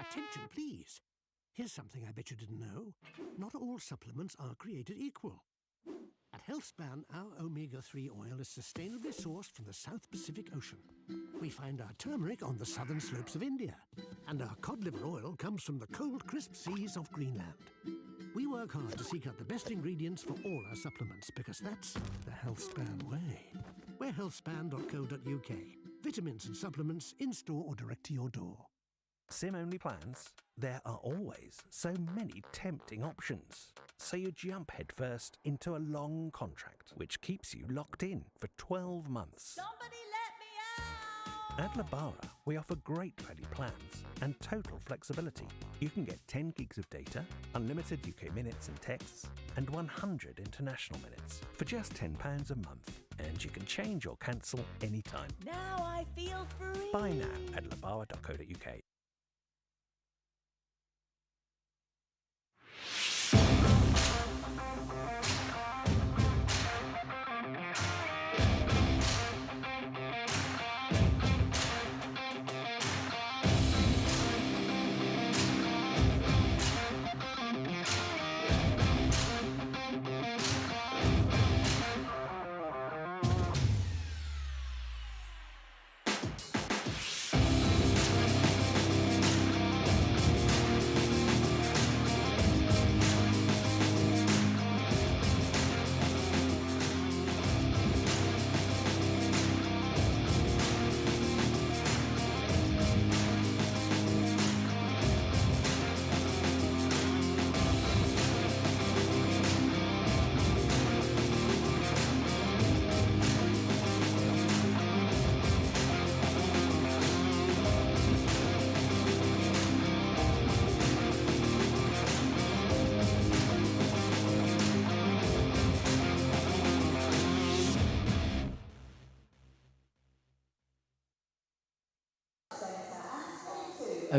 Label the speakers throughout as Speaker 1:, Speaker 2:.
Speaker 1: Attention, please. Here's something I bet you didn't know. Not all supplements are created equal. At HealthSpan, our omega-3 oil is sustainably sourced from the South Pacific Ocean. We find our turmeric on the southern slopes of India. And our cod liver oil comes from the cold, crisp seas of Greenland. We work hard to seek out the best ingredients for all our supplements because that's the HealthSpan way. We're healthspan.co.uk. Vitamins and supplements in-store or direct to your door.
Speaker 2: SIM-only plans? There are always so many tempting options. So you jump headfirst into a long contract, which keeps you locked in for 12 months.
Speaker 3: Somebody let me out!
Speaker 2: At Labara, we offer great value plans and total flexibility. You can get 10 gigs of data, unlimited UK minutes and texts, and 100 international minutes for just £10 a month. And you can change or cancel anytime.
Speaker 3: Now I feel free!
Speaker 2: Buy now at labara.co.uk.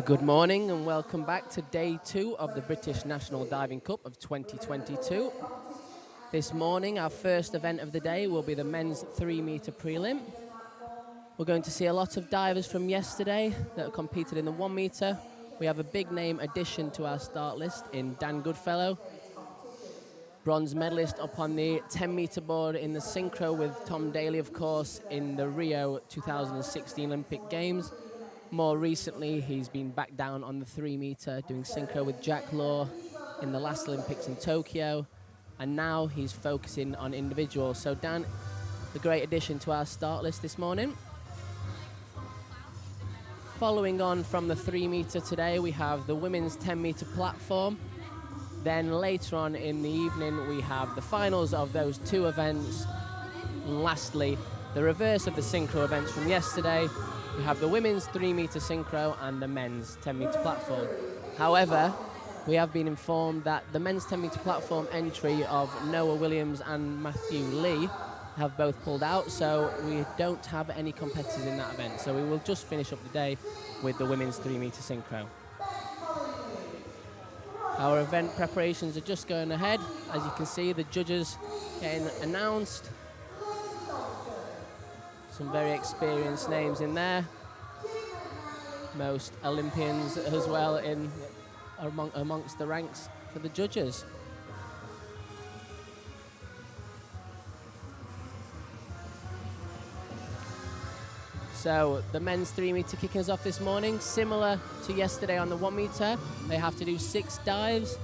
Speaker 4: Good morning and welcome back to day 2 of the British National Diving Cup of 2022. This morning our first event of the day will be the men's 3-metre prelim. We're going to see a lot of divers from yesterday that competed in the 1 metre. We have a big name addition to our start list in Dan Goodfellow, bronze medalist up on the 10-metre board in the synchro with Tom Daly, of course, in the Rio 2016 Olympic Games. More recently, he's been back down on the 3-metre, doing synchro with Jack Law in the last Olympics in Tokyo, and now he's focusing on individuals. So Dan, the great addition to our start list this morning. Following on from the 3-metre today, we have the women's 10-metre platform. Then later on in the evening, we have the finals of those 2 events. And lastly, the reverse of the synchro events from yesterday. We have the women's 3-metre synchro and the men's 10-metre platform. However, we have been informed that the men's 10-metre platform entry of Noah Williams and Matthew Lee have both pulled out, so we don't have any competitors in that event. So we will just finish up the day with the women's 3-metre synchro. Our event preparations are just going ahead. As you can see, the judges getting announced. Some very experienced names in there. Most Olympians as well amongst the ranks for the judges. So the men's 3-metre kicking us off this morning, similar to yesterday on the 1-metre. They have to do 6 dives.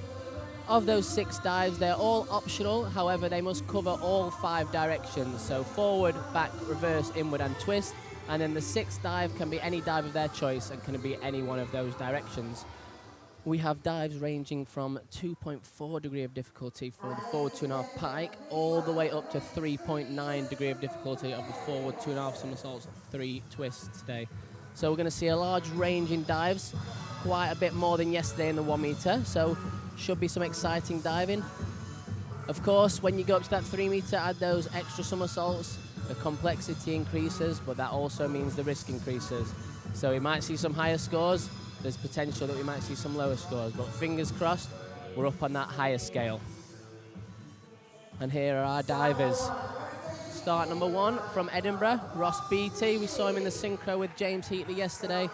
Speaker 4: Of those 6 dives, they're all optional. However, they must cover all 5 directions. So forward, back, reverse, inward and twist. And then the 6th dive can be any dive of their choice and can be any one of those directions. We have dives ranging from 2.4 degree of difficulty for the forward 2.5 pike, all the way up to 3.9 degree of difficulty of the forward 2.5 somersaults, 3 twists today. So we're going to see a large range in dives, quite a bit more than yesterday in the 1-metre. So should be some exciting diving. Of course, when you go up to that 3-metre, add those extra somersaults, the complexity increases, but that also means the risk increases. So we might see some higher scores. There's potential that we might see some lower scores, but fingers crossed, we're up on that higher scale. And here are our divers. Start number 1 from Edinburgh, Ross Beattie. We saw him in the synchro with James Heatley yesterday.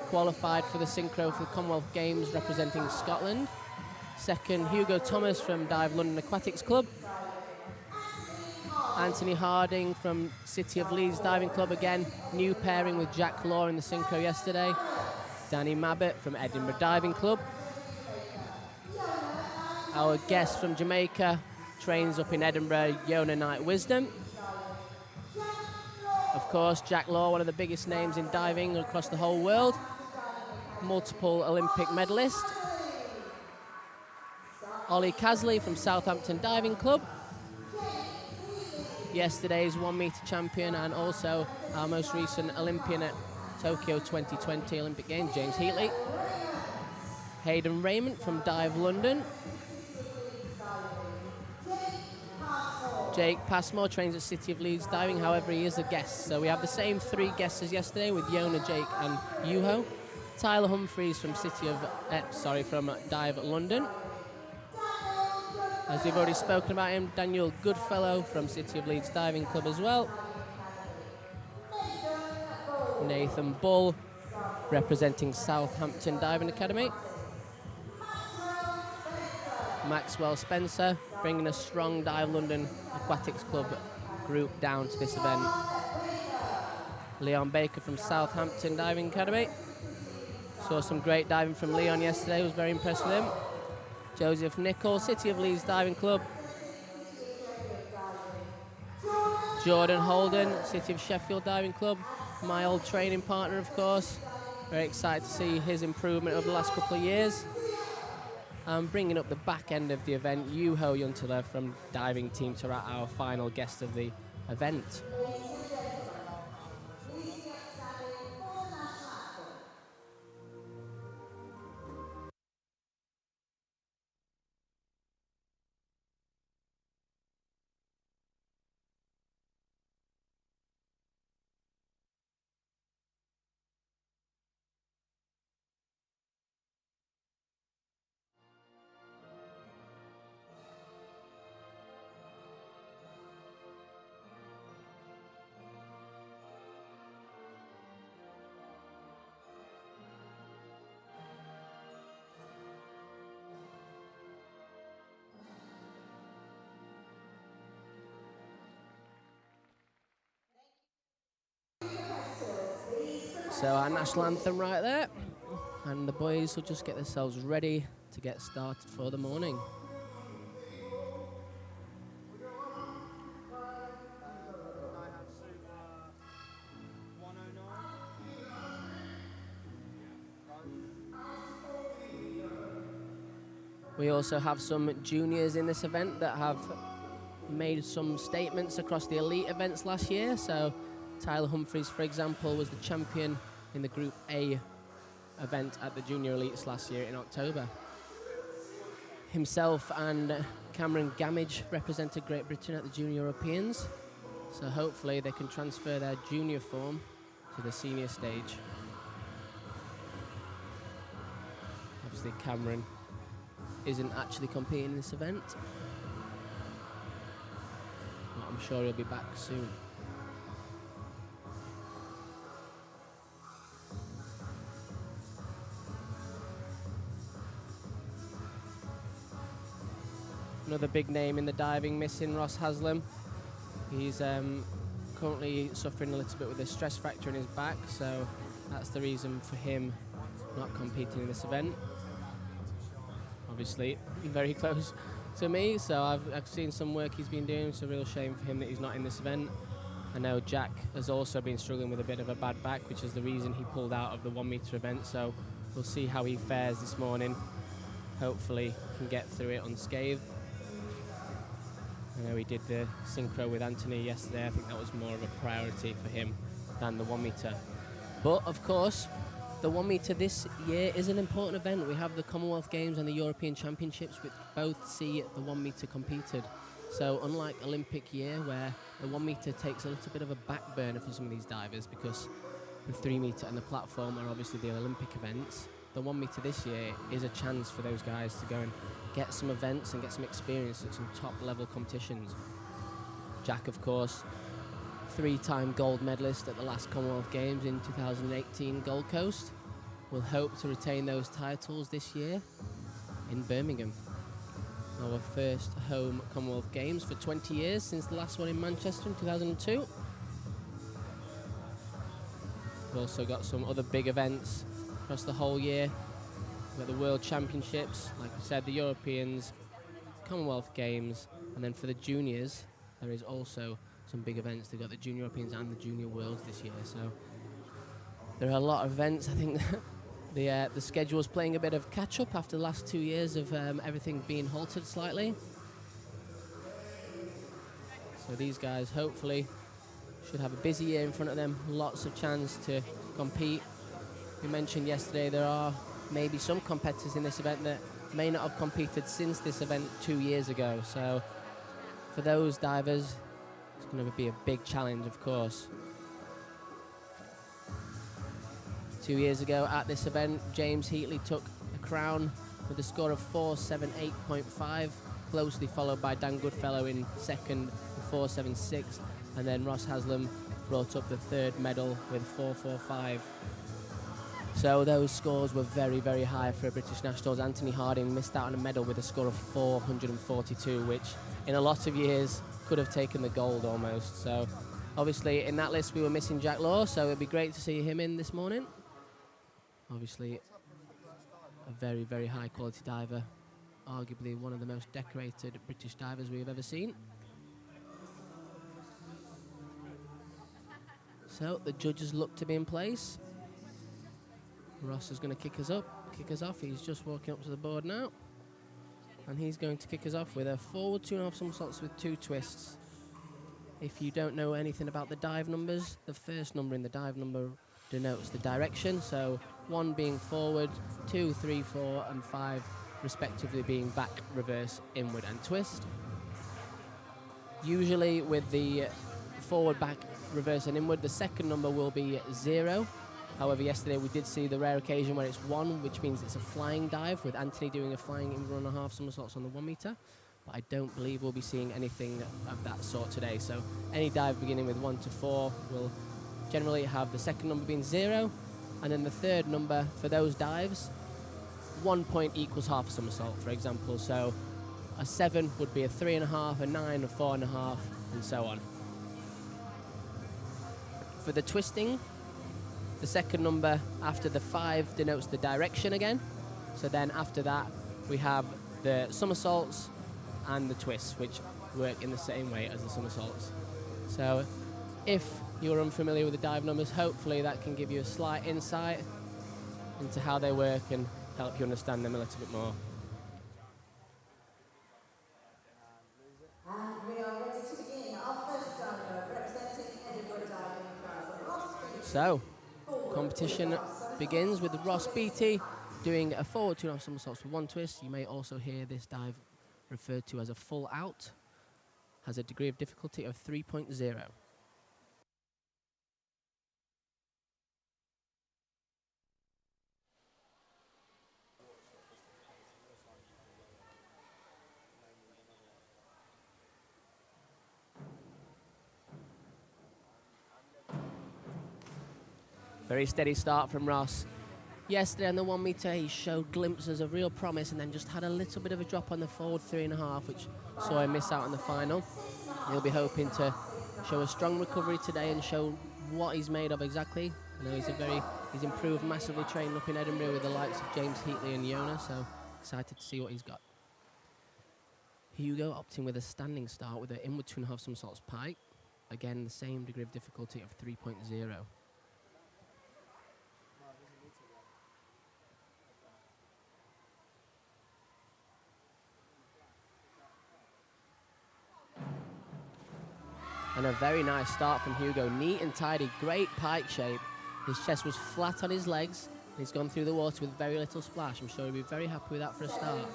Speaker 4: qualified for the synchro for the Commonwealth Games representing Scotland. Second, Hugo Thomas from Dive London Aquatics Club. Anthony Harding from City of Leeds Diving Club again. New pairing with Jack Law in the synchro yesterday. Danny Mabbott from Edinburgh Diving Club. Our guest from Jamaica trains up in Edinburgh, Yona Knight Wisdom. Of course, Jack Law, one of the biggest names in diving across the whole world. Multiple Olympic medalist. Ollie Casley from Southampton Diving Club. Yesterday's 1 metre champion and also our most recent Olympian at Tokyo 2020 Olympic Games, James Heatley. Hayden Raymond from Dive London. Jake Passmore trains at City of Leeds Diving, however he is a guest. So we have the same 3 guests as yesterday with Yona, Jake and Yuho. Tyler Humphreys from from Dive London. As we've already spoken about him, Daniel Goodfellow from City of Leeds Diving Club as well. Nathan Bull, representing Southampton Diving Academy. Maxwell Spencer, bringing a strong Dive London Aquatics Club group down to this event. Leon Baker from Southampton Diving Academy. Saw some great diving from Leon yesterday, was very impressed with him. Joseph Nichol, City of Leeds Diving Club. Jordan Holden, City of Sheffield Diving Club. My old training partner, of course. Very excited to see his improvement over the last couple of years. Bringing up the back end of the event, Yuho Yuntila from Diving Team Tarat, our final guest of the event. So our national anthem right there, and the boys will just get themselves ready to get started for the morning. We also have some juniors in this event that have made some statements across the elite events last year. So Tyler Humphreys, for example, was the champion in the Group A event at the Junior Elites last year in October. Himself and Cameron Gamage represented Great Britain at the Junior Europeans, so hopefully they can transfer their junior form to the senior stage. Obviously Cameron isn't actually competing in this event, but I'm sure he'll be back soon. Another big name in the diving, missing Ross Haslam. He's currently suffering a little bit with a stress fracture in his back, so that's the reason for him not competing in this event. Obviously, very close to me, so I've seen some work he's been doing. It's a real shame for him that he's not in this event. I know Jack has also been struggling with a bit of a bad back, which is the reason he pulled out of the 1 metre event, so we'll see how he fares this morning. Hopefully he can get through it unscathed. I know he did the synchro with Anthony yesterday. I think that was more of a priority for him than the 1 metre. But of course, the 1 metre this year is an important event. We have the Commonwealth Games and the European Championships, which both see the 1 metre competed. So unlike Olympic year, where the 1 metre takes a little bit of a back burner for some of these divers, because the 3 metre and the platform are obviously the Olympic events, the 1 metre this year is a chance for those guys to go and get some events and get some experience at some top level competitions. Jack, of course, 3-time gold medalist at the last Commonwealth Games in 2018 Gold Coast. will hope to retain those titles this year in Birmingham. Our first home Commonwealth Games for 20 years since the last one in Manchester in 2002. We've also got some other big events across the whole year. We've got the World Championships, like I said, the Europeans, Commonwealth Games, and then for the juniors, there is also some big events. They've got the Junior Europeans and the Junior Worlds this year, so there are a lot of events. I think the schedule's playing a bit of catch-up after the last 2 years of everything being halted slightly. So these guys hopefully should have a busy year in front of them, lots of chance to compete. We mentioned yesterday there are maybe some competitors in this event that may not have competed since this event 2 years ago. So for those divers, it's going to be a big challenge, of course. 2 years ago at this event, James Heatley took a crown with a score of 478.5, closely followed by Dan Goodfellow in second with 476, and then Ross Haslam brought up the third medal with 445. So those scores were very, very high for British nationals. Anthony Harding missed out on a medal with a score of 442, which in a lot of years could have taken the gold almost. So obviously in that list we were missing Jack Law, so it'd be great to see him in this morning. Obviously a very, very high quality diver, arguably one of the most decorated British divers we've ever seen. So the judges look to be in place. Ross is going to kick us off. He's just walking up to the board now. And he's going to kick us off with a forward 2.5 somersaults with 2 twists. If you don't know anything about the dive numbers, the first number in the dive number denotes the direction. So 1 being forward, 2, 3, 4, and 5 respectively being back, reverse, inward, and twist. Usually with the forward, back, reverse, and inward, the second number will be 0. However, yesterday we did see the rare occasion where it's 1, which means it's a flying dive, with Anthony doing a flying inward 1.5 somersaults on the 1 meter. But I don't believe we'll be seeing anything of that sort today. So any dive beginning with 1 to 4 will generally have the second number being 0, and then the third number for those dives, 1 point equals half a somersault, for example. So a 7 would be a 3.5, a 9, a 4.5, and so on. For the twisting, the second number after the 5 denotes the direction again. So then after that, we have the somersaults and the twists, which work in the same way as the somersaults. So if you're unfamiliar with the dive numbers, hopefully that can give you a slight insight into how they work and help you understand them a little bit more.
Speaker 3: And we are ready to begin our first diver representing Edinburgh Diving Club, Ross Beatty.
Speaker 4: So, competition begins with Ross Beatty doing a forward 2.5 somersaults with 1 twist. You may also hear this dive referred to as a full out. Has a degree of difficulty of 3.0. Very steady start from Ross. Yesterday on the 1 meter, he showed glimpses of real promise and then just had a little bit of a drop on the forward 3.5, which saw him miss out on the final. He'll be hoping to show a strong recovery today and show what he's made of exactly. I know he's improved massively training up in Edinburgh with the likes of James Heatley and Yona, so excited to see what he's got. Hugo opting with a standing start with an inward 2.5 somersaults pike. Again, the same degree of difficulty of 3.0. And a very nice start from Hugo. Neat and tidy, great pike shape. His chest was flat on his legs. He's gone through the water with very little splash. I'm sure he'll be very happy with that for a start.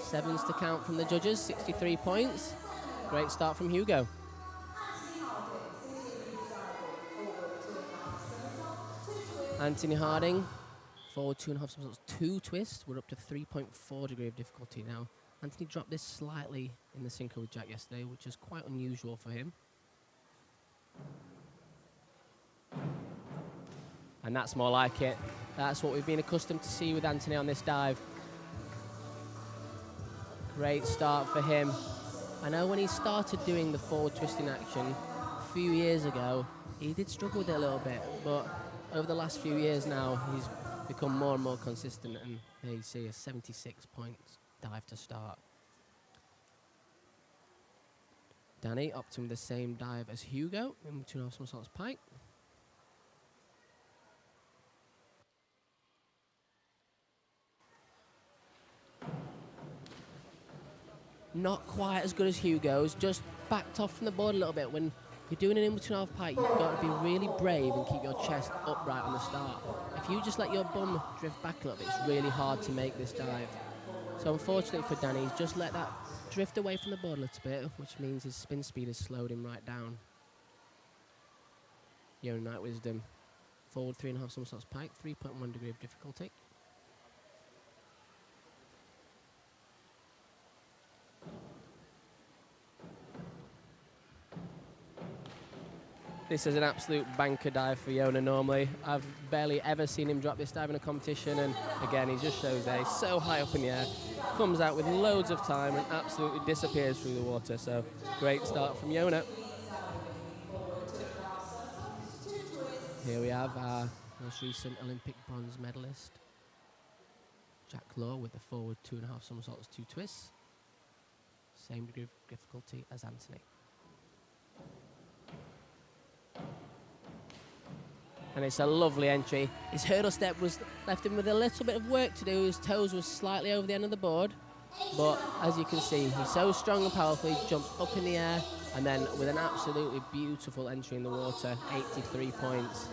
Speaker 4: 7s to count from the judges, 63 points. Great start from Hugo. Anthony Harding, forward 2.5 somersaults, 2 twists. We're up to 3.4 degree of difficulty now. Anthony dropped this slightly in the sinker with Jack yesterday, which is quite unusual for him. And that's more like it. That's what we've been accustomed to see with Anthony on this dive. Great start for him. I know when he started doing the forward twisting action a few years ago, he did struggle with it a little bit, but over the last few years now, he's become more and more consistent, and there you see a 76-point dive to start. Danny opting the same dive as Hugo in between our somersaults pike. Not quite as good as Hugo's, just backed off from the board a little bit. When you're doing an in-between half pike, you've got to be really brave and keep your chest upright on the start. If you just let your bum drift back a little bit, it's really hard to make this dive. So unfortunately for Danny, he's just let that drift away from the board a little bit, which means his spin speed has slowed him right down. Your Night Wisdom, forward 3.5 somersaults pike, 3.1 degree of difficulty. This is an absolute banker dive for Yona normally. I've barely ever seen him drop this dive in a competition, and again, he just shows that he's so high up in the air, comes out with loads of time and absolutely disappears through the water. So great start from Yona. Here we have our most recent Olympic bronze medalist, Jack Law, with the forward 2.5 somersaults, 2 twists. Same degree of difficulty as Anthony. And it's a lovely entry. His hurdle step was left him with a little bit of work to do. His toes were slightly over the end of the board. But as you can see, he's so strong and powerful. He jumps up in the air, and then with an absolutely beautiful entry in the water, 83 points.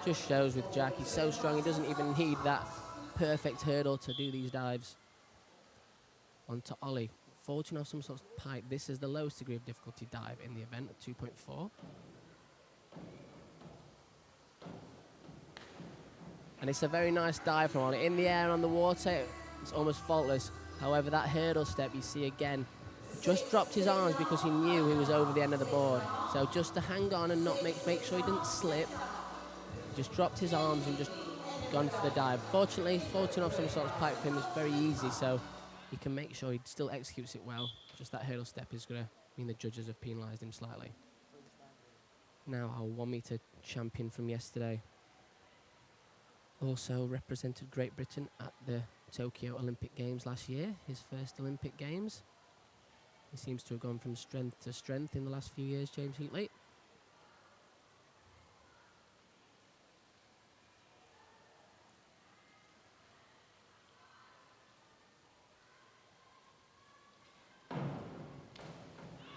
Speaker 4: Just shows with Jack, he's so strong, he doesn't even need that perfect hurdle to do these dives. On to Ollie. 14.5 somersaults pike. This is the lowest degree of difficulty dive in the event at 2.4. And it's a very nice dive from Ollie. In the air and on the water, it's almost faultless. However, that hurdle step you see again, just dropped his arms because he knew he was over the end of the board. So just to hang on and not make sure he didn't slip, just dropped his arms and just gone for the dive. Fortunately, 14.5 somersaults pike for him is very easy, so he can make sure he still executes it well. Just that hurdle step is going to mean the judges have penalised him slightly. Now our 1 metre champion from yesterday. Also represented Great Britain at the Tokyo Olympic Games last year, his first Olympic Games. He seems to have gone from strength to strength in the last few years, James Heatley.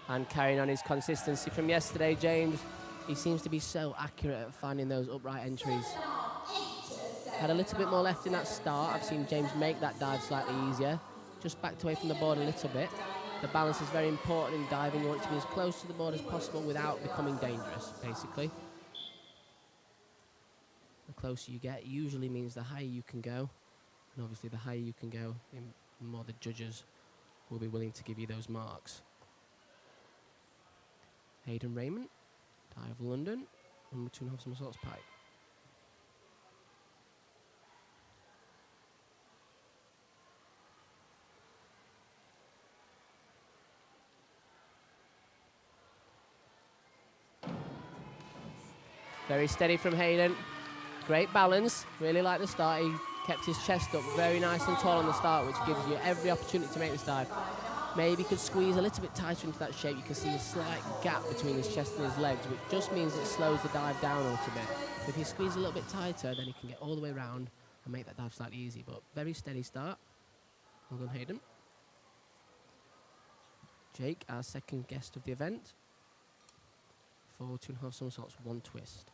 Speaker 4: And carrying on his consistency from yesterday, James, he seems to be so accurate at finding those upright entries. Had a little bit more left in that start. I've seen James make that dive slightly easier. Just backed away from the board a little bit. The balance is very important in diving. You want to be as close to the board as possible without becoming dangerous, basically. The closer you get usually means the higher you can go. And obviously the higher you can go, the more the judges will be willing to give you those marks. Hayden Raymond, dive London, number 2.5 somersaults pike. Very steady from Hayden. Great balance. Really like the start. He kept his chest up very nice and tall on the start, which gives you every opportunity to make this dive. Maybe could squeeze a little bit tighter into that shape. You can see a slight gap between his chest and his legs, which just means it slows the dive down a little bit. If he squeezes a little bit tighter, then he can get all the way around and make that dive slightly easy. But very steady start. Well done, Hayden. Jake, our second guest of the event. Forward 2.5 somersaults, 1 twist.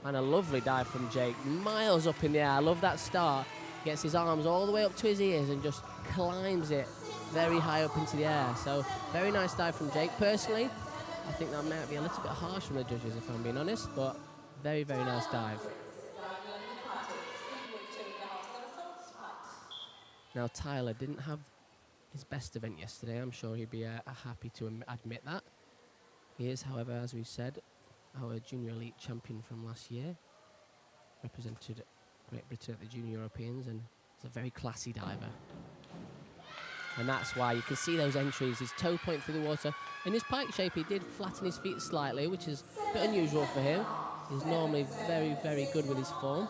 Speaker 4: And a lovely dive from Jake, miles up in the air. I love that start. Gets his arms all the way up to his ears and just climbs it very high up into the air. So very nice dive from Jake. Personally, I think that might be a little bit harsh from the judges, if I'm being honest, but very, very nice dive. Now Tyler didn't have his best event yesterday. I'm sure he'd be happy to admit that. He is, however, as we said, our junior elite champion from last year. Represented Great Britain at the Junior Europeans, and he's a very classy diver. And that's why you can see those entries, his toe point through the water. In his pike shape, he did flatten his feet slightly, which is a bit unusual for him. He's normally very, very good with his form.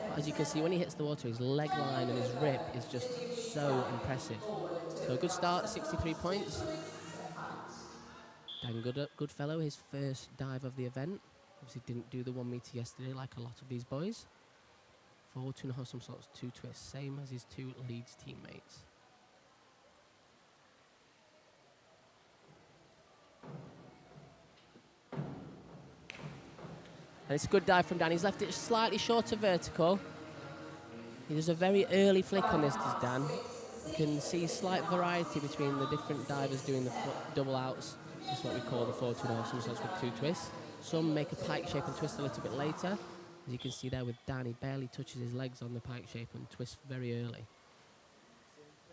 Speaker 4: But as you can see, when he hits the water, his leg line and his rip is just so impressive. So a good start, 63 points. Dan Goodfellow, his first dive of the event. Obviously didn't do the 1 meter yesterday like a lot of these boys. Forward 2.5 somersaults, 2 twists, same as his 2 Leeds teammates. And it's a good dive from Dan. He's left it slightly shorter vertical. He does a very early flick on this, does Dan. You can see slight variety between the different divers doing the double outs. That's what we call the forward 2.5 somersaults with 2 twists. Some make a pike shape and twist a little bit later. As you can see there with Dan, he barely touches his legs on the pike shape and twists very early.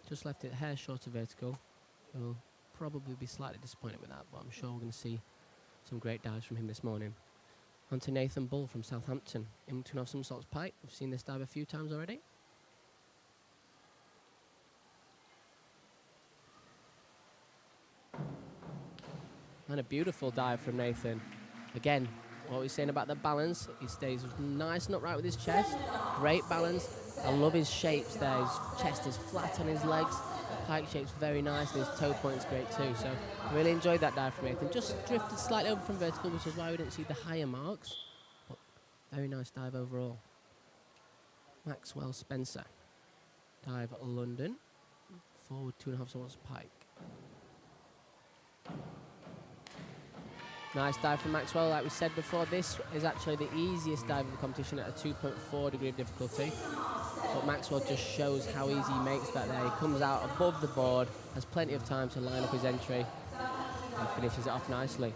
Speaker 4: Just left it a hair shorter vertical. He'll probably be slightly disappointed with that, but I'm sure we're going to see some great dives from him this morning. On to Nathan Bull from Southampton. In 2.5 somersaults pike. We've seen this dive a few times already. And a beautiful dive from Nathan. Again, what we're saying about the balance, he stays nice and upright with his chest. Great balance. I love his shapes there. His chest is flat on his legs. Pike shape's very nice, and his toe point's great too. So really enjoyed that dive from Nathan. Just drifted slightly over from vertical, which is why we didn't see the higher marks. But very nice dive overall. Maxwell Spencer. Dive at London. Forward 2.5 somersaults pike. Nice dive from Maxwell. Like we said before, this is actually the easiest dive of the competition at a 2.4 degree of difficulty. But Maxwell just shows how easy he makes that there. He comes out above the board, has plenty of time to line up his entry, and finishes it off nicely.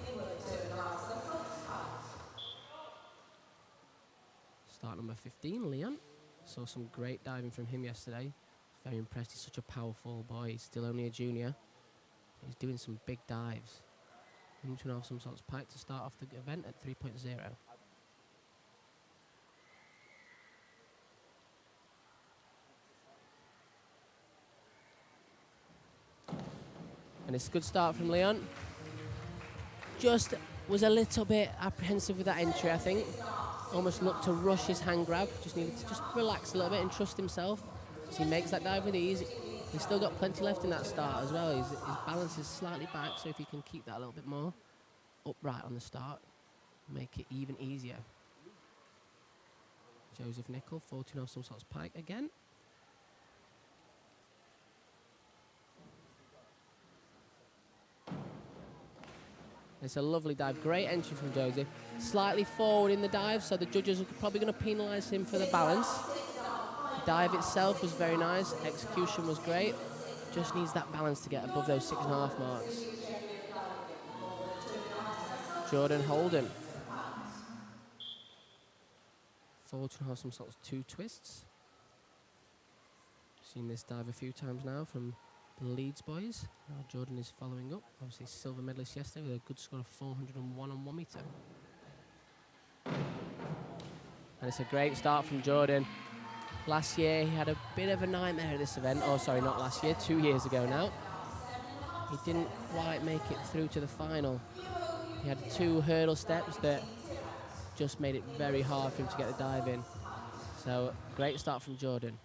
Speaker 4: Start number 15, Leon. Saw some great diving from him yesterday. Very impressed. He's such a powerful boy. He's still only a junior. He's doing some big dives. 2.5 somersaults pike to start off the event at 3.0. And it's a good start from Leon. Just was a little bit apprehensive with that entry, I think. Almost looked to rush his hand grab. Just needed to just relax a little bit and trust himself as he makes that dive with ease. He's still got plenty left in that start as well. His balance is slightly back, so if he can keep that a little bit more upright on the start, make it even easier. Joseph Nicol, 14 off somersaults pike again. It's a lovely dive, great entry from Joseph. Slightly forward in the dive, so the judges are probably going to penalise him for the balance. The dive itself was very nice, execution was great. Just needs that balance to get above those 6.5 marks. Jordan Holden. Forward 2.5 somersaults, 2 twists. Seen this dive a few times now from the Leeds boys. Now Jordan is following up. Obviously silver medalist yesterday with a good score of 401 on 1 meter. And it's a great start from Jordan. Last year he had a bit of a nightmare at this event. Oh, sorry, not last year, 2 years ago now. He didn't quite make it through to the final. He had 2 hurdle steps that just made it very hard for him to get the dive in. So, great start from Jordan.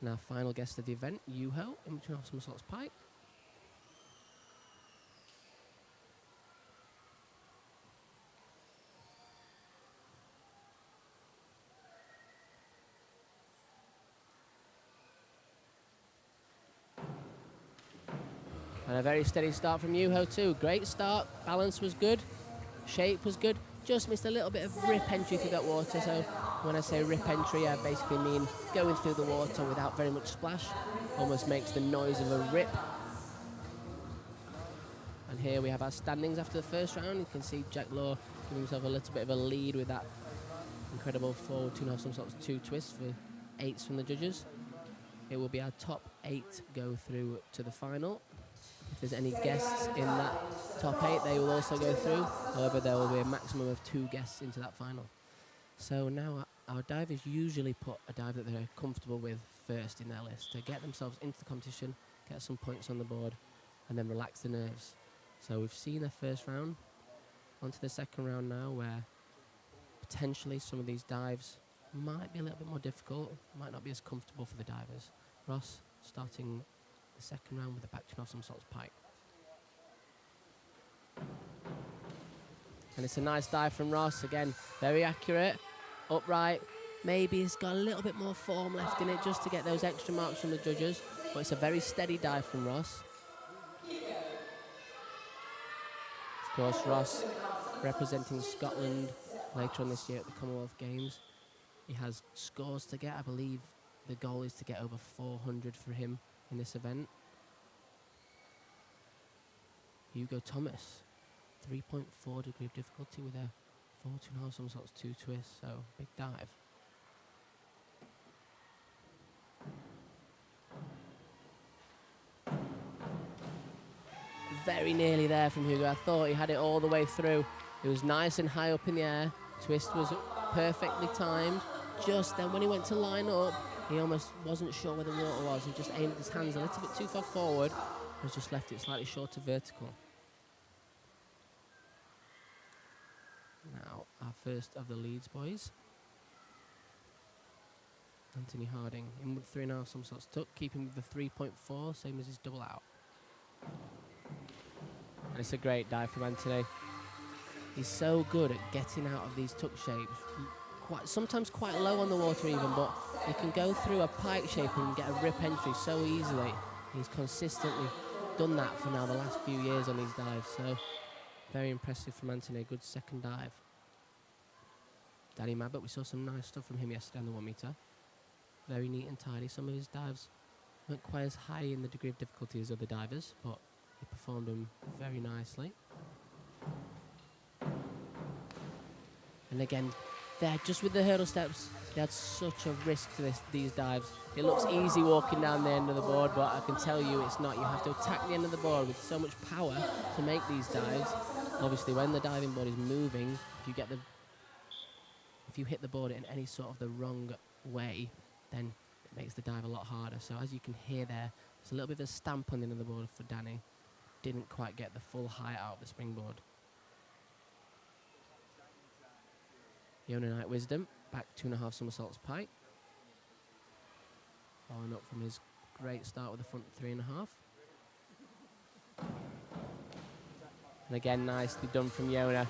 Speaker 4: Now, final guest of the event, Yuho, in between off somersaults pike. And a very steady start from Yuho too. Great start, balance was good, shape was good. Just missed a little bit of rip entry through that water. So when I say rip entry, I basically mean going through the water without very much splash. Almost makes the noise of a rip. And here we have our standings after the first round. You can see Jack Law giving himself a little bit of a lead with that incredible forward 2.5 somersaults, 2 twists for 8s from the judges. It will be our top 8 go through to the final. If there's any guests in that top 8, they will also go through. However, there will be a maximum of 2 guests into that final. So now our divers usually put a dive that they're comfortable with first in their list to get themselves into the competition, get some points on the board, and then relax the nerves. So we've seen the first round. On to the second round now, where potentially some of these dives might be a little bit more difficult, might not be as comfortable for the divers. Ross starting the second round with a back 2.5 somersaults pike. And it's a nice dive from Ross, again, very accurate, upright. Maybe he's got a little bit more form left in it just to get those extra marks from the judges, but it's a very steady dive from Ross. Of course, Ross representing Scotland later on this year at the Commonwealth Games. He has scores to get. I believe the goal is to get over 400 for him in this event. Hugo Thomas, 3.4 degree of difficulty with a 4 2.5 somersaults, 2 twists, so big dive. Very nearly there from Hugo. I thought he had it all the way through. It was nice and high up in the air. Twist was perfectly timed. Just then when he went to line up, he almost wasn't sure where the water was. He just aimed his hands a little bit too far forward and just left it slightly short of vertical. Now, our first of the leads, boys. Anthony Harding in with 3.5 somersaults tuck, keeping with the 3.4, same as his double out. And it's a great dive from Anthony. He's so good at getting out of these tuck shapes. Sometimes quite low on the water even, but he can go through a pike shape and get a rip entry so easily. He's consistently done that for now the last few years on these dives, so very impressive from Anthony. Good second dive. Danny Mabbott, we saw some nice stuff from him yesterday on the 1 metre. Very neat and tidy. Some of his dives weren't quite as high in the degree of difficulty as other divers, but he performed them very nicely. And again, there, just with the hurdle steps, they had such a risk to these dives. It looks easy walking down the end of the board, but I can tell you it's not. You have to attack the end of the board with so much power to make these dives. Obviously, when the diving board is moving, if you hit the board in any sort of the wrong way, then it makes the dive a lot harder. So as you can hear there, there's a little bit of a stamp on the end of the board for Danny. Didn't quite get the full height out of the springboard. Yona Knight Wisdom, back 2.5 somersaults pike. Following up from his great start with the front 3.5. And again, nicely done from Yona.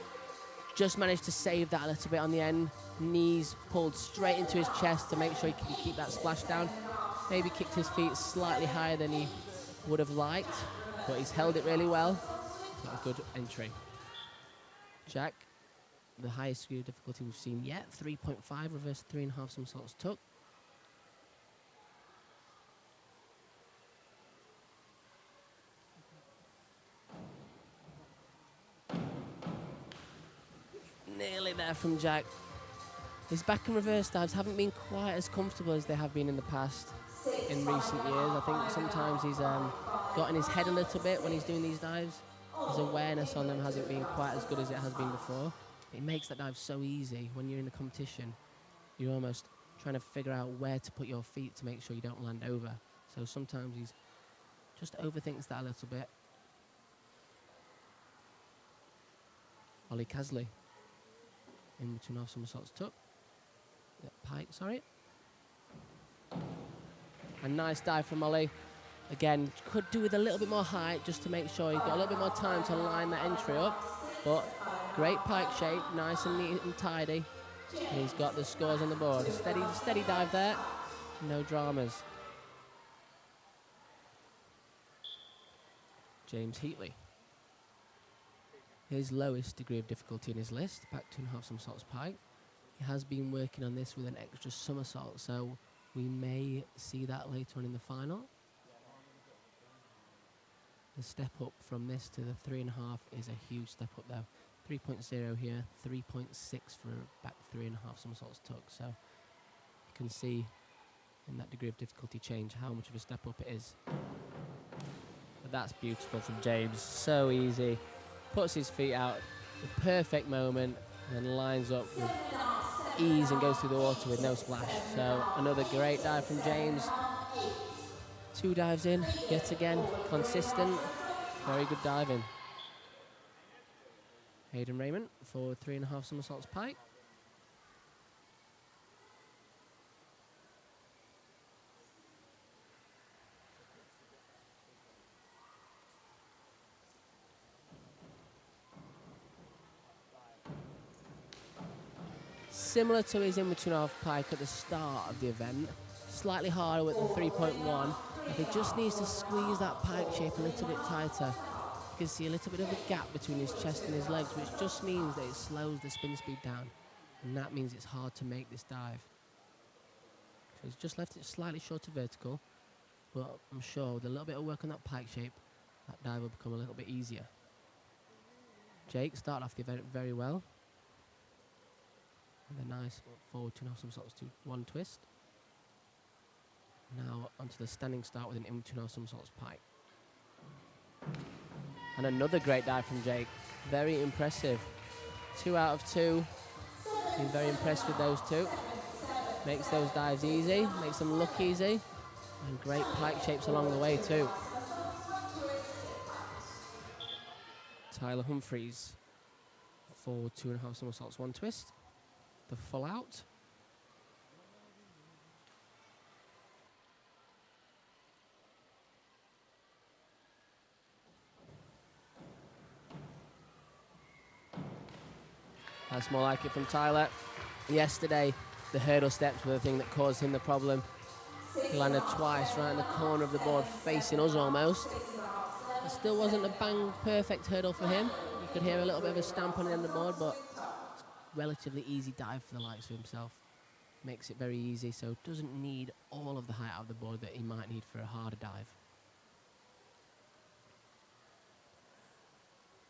Speaker 4: Just managed to save that a little bit on the end. Knees pulled straight into his chest to make sure he can keep that splash down. Maybe kicked his feet slightly higher than he would have liked, but he's held it really well. Got a good entry. Jack, the highest degree of difficulty we've seen yet, 3.5, reverse 3.5 somersaults tuck. Nearly there from Jack. His back and reverse dives haven't been quite as comfortable as they have been in the past in recent years. I think sometimes he's got in his head a little bit when he's doing these dives. His awareness on them hasn't been quite as good as it has been before. It makes that dive so easy when you're in a competition. You're almost trying to figure out where to put your feet to make sure you don't land over. So sometimes he's just overthinks that a little bit. Ollie Casley in with 2.5 somersaults tuck. Pike, sorry. A nice dive from Ollie. Again, could do with a little bit more height just to make sure he's got a little bit more time to line that entry up. But great pike shape, nice and neat and tidy. And he's got the scores on the board. Steady dive there. No dramas. James Heatley. His lowest degree of difficulty in his list, back 2.5 somersaults pike. He has been working on this with an extra somersault, so we may see that later on in the final. The step up from this to the 3.5 is a huge step up though. 3.0 here, 3.6 for back 3.5 somersaults tuck. So you can see in that degree of difficulty change how much of a step up it is. But that's beautiful from James. So easy. Puts his feet out, the perfect moment, and then lines up with ease and goes through the water with no splash. So another great dive from James. 2 dives in, yet again, consistent, very good diving. Hayden Raymond for 3.5 somersaults pike. Similar to his in-between-half pike at the start of the event, slightly harder with the 3.1. If he just needs to squeeze that pike shape a little bit tighter, you can see a little bit of a gap between his chest and his legs, which just means that it slows the spin speed down, and that means it's hard to make this dive. So he's just left it slightly short of vertical, but I'm sure with a little bit of work on that pike shape, that dive will become a little bit easier. Jake started off the event very well. With a nice forward 2.5 somersaults to 1 twist. Now onto the standing start with an in 2.5 somersaults pike. And another great dive from Jake. Very impressive. 2 out of 2. Been very impressed with those 2. Makes those dives easy, makes them look easy. And great pike shapes along the way too. Tyler Humphreys. Forward 2.5 somersaults, 1 twist. The full out. That's more like it from Tyler. Yesterday, the hurdle steps were the thing that caused him the problem. He landed twice right in the corner of the board, facing us almost. It still wasn't a bang perfect hurdle for him. You could hear a little bit of a stamp on the end of the board, but relatively easy dive for the likes of himself. Makes it very easy, so doesn't need all of the height out of the board that he might need for a harder dive.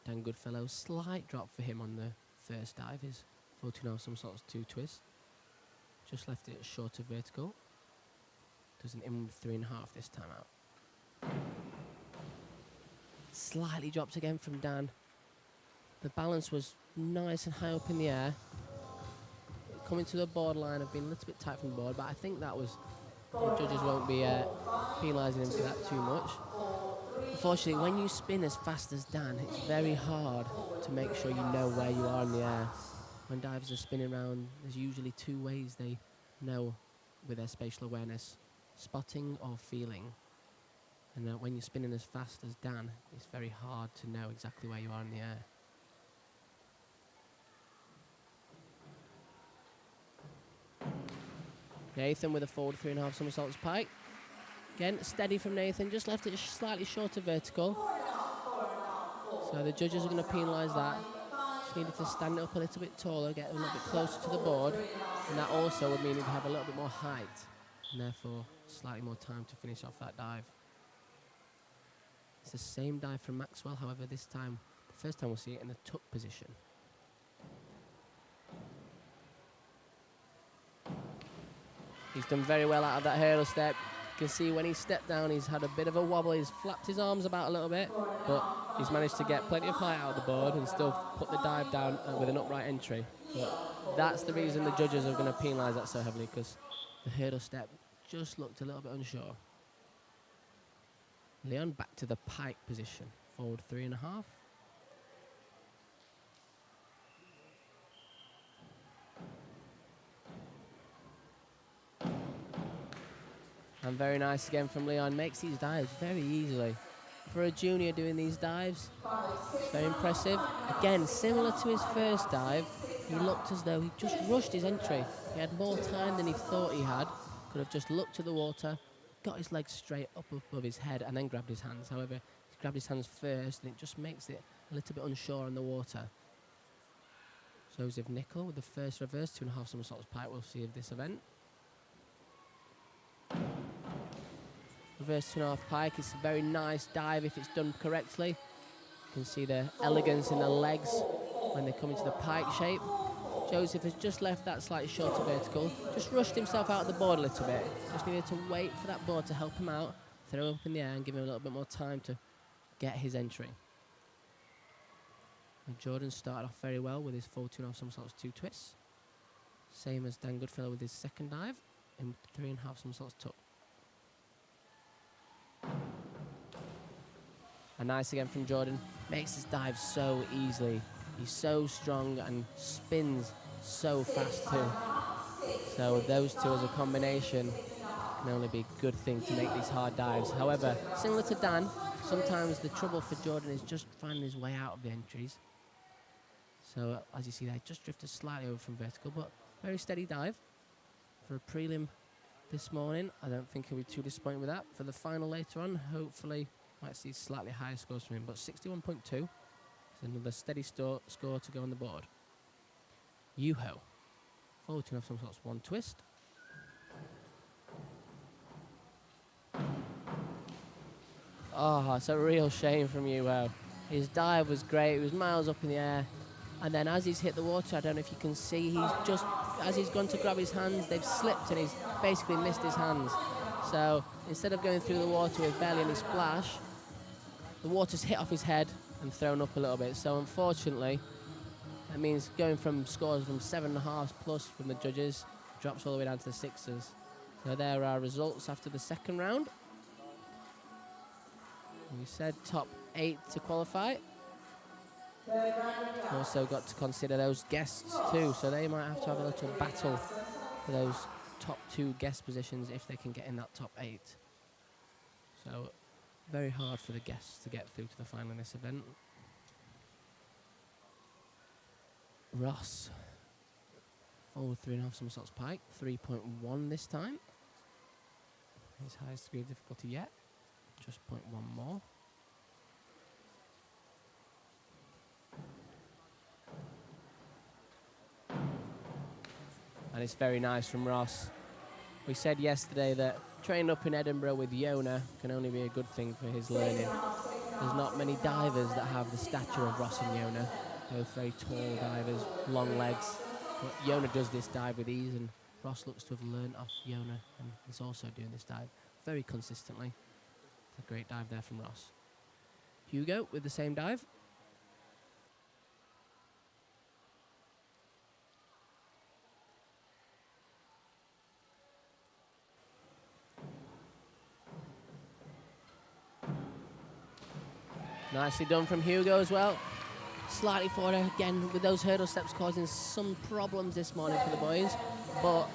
Speaker 4: Dan Goodfellow, slight drop for him on the first dive, is 4.5 somersaults 2 twist. Just left it short of vertical. Does an in 3.5 this time out. Slightly dropped again from Dan. The balance was nice and high up in the air. Coming to the board line, I've been a little bit tight from the board, but I think that was, the judges won't be penalising him for that too much. Unfortunately, when you spin as fast as Dan, it's very hard to make sure you know where you are in the air. When divers are spinning around, there's usually 2 ways they know with their spatial awareness: spotting or feeling. And when you're spinning as fast as Dan, it's very hard to know exactly where you are in the air. Nathan with a forward 3.5 somersaults pike. Again, steady from Nathan, just left it slightly short of vertical. So the judges are going to penalise that. Just needed to stand it up a little bit taller, get a little bit closer to the board, and that also would mean he'd have a little bit more height, and therefore slightly more time to finish off that dive. It's the same dive from Maxwell, however this time, the first time we'll see it in the tuck position. He's done very well out of that hurdle step. You can see when he stepped down, he's had a bit of a wobble. He's flapped his arms about a little bit, but he's managed to get plenty of height out of the board and still put the dive down with an upright entry. But that's the reason the judges are going to penalise that so heavily, because the hurdle step just looked a little bit unsure. Leon back to the pike position, forward 3.5. And very nice again from Leon, makes these dives very easily. For a junior doing these dives, it's very impressive. Again, similar to his first dive, he looked as though he just rushed his entry. He had more time than he thought he had. Could have just looked to the water, got his legs straight up above his head and then grabbed his hands. However, he grabbed his hands first and it just makes it a little bit unsure on the water. Joseph Nicol with the first reverse 2.5 somersaults pike we'll see of this event. Reverse 2.5 pike is a very nice dive if it's done correctly. You can see the elegance in the legs when they come into the pike shape. Joseph has just left that slightly shorter vertical, just rushed himself out of the board a little bit. Just needed to wait for that board to help him out, throw him up in the air and give him a little bit more time to get his entry. And Jordan started off very well with his forward 2.5 somersaults, 2 twists. Same as Dan Goodfellow with his second dive in 3.5 somersaults tuck. And nice again from Jordan. Makes this dive so easily. He's so strong and spins so fast too. So those two as a combination can only be a good thing to make these hard dives. However, similar to Dan, sometimes the trouble for Jordan is just finding his way out of the entries. So as you see there, just drifted slightly over from vertical, but very steady dive. For a prelim this morning, I don't think he'll be too disappointed with that. For the final later on, hopefully might see slightly higher scores from him, but 61.2 is another steady score to go on the board. Yuho, forward 2.5 somersaults, 1 twist. Oh, it's a real shame from Yuho. His dive was great, it was miles up in the air, and then as he's hit the water, I don't know if you can see, he's just, as he's gone to grab his hands, they've slipped and he's basically missed his hands. So instead of going through the water with barely any splash, the water's hit off his head and thrown up a little bit. So unfortunately, that means going from scores from 7.5 plus from the judges, drops all the way down to the 6s. So there are results after the second round. We said top 8 to qualify. Also got to consider those guests too, so they might have to have a little battle for those top 2 guest positions if they can get in that top 8. So very hard for the guests to get through to the final in this event. Ross, forward 3.5 somersaults pike, 3.1 this time. His highest degree of difficulty yet, just 0.1 more. And it's very nice from Ross. We said yesterday that training up in Edinburgh with Yona can only be a good thing for his learning. There's not many divers that have the stature of Ross and Yona. Both very tall divers, long legs. But Yona does this dive with ease, and Ross looks to have learned off Yona and is also doing this dive very consistently. It's a great dive there from Ross. Hugo with the same dive. Nicely done from Hugo as well. Slightly forward again with those hurdle steps causing some problems this morning for the boys. But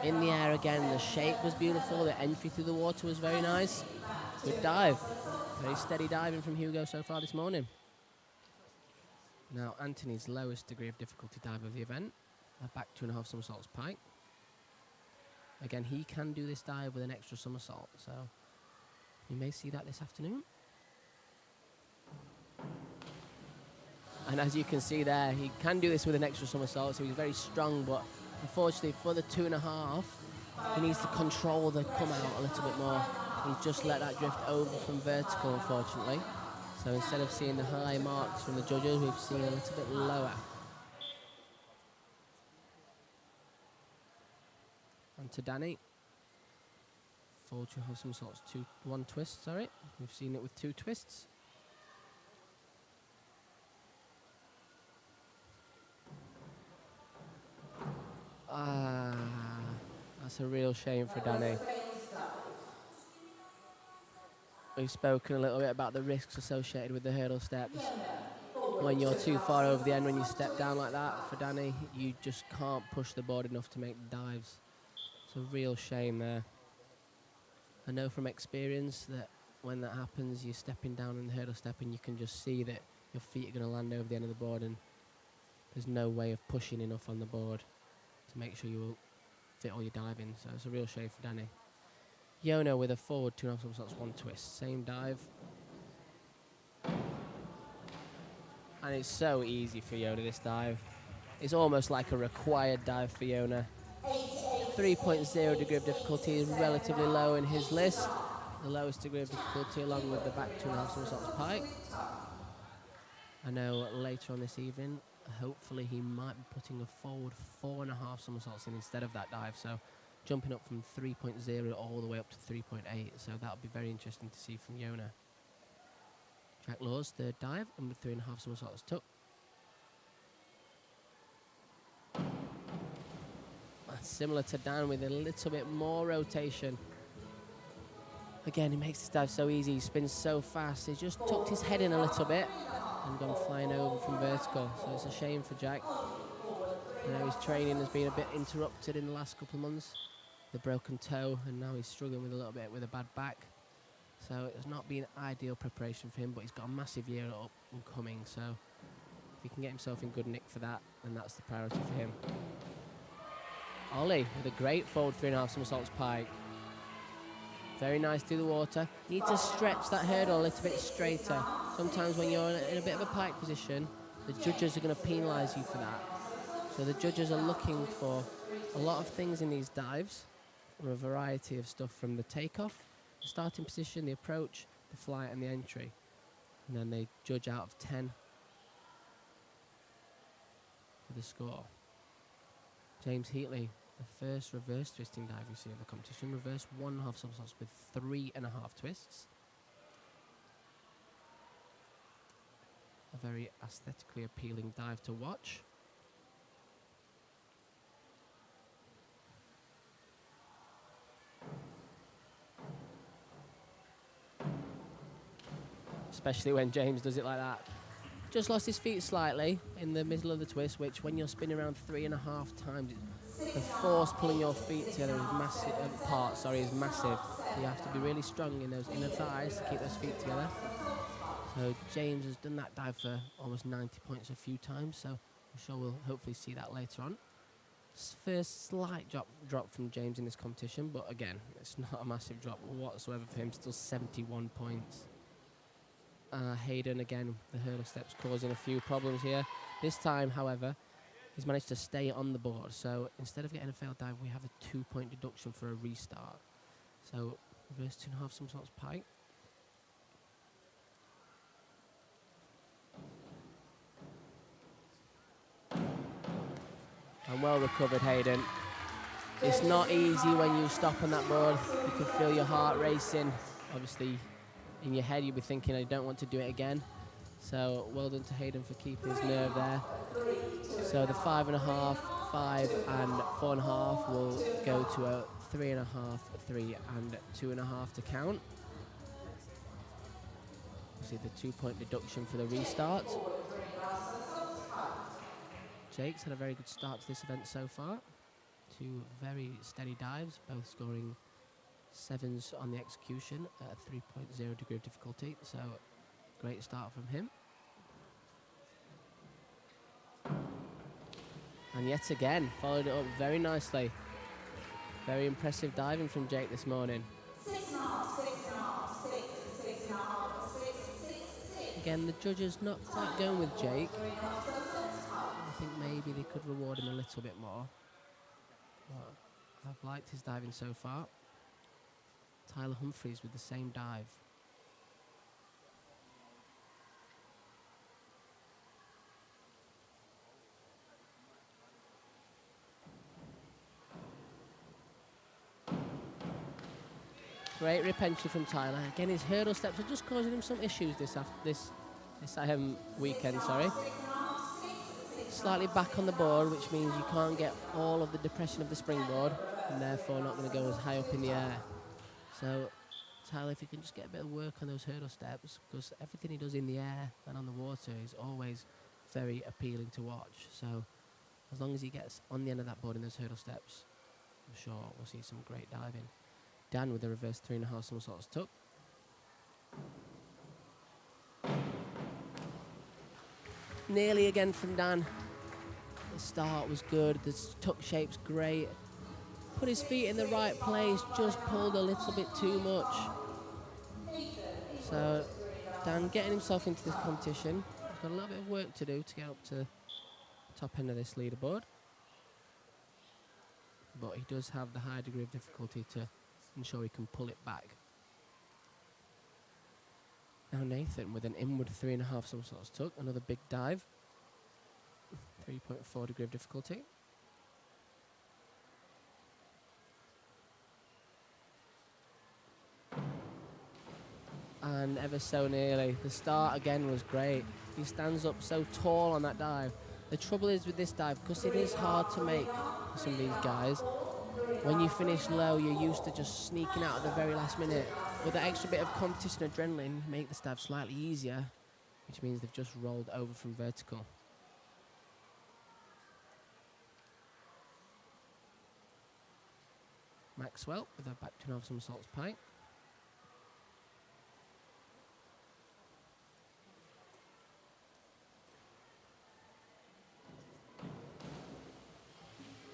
Speaker 4: in the air again, the shape was beautiful. The entry through the water was very nice. Good dive. Very steady diving from Hugo so far this morning. Now Anthony's lowest degree of difficulty dive of the event. A back 2.5 somersaults pike. Again, he can do this dive with an extra somersault. So you may see that this afternoon. And as you can see there, he can do this with an extra somersault, so he's very strong, but unfortunately for the 2.5, he needs to control the come out a little bit more. He's just let that drift over from vertical, unfortunately. So instead of seeing the high marks from the judges, we've seen a little bit lower. And to Danny. 4 2.5 somersaults, 1 twist, sorry. We've seen it with 2 twists. That's a real shame for Danny. We've spoken a little bit about the risks associated with the hurdle steps. When you're too far over the end, when you step down like that, for Danny, you just can't push the board enough to make the dives. It's a real shame there. I know from experience that when that happens, you're stepping down in the hurdle step and you can just see that your feet are going to land over the end of the board and there's no way of pushing enough on the board to make sure you will fit all your diving. So it's a real shame for Danny. Yona with a forward 2.5 somersaults, 1 twist. Same dive. And it's so easy for Yona, this dive. It's almost like a required dive for Yona. 3.0 degree of difficulty is relatively low in his list. The lowest degree of difficulty along with the back 2.5 somersaults pike. I know later on this evening hopefully he might be putting a forward 4.5 somersaults in instead of that dive. So jumping up from 3.0 all the way up to 3.8. So that'll be very interesting to see from Yona. Jack Law's third dive and with 3.5 somersaults took. Similar to Dan with a little bit more rotation. Again, he makes this dive so easy. He spins so fast. He just tucked his head in a little bit and gone flying over from vertical. So it's a shame for Jack. I know his training has been a bit interrupted in the last couple of months. The broken toe, and now he's struggling with a little bit with a bad back. So it's not been ideal preparation for him, but he's got a massive year up and coming. So if he can get himself in good nick for that, then that's the priority for him. Ollie with a great forward 3.5 somersaults pike. Very nice through the water. Need to stretch that hurdle a little bit straighter. Sometimes when you're in a bit of a pike position, the judges are going to penalise you for that. So the judges are looking for a lot of things in these dives, or a variety of stuff from the takeoff, the starting position, the approach, the flight and the entry. And then they judge out of 10 for the score. James Heatley, the first reverse twisting dive you see of the competition. Reverse 1.5 somersaults with 3.5 twists. A very aesthetically appealing dive to watch. Especially when James does it like that. Just lost his feet slightly in the middle of the twist, which when you're spinning around 3.5 times, the force pulling your feet together is massive. Is massive. You have to be really strong in those inner thighs to keep those feet together. So James has done that dive for almost 90 points a few times, so I'm sure we'll hopefully see that later on. First slight drop from James in this competition, but again, it's not a massive drop whatsoever for him. Still 71 points. Hayden again, the hurdle steps causing a few problems here. This time, however, he's managed to stay on the board. So instead of getting a failed dive, we have a 2-point deduction for a restart. So reverse 2.5 somersaults pike. And well recovered, Hayden. It's not easy when you stop on that board. You can feel your heart racing. Obviously, in your head, you'll be thinking, I don't want to do it again. So well done to Hayden for keeping his nerve there. So the 5.5, 5 and 4.5 will go to a 3.5, 3 and 2.5 to count. See the 2-point deduction for the restart. Jake's had a very good start to this event so far. 2 very steady dives, both scoring 7s on the execution at a 3.0 degree of difficulty. So great start from him. And yet again, followed it up very nicely. Very impressive diving from Jake this morning. Again, the judges not quite going with Jake. I think maybe they could reward him a little bit more. But I've liked his diving so far. Tyler Humphreys with the same dive. Great rip entry from Tyler. Again, his hurdle steps are just causing him some issues this weekend. Slightly back on the board, which means you can't get all of the depression of the springboard, and therefore not going to go as high up in the air. So, Tyler, if you can just get a bit of work on those hurdle steps, because everything he does in the air and on the water is always very appealing to watch. So, as long as he gets on the end of that board in those hurdle steps, I'm sure we'll see some great diving. Dan with the reverse 3.5 somersaults tuck. Nearly again from Dan. The start was good, the tuck shape's great. Put his feet in the right place, just pulled a little bit too much. So Dan getting himself into this competition. He's got a little bit of work to do to get up to the top end of this leaderboard. But he does have the high degree of difficulty to ensure he can pull it back. Now Nathan with an inward 3.5 somersaults tuck, another big dive. 3.4 degree of difficulty. And ever so nearly. The start again was great. He stands up so tall on that dive. The trouble is with this dive, because it is hard to make for some of these guys, when you finish low, you're used to just sneaking out at the very last minute. With that extra bit of competition adrenaline, make the dive slightly easier, which means they've just rolled over from vertical. Maxwell with a back 2.5 somersaults pike.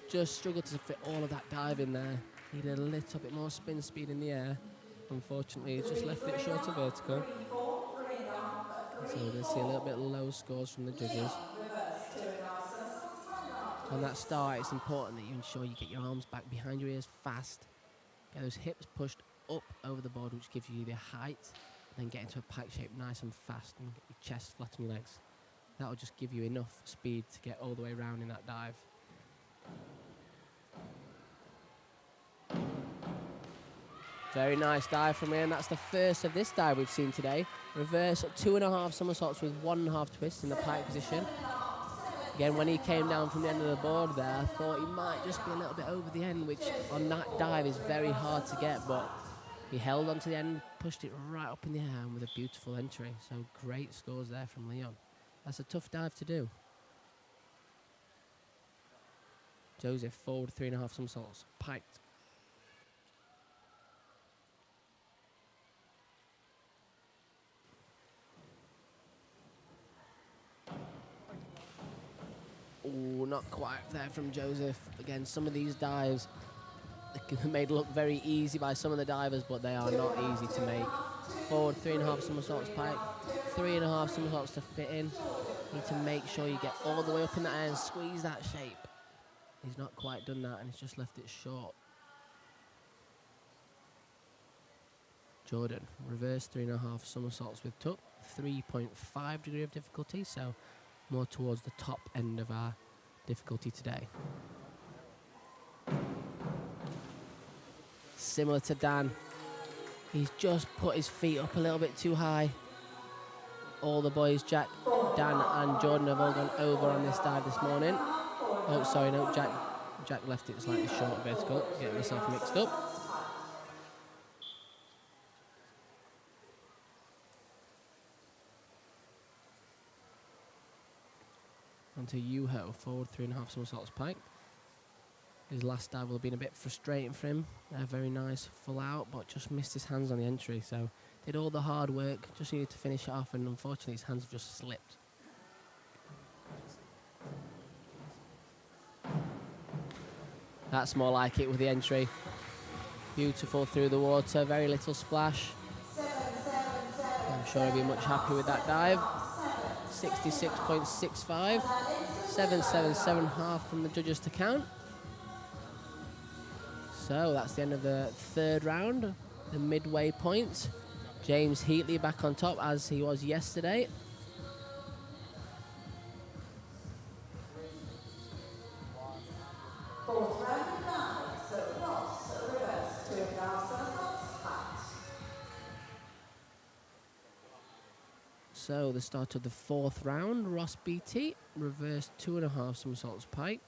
Speaker 4: Just struggled to fit all of that dive in there. Needed a little bit more spin speed in the air. Unfortunately, he's just left it short of vertical. So we're going to see a little bit low scores from the judges. On that start, it's important that you ensure you get your arms back behind your ears fast. Get those hips pushed up over the board, which gives you the height. Then get into a pike shape nice and fast and get your chest flat on your legs. That'll just give you enough speed to get all the way around in that dive. Very nice dive from him. That's the first of this dive we've seen today. Reverse 2.5 somersaults with 1.5 twists in the pike position. Again, when he came down from the end of the board there, I thought he might just be a little bit over the end, which on that dive is very hard to get, but he held on to the end, pushed it right up in the air with a beautiful entry. So great scores there from Leon. That's a tough dive to do. Joseph forward 3.5 somersaults, piked. Ooh, not quite there from Joseph. Again, some of these dives are made look very easy by some of the divers, but they are not easy to make. Forward 3.5 somersaults pike, 3.5 somersaults to fit in. Need to make sure you get all the way up in that air and squeeze that shape. He's not quite done that, and he's just left it short. Jordan, reverse 3.5 somersaults with tuck, 3.5 degree of difficulty, so more towards the top end of our difficulty today. Similar to Dan, he's just put his feet up a little bit too high. All the boys, Jack, Dan and Jordan, have all gone over on this dive this morning. Oh, sorry, no, Jack left it slightly short of vertical, getting myself mixed up. Onto Yuho, forward 3.5 somersaults pike. His last dive will have been a bit frustrating for him. Very nice, full out, but just missed his hands on the entry. So did all the hard work, just needed to finish it off, and unfortunately his hands just slipped. That's more like it with the entry. Beautiful through the water, very little splash. I'm sure he'll be much happy with that dive. 66.65, 777.5 from the judges to count. So that's the end of the third round, the midway point. James Heatley back on top as he was yesterday.
Speaker 3: Fourth round dive, so Ross, reverse 2.5 somersaults pike.
Speaker 4: So the start of the fourth round, Ross BT, reverse 2.5 somersaults pike.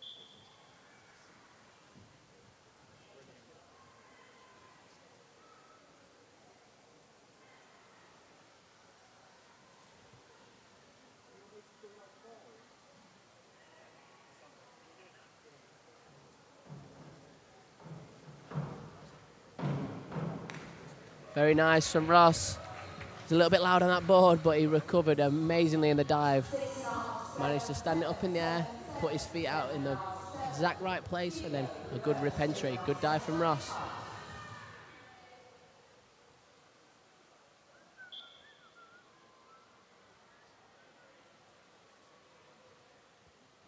Speaker 4: Very nice from Ross. He's a little bit loud on that board, but he recovered amazingly in the dive. Managed to stand it up in the air, put his feet out in the exact right place, and then a good rip entry. Good dive from Ross.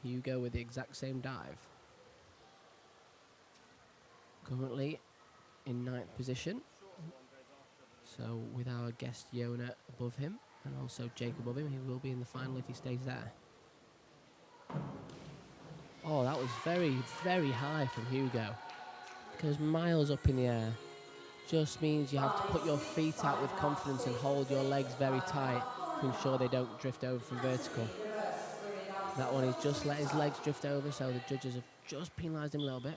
Speaker 4: Hugo with the exact same dive. Currently in 9th position. So with our guest Yona above him and also Jake above him, he will be in the final if he stays there. Oh, that was very, very high from Hugo. Because miles up in the air just means you have to put your feet out with confidence and hold your legs very tight to ensure they don't drift over from vertical. That one, he's just let his legs drift over, so the judges have just penalised him a little bit.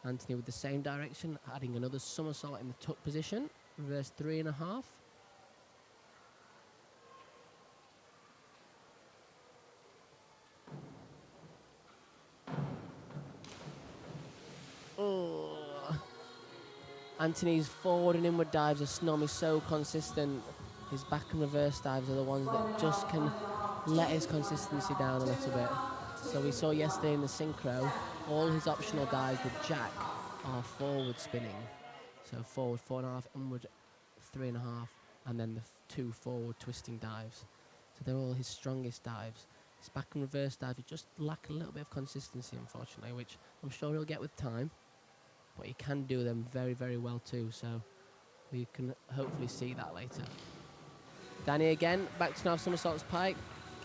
Speaker 4: Anthony with the same direction, adding another somersault in the tuck position. Reverse 3.5. Oh. Anthony's forward and inward dives are normally so consistent. His back and reverse dives are the ones that just can let his consistency down a little bit. So we saw yesterday in the synchro, all his optional dives with Jack are forward spinning. So forward 4.5, inward 3.5, and then the 2 forward twisting dives. So they're all his strongest dives. His back and reverse dives just lack a little bit of consistency, unfortunately, which I'm sure he'll get with time. But he can do them very, very well too, so we can hopefully see that later. Danny again, back to half somersaults pike,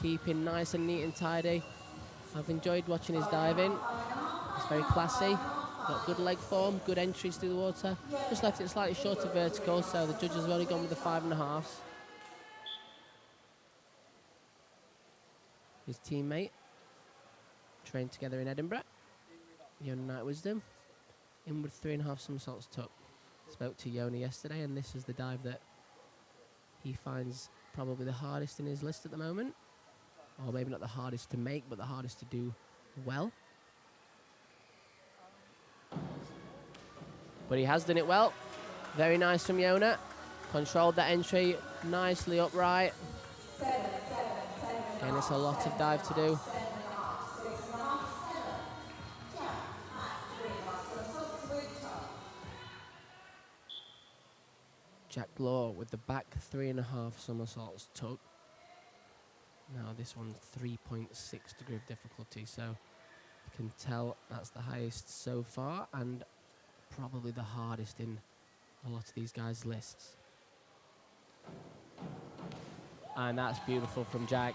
Speaker 4: keeping nice and neat and tidy. I've enjoyed watching his diving. It's very classy, got good leg form, good entries through the water. Just left it slightly short of vertical, so the judges have only gone with the 5.5s. His teammate, trained together in Edinburgh, Yoni Night Wisdom, inward 3.5 somersaults tuck. Spoke to Yoni yesterday, and this is the dive that he finds probably the hardest in his list at the moment. Or maybe not the hardest to make, but the hardest to do well. But he has done it well. Very nice from Yona. Controlled that entry nicely upright. Again, it's a lot of dive to do. Jack Law with the back 3.5 somersaults tuck. Now this one's 3.6 degree of difficulty, so you can tell that's the highest so far and probably the hardest in a lot of these guys' lists. And that's beautiful from Jack.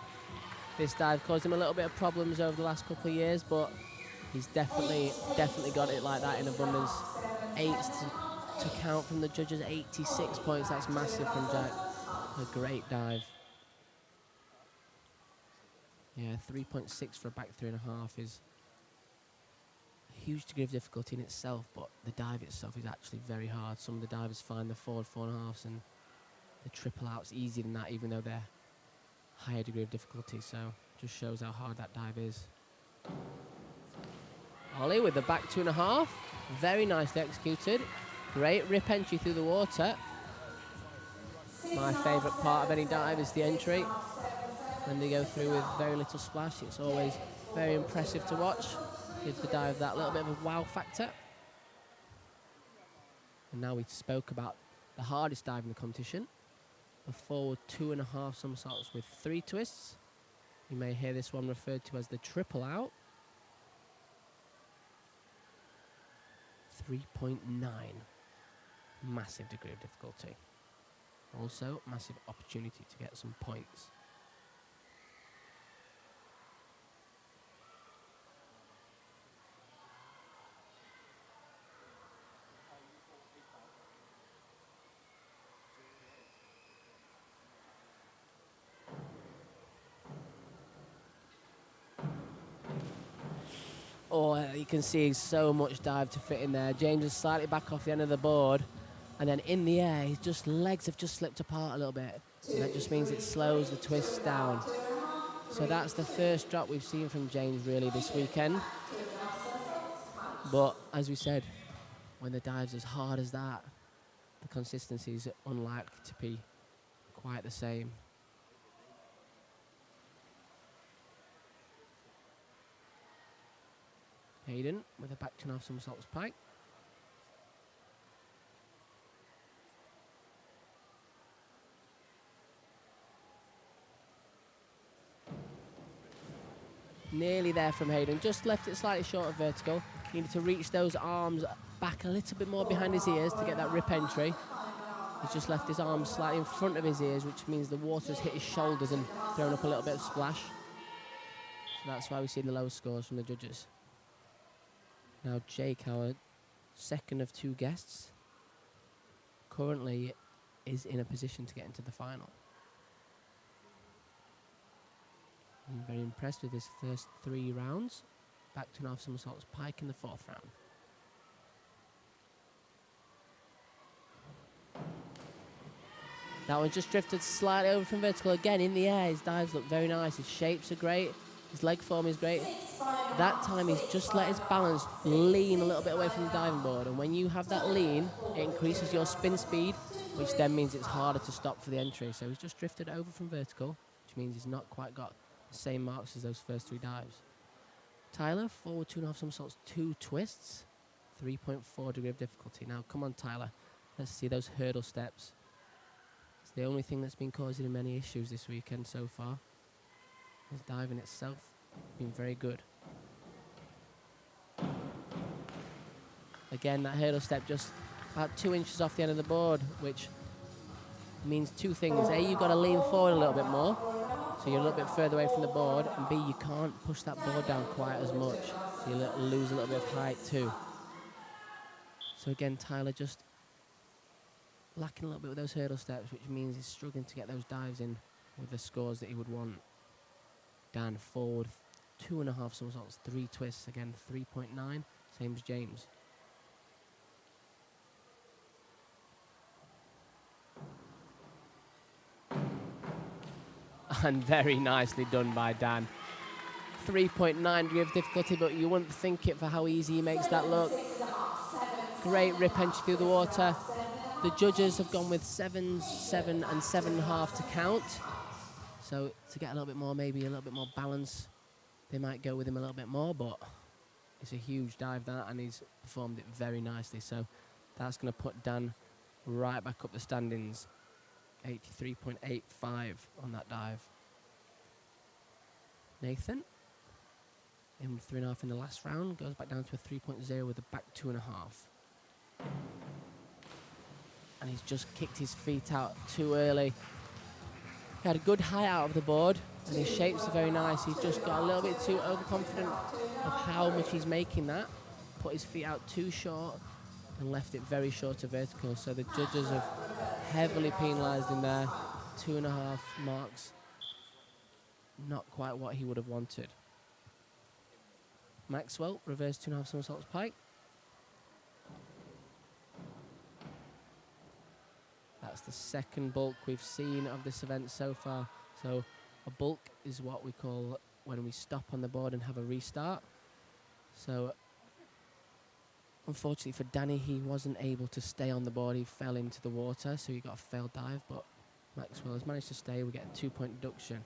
Speaker 4: This dive caused him a little bit of problems over the last couple of years, but he's definitely got it like that in abundance. 8s to count from the judges, 86 points. That's massive from Jack. A great dive. Yeah, 3.6 for a back 3.5 is a huge degree of difficulty in itself, but the dive itself is actually very hard. Some of the divers find the forward 4.5s and the triple outs easier than that, even though they're higher degree of difficulty. So just shows how hard that dive is. Ollie with the back 2.5, very nicely executed. Great rip entry through the water. My favourite part of any dive is the entry. When they go through with very little splash, it's always very impressive to watch. Gives the dive that little bit of a wow factor. And now we spoke about the hardest dive in the competition. A forward 2.5 somersaults with 3 twists. You may hear this one referred to as the triple out. 3.9. Massive degree of difficulty. Also, massive opportunity to get some points. Oh, you can see so much dive to fit in there. James is slightly back off the end of the board. And then in the air, his just legs have just slipped apart a little bit. And that just means it slows the twists down. So that's the first drop we've seen from James really this weekend. But as we said, when the dive's as hard as that, the consistency is unlikely to be quite the same. Hayden with a back 2.5 somersaults pike. Nearly there from Hayden, just left it slightly short of vertical. Needed to reach those arms back a little bit more behind his ears to get that rip entry. He's just left his arms slightly in front of his ears, which means the water's hit his shoulders and thrown up a little bit of splash. So that's why we see the low scores from the judges. Now Jake, our second of 2 guests, currently is in a position to get into the final. I'm very impressed with his first 3 rounds. Back 2.5 somersaults pike in the 4th round. That one just drifted slightly over from vertical. Again, in the air, his dives look very nice. His shapes are great. His leg form is great. That time, he's just let his balance lean a little bit away from the diving board. And when you have that lean, it increases your spin speed, which then means it's harder to stop for the entry. So he's just drifted over from vertical, which means he's not quite got the same marks as those first 3 dives. Tyler, forward 2.5 somersaults, 2 twists, 3.4 degree of difficulty. Now, come on, Tyler. Let's see those hurdle steps. It's the only thing that's been causing him any issues this weekend so far. His diving itself been very good. Again, that hurdle step just about 2 inches off the end of the board, which means 2 things. A, you've got to lean forward a little bit more, so you're a little bit further away from the board, and B, you can't push that board down quite as much, so you lose a little bit of height too. So again, Tyler just lacking a little bit with those hurdle steps, which means he's struggling to get those dives in with the scores that he would want. Dan, forward 2.5 somersaults, 3 twists, again 3.9, same as James. And very nicely done by Dan. 3.9 degree of difficulty, but you wouldn't think it for how easy he makes that look. Great rip entry through the water. The judges have gone with 7s, 7 and 7.5 to count. So to get a little bit more, maybe a little bit more balance, they might go with him a little bit more, but it's a huge dive that, and he's performed it very nicely. So that's going to put Dan right back up the standings. 83.85 on that dive. Nathan, in 3.5 in the last round, goes back down to a 3.0 with a back 2.5. And he's just kicked his feet out too early. He had a good height out of the board, and his shapes are very nice. He's just got a little bit too overconfident of how much he's making that. Put his feet out too short and left it very short to vertical. So the judges have heavily penalised him there. 2.5 marks. Not quite what he would have wanted. Maxwell, reverse 2.5 somersaults pike. That's the second bulk we've seen of this event so far. So a bulk is what we call when we stop on the board and have a restart. So unfortunately for Danny, he wasn't able to stay on the board. He fell into the water, so he got a failed dive, but Maxwell has managed to stay. We get a 2-point deduction.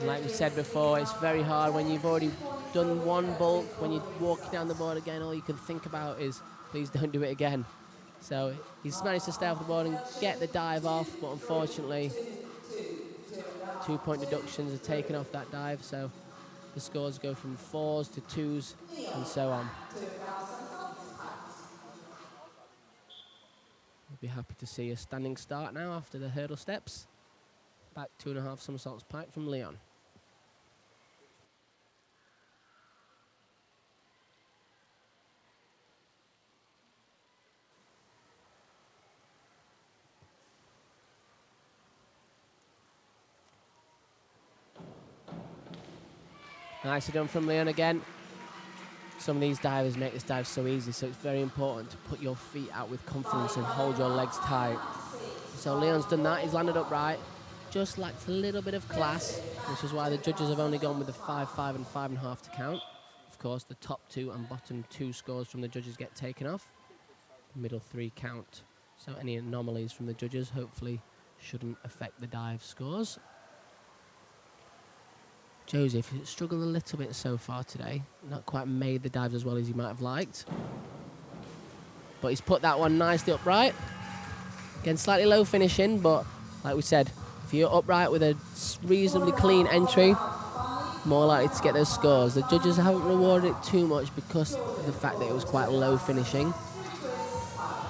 Speaker 4: Like we said before, it's very hard when you've already done one bulk. When you're walking down the board again, all you can think about is, please don't do it again. So he's managed to stay off the board and get the dive off, but unfortunately, 2-point deductions are taken off that dive, so the scores go from 4s to 2s and so on. We'll be happy to see a standing start now after the hurdle steps. Back 2.5 somersaults pike from Leon. Nicely done from Leon again. Some of these divers make this dive so easy, so it's very important to put your feet out with confidence and hold your legs tight. So Leon's done that, he's landed upright. Just lacked a little bit of class, which is why the judges have only gone with the 5, 5 and 5.5 to count. Of course, the top 2 and bottom 2 scores from the judges get taken off. The middle 3 count. So any anomalies from the judges hopefully shouldn't affect the dive scores. Joseph struggled a little bit so far today. Not quite made the dives as well as he might have liked. But he's put that one nicely upright. Again, slightly low finishing, but like we said, if you're upright with a reasonably clean entry, more likely to get those scores. The judges haven't rewarded it too much because of the fact that it was quite low finishing.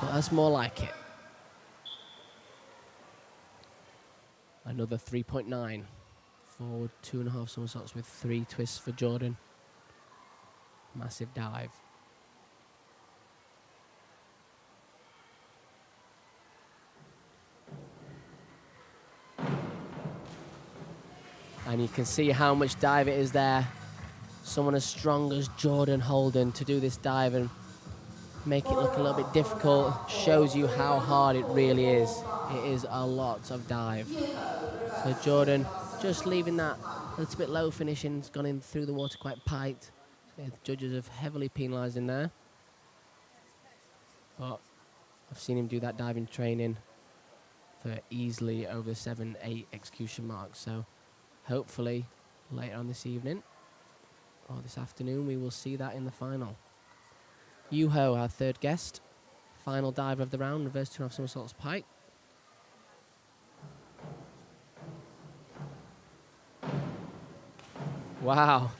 Speaker 4: But that's more like it. Another 3.9 Forward 2.5 somersaults with 3 twists for Jordan. Massive dive. And you can see how much dive it is there. Someone as strong as Jordan Holden to do this dive and make it look a little bit difficult shows you how hard it really is. It is a lot of dive. So Jordan just leaving that a little bit low finishing. It's gone in through the water quite piked. So the judges have heavily penalised in there. But I've seen him do that diving training for easily over 7-8 execution marks. So hopefully later on this evening or this afternoon we will see that in the final. Yuho, our third guest. Final dive of the round, reverse 2.5 somersaults pike. Wow.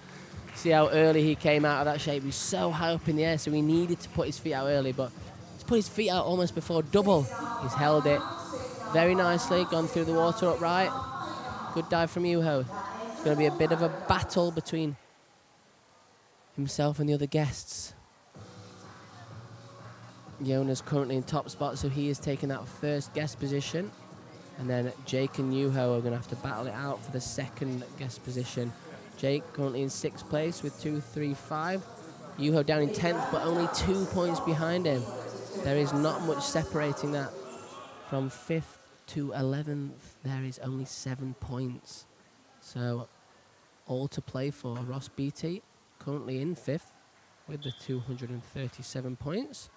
Speaker 4: See how early he came out of that shape. He was so high up in the air, so he needed to put his feet out early, but he's put his feet out almost before double. He's held it very nicely, gone through the water upright. Good dive from Yuho. It's going to be a bit of a battle between himself and the other guests. Yona's currently in top spot, so he is taking that first guest position. And then Jake and Yuho are going to have to battle it out for the second guest position. Jake currently in 6th place with 2.35. Yuho down in 10th, but only 2 points behind him. There is not much separating that. From 5th to 11th, there is only 7 points. So all to play for. Ross Beatty currently in 5th with the 237 points.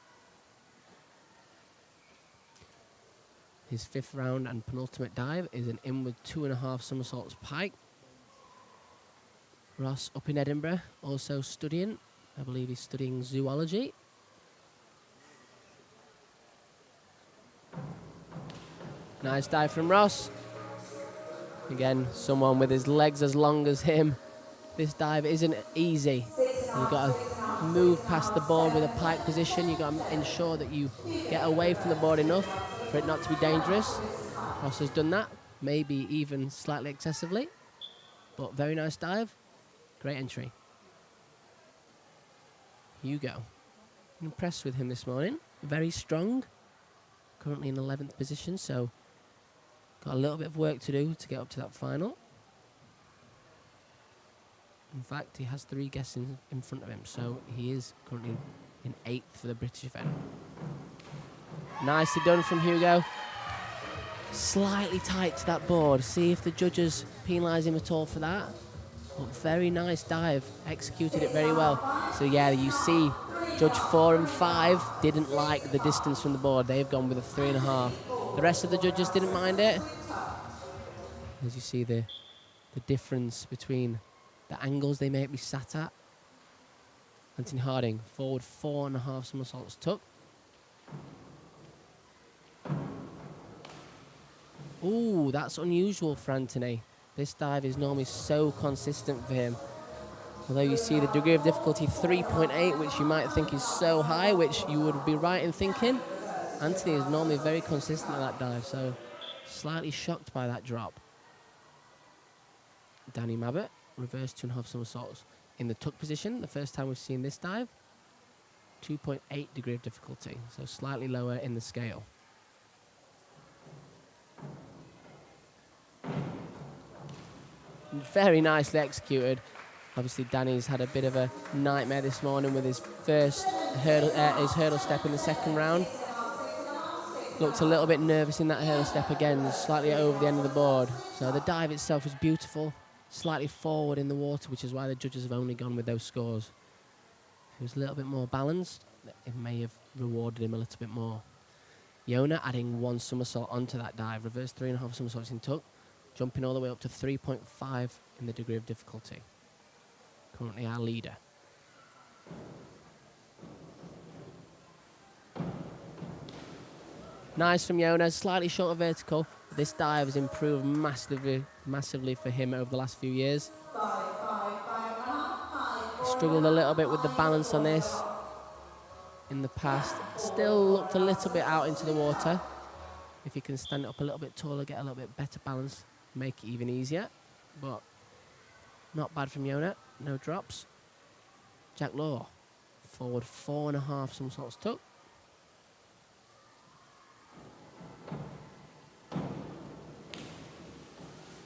Speaker 4: His 5th round and penultimate dive is an inward 2.5 somersaults pike. Ross up in Edinburgh, also studying. I believe he's studying zoology. Nice dive from Ross. Again, someone with his legs as long as him. This dive isn't easy. You've got to move past the board with a pike position. You've got to ensure that you get away from the board enough for it not to be dangerous. Ross has done that, maybe even slightly excessively, but very nice dive. Great entry. Hugo. I'm impressed with him this morning. Very strong. Currently in 11th position, so got a little bit of work to do to get up to that final. In fact, he has 3 guests in front of him, so he is currently in 8th for the British event. Nicely done from Hugo. Slightly tight to that board. See if the judges penalise him at all for that. But very nice dive. Executed it very well. So yeah, you see Judge 4 and 5 didn't like the distance from the board. They've gone with a 3.5. The rest of the judges didn't mind it. As you see the difference between the angles they may be sat at. Anthony Harding, forward 4.5 somersaults tuck. Ooh, that's unusual for Anthony. This dive is normally so consistent for him. Although you see the degree of difficulty 3.8, which you might think is so high, which you would be right in thinking. Anthony is normally very consistent at that dive, so slightly shocked by that drop. Danny Mabbott, reverse 2.5 somersaults in the tuck position. The first time we've seen this dive. 2.8 degree of difficulty, so slightly lower in the scale. Very nicely executed. Obviously, Danny's had a bit of a nightmare this morning with his first hurdle step in the second round. Looked a little bit nervous in that hurdle step again, slightly over the end of the board. So the dive itself was beautiful, slightly forward in the water, which is why the judges have only gone with those scores. If he was a little bit more balanced, it may have rewarded him a little bit more. Yona adding 1 somersault onto that dive, reverse 3.5 somersaults in tuck, jumping all the way up to 3.5 in the degree of difficulty. Currently our leader. Nice from Yona, slightly short of vertical. This dive has improved massively for him over the last few years. Struggled a little bit with the balance on this in the past. Still looked a little bit out into the water. If he can stand up a little bit taller, get a little bit better balance, make it even easier. But Not bad from Yona. No drops. Jack Law. Forward 4.5 somersaults tuck.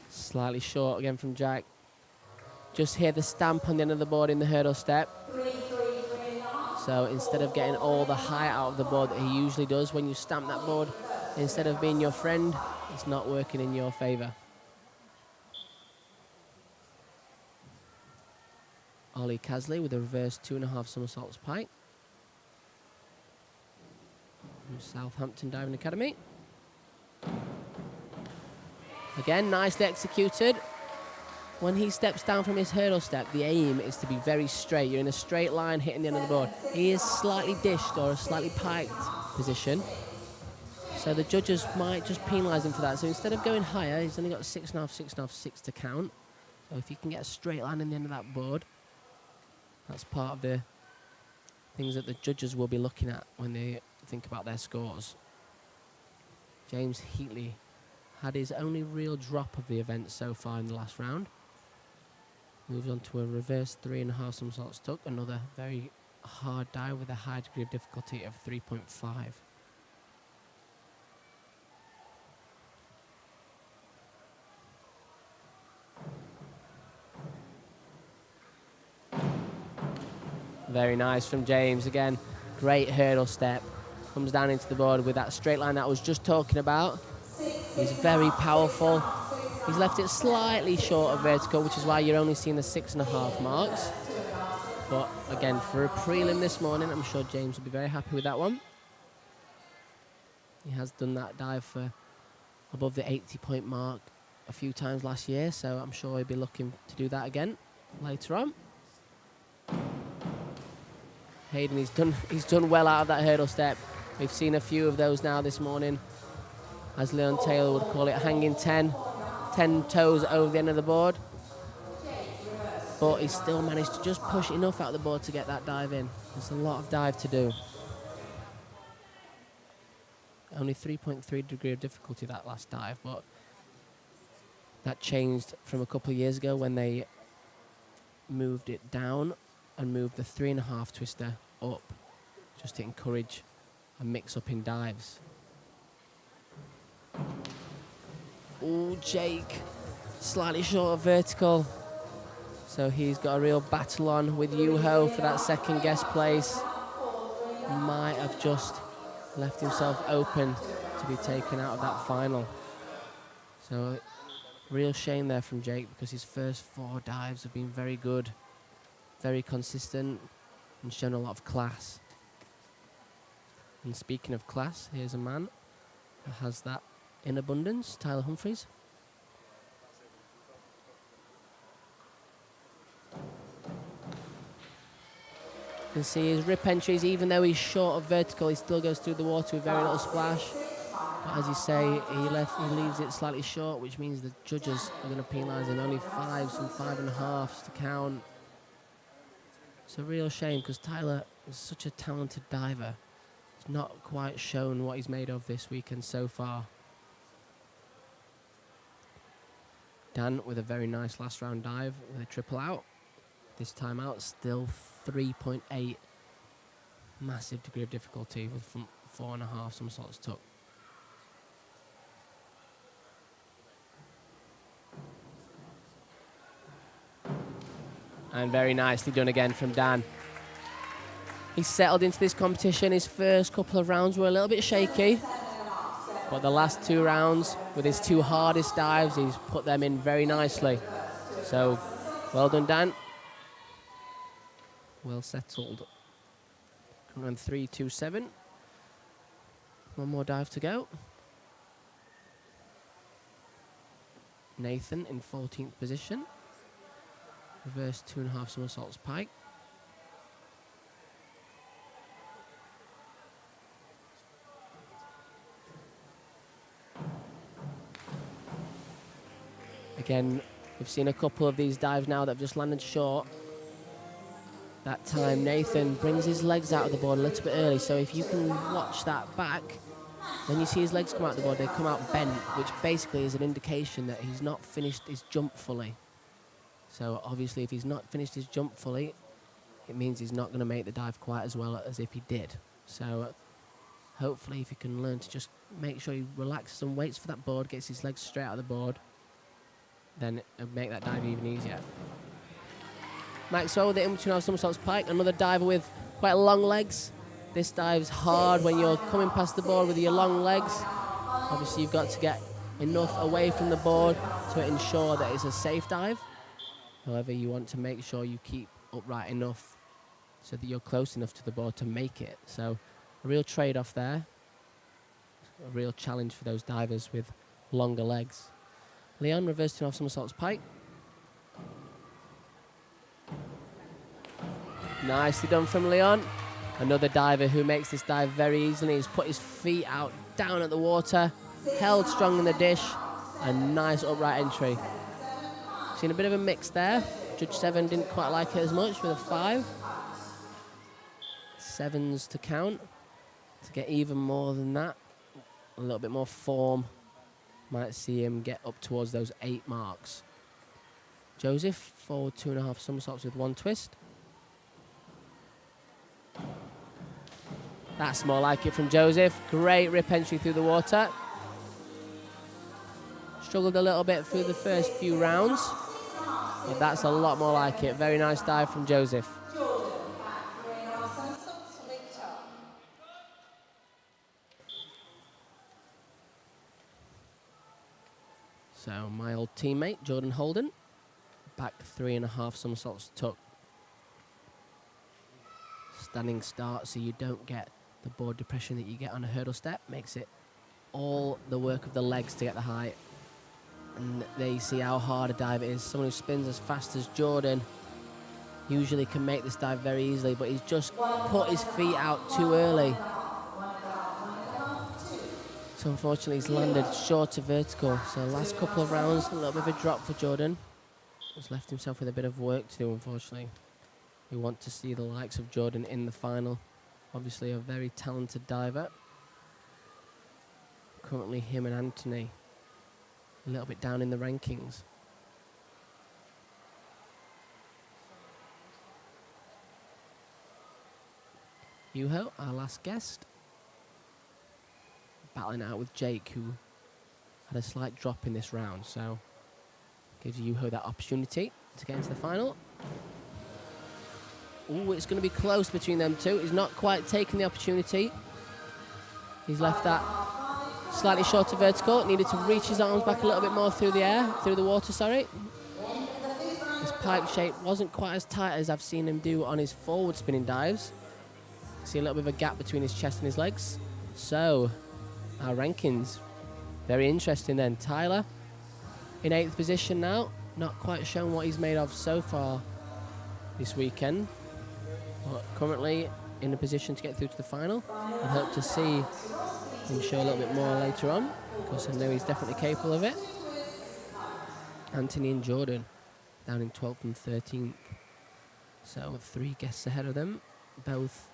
Speaker 4: Slightly short again from Jack. Just hear the stamp on the end of the board in the hurdle step. So instead of getting all the height out of the board that he usually does when you stamp that board, instead of being your friend, it's not working in your favour. Ollie Casley with a reverse 2.5 somersaults pike. From Southampton Diving Academy. Again, nicely executed. When he steps down from his hurdle step, the aim is to be very straight. You're in a straight line hitting the end of the board. He is slightly dished or a slightly piked position. So the judges might just penalise him for that. So instead of going higher, he's only got 6.5, 6.5, 6 to count. So if you can get a straight line in the end of that board, that's part of the things that the judges will be looking at when they think about their scores. James Heatley had his only real drop of the event so far in the last round. Moves on to a reverse 3.5 somersaults tuck, another very hard dive with a high degree of difficulty of 3.5. Very nice from James. Again, great hurdle step. Comes down into the board with that straight line that I was just talking about. He's very powerful. He's left it slightly short of vertical, which is why you're only seeing the 6.5 marks. But again, for a prelim this morning, I'm sure James will be very happy with that one. He has done that dive for above the 80-point mark a few times last year, so I'm sure he'll be looking to do that again later on. Hayden, he's done well out of that hurdle step. We've seen a few of those now this morning. As Leon Taylor would call it, hanging 10 toes over the end of the board. But he still managed to just push enough out of the board to get that dive in. There's a lot of dive to do. Only 3.3 degree of difficulty that last dive, but that changed from a couple of years ago when they moved it down and moved the 3.5 twister up just to encourage a mix-up in dives. Oh, Jake, slightly short of vertical. So he's got a real battle on with Yuho for that second guest place. Might have just left himself open to be taken out of that final. So real shame there from Jake because his first 4 dives have been very good, very consistent and shown a lot of class. And speaking of class, here's a man who has that in abundance, Tyler Humphreys. You can see his rip entries, even though he's short of vertical, he still goes through the water with very little splash. But as you say, he leaves it slightly short, which means the judges are going to penalise him. Only 5s and 5.5s to count. It's a real shame because Tyler is such a talented diver. He's not quite shown what he's made of this weekend so far. Dan with a very nice last round dive with a triple out. This time out still 3.8. Massive degree of difficulty with 4.5 somersaults tuck. And very nicely done again from Dan. He's settled into this competition. His first couple of rounds were a little bit shaky. But the last 2 rounds, with his 2 hardest dives, he's put them in very nicely. So, well done, Dan. Well settled. Run 3.27. One more dive to go. Nathan in 14th position. Reverse 2.5 somersaults pike. Again, we've seen a couple of these dives now that have just landed short. That time Nathan brings his legs out of the board a little bit early, so if you can watch that back, when you see his legs come out of the board, they come out bent, which basically is an indication that he's not finished his jump fully. So obviously if he's not finished his jump fully, it means he's not going to make the dive quite as well as if he did. So hopefully if he can learn to just make sure he relaxes and waits for that board, gets his legs straight out of the board, then it'll make that dive even easier. Maxwell with the in-between half somersaults pike, another diver with quite long legs. This dive's hard when you're coming past the board with your long legs. Obviously you've got to get enough away from the board to ensure that it's a safe dive. However, you want to make sure you keep upright enough so that you're close enough to the board to make it. So a real trade-off there. A real challenge for those divers with longer legs. Leon, reverse to half somersaults pike. Nicely done from Leon. Another diver who makes this dive very easily. He's put his feet out down at the water, held strong in the dish, and nice upright entry. Seen a bit of a mix there. Judge 7 didn't quite like it as much with a 5. 7s to count. To get even more than that, a little bit more form, might see him get up towards those 8 marks. Joseph, forward 2.5 somersaults with 1 twist. That's more like it from Joseph. Great rip entry through the water. Struggled a little bit through the first few rounds, but that's a lot more like it. Very nice dive from Joseph. So my old teammate, Jordan Holden, back 3.5 somersaults tuck. Standing start so you don't get the board depression that you get on a hurdle step. Makes it all the work of the legs to get the height. And there you see how hard a dive it is. Someone who spins as fast as Jordan usually can make this dive very easily, but he's just put his feet out too early. So unfortunately he's landed short of vertical. So last couple of rounds, a little bit of a drop for Jordan. He's left himself with a bit of work to do, unfortunately. We want to see the likes of Jordan in the final. Obviously a very talented diver. Currently him and Anthony a little bit down in the rankings. Yuho, our last guest, battling out with Jake, who had a slight drop in this round, so gives Yuho that opportunity to get into the final. Ooh, it's going to be close between them two. He's not quite taken the opportunity. He's left that slightly short of vertical. Needed to reach his arms back a little bit more through the air, through the water, sorry. His pike shape wasn't quite as tight as I've seen him do on his forward spinning dives. See a little bit of a gap between his chest and his legs. So, our rankings, very interesting then. Tyler in 8th position now. Not quite shown what he's made of so far this weekend. But currently in a position to get through to the final. I hope to see him show a little bit more later on, because I know he's definitely capable of it. Anthony and Jordan down in 12th and 13th. So 3 guests ahead of them, both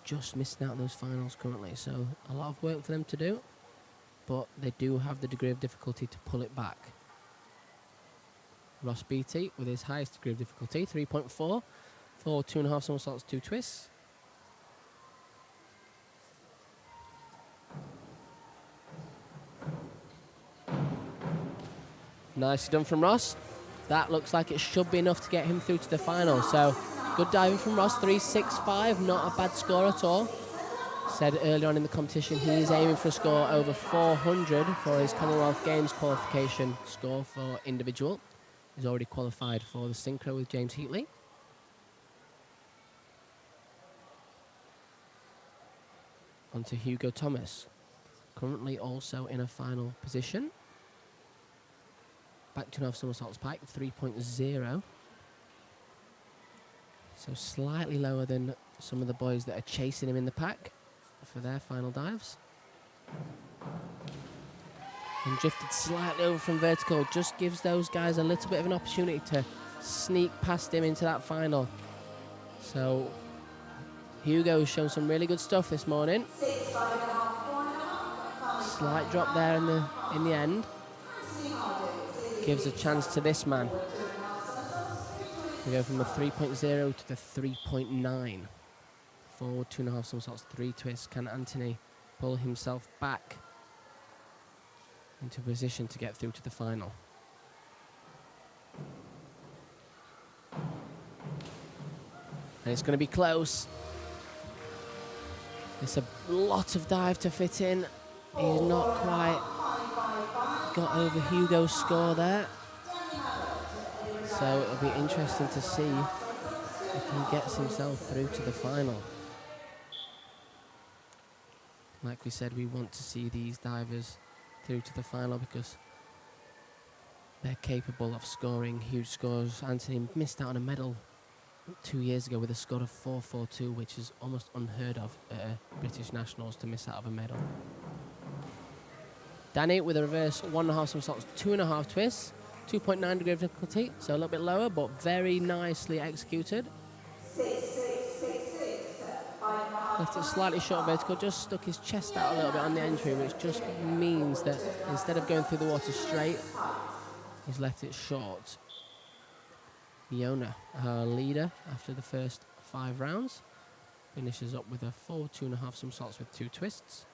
Speaker 4: just missing out on those finals currently. So a lot of work for them to do, but they do have the degree of difficulty to pull it back. Ross Beatty with his highest degree of difficulty, 3.4, for 2.5 somersaults, 2 twists. Nicely done from Ross. That looks like it should be enough to get him through to the final. So good diving from Ross, 3.65, not a bad score at all. Said earlier on in the competition he is aiming for a score over 400 for his Commonwealth Games qualification score for individual. He's already qualified for the synchro with James Heatley. On to Hugo Thomas, currently also in a final position. Back to 2.5 somersaults pike, 3.0. So slightly lower than some of the boys that are chasing him in the pack for their final dives. And drifted slightly over from vertical, just gives those guys a little bit of an opportunity to sneak past him into that final. So Hugo's shown some really good stuff this morning. Slight drop there in the end. gives a chance to this man. We go from a 3.0 to the 3.9. Forward 2.5 somersaults, 3 twists. Can Anthony pull himself back into position to get through to the final? And it's going to be close. It's a lot of dive to fit in. He's not quite got over Hugo's score there. So it'll be interesting to see if he gets himself through to the final. Like we said, we want to see these divers through to the final because they're capable of scoring huge scores. Anthony missed out on a medal 2 years ago with a score of 4.42, which is almost unheard of at British Nationals to miss out of a medal. Danny with a reverse 1.5 somersaults, 2.5 twists, 2.9 degree of difficulty, so a little bit lower, but very nicely executed. Left it slightly short of vertical, just stuck his chest out a little bit on the entry, which just means that instead of going through the water straight, he's left it short. Fiona, our leader after the first 5 rounds, finishes up with a forward 2.5 somersaults with 2 twists.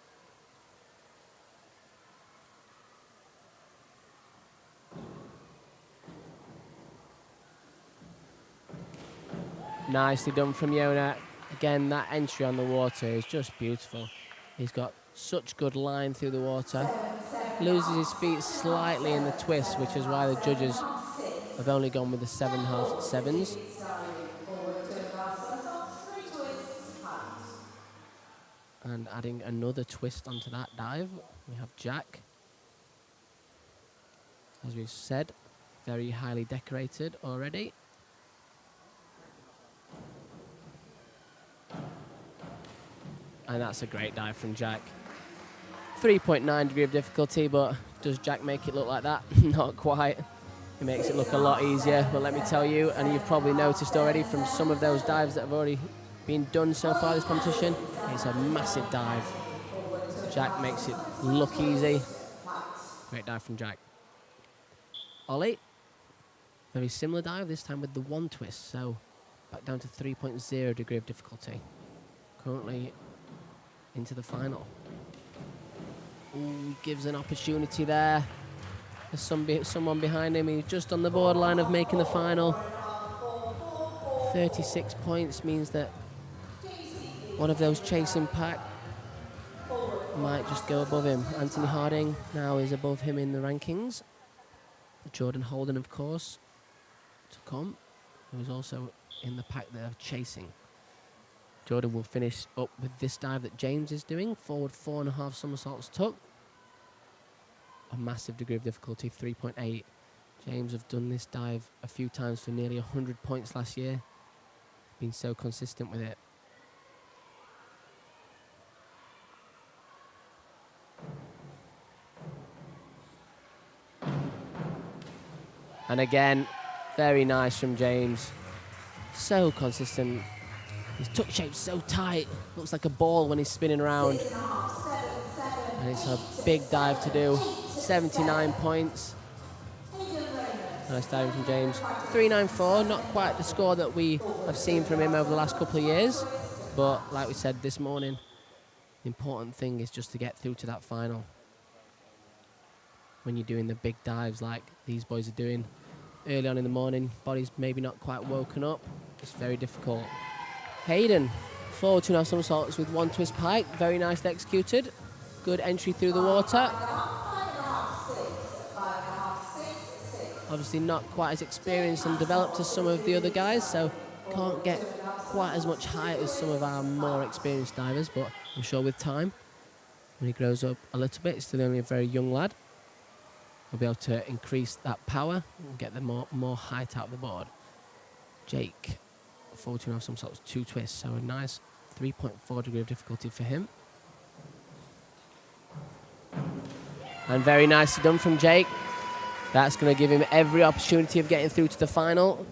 Speaker 4: Nicely done from Yona. Again, that entry on the water is just beautiful. He's got such good line through the water. Loses his feet slightly in the twist, which is why the judges have only gone with the 7.5 sevens. And adding another twist onto that dive, we have Jack. As we've said, very highly decorated already. And that's a great dive from Jack. 3.9 degree of difficulty, but does Jack make it look like that? Not quite. He makes it look a lot easier, but let me tell you, and you've probably noticed already from some of those dives that have already been done so far this competition, it's a massive dive. Jack makes it look easy. Great dive from Jack. Ollie, very similar dive, this time with the 1 twist, so back down to 3.0 degree of difficulty. Currently into the final. Ooh, gives an opportunity there. There's someone behind him. He's just on the borderline of making the final. 36 points means that one of those chasing pack might just go above him. Anthony Harding now is above him in the rankings. Jordan Holden, of course, to come, who is also in the pack that are chasing. Jordan will finish up with this dive that James is doing. Forward 4.5 somersaults tuck. A massive degree of difficulty, 3.8. James have done this dive a few times for nearly 100 points last year. Been so consistent with it. And again, very nice from James. So consistent. His tuck shape's so tight. Looks like a ball when he's spinning around. And it's a big dive to do. 79 points. Nice diving from James. 3.94, not quite the score that we have seen from him over the last couple of years. But like we said this morning, the important thing is just to get through to that final. When you're doing the big dives like these boys are doing early on in the morning, body's maybe not quite woken up. It's very difficult. Hayden, forward 2.5 somersaults with 1 twist pike. Very nicely executed. Good entry through the water. Obviously not quite as experienced and developed as some of the other guys, so can't get quite as much height as some of our more experienced divers, but I'm sure with time, when he grows up a little bit, he's still only a very young lad, we'll be able to increase that power and get the more height out of the board. Jake, forward 2.5 somersaults, 2 twists, so a nice 3.4 degree of difficulty for him. And very nicely done from Jake. That's going to give him every opportunity of getting through to the final.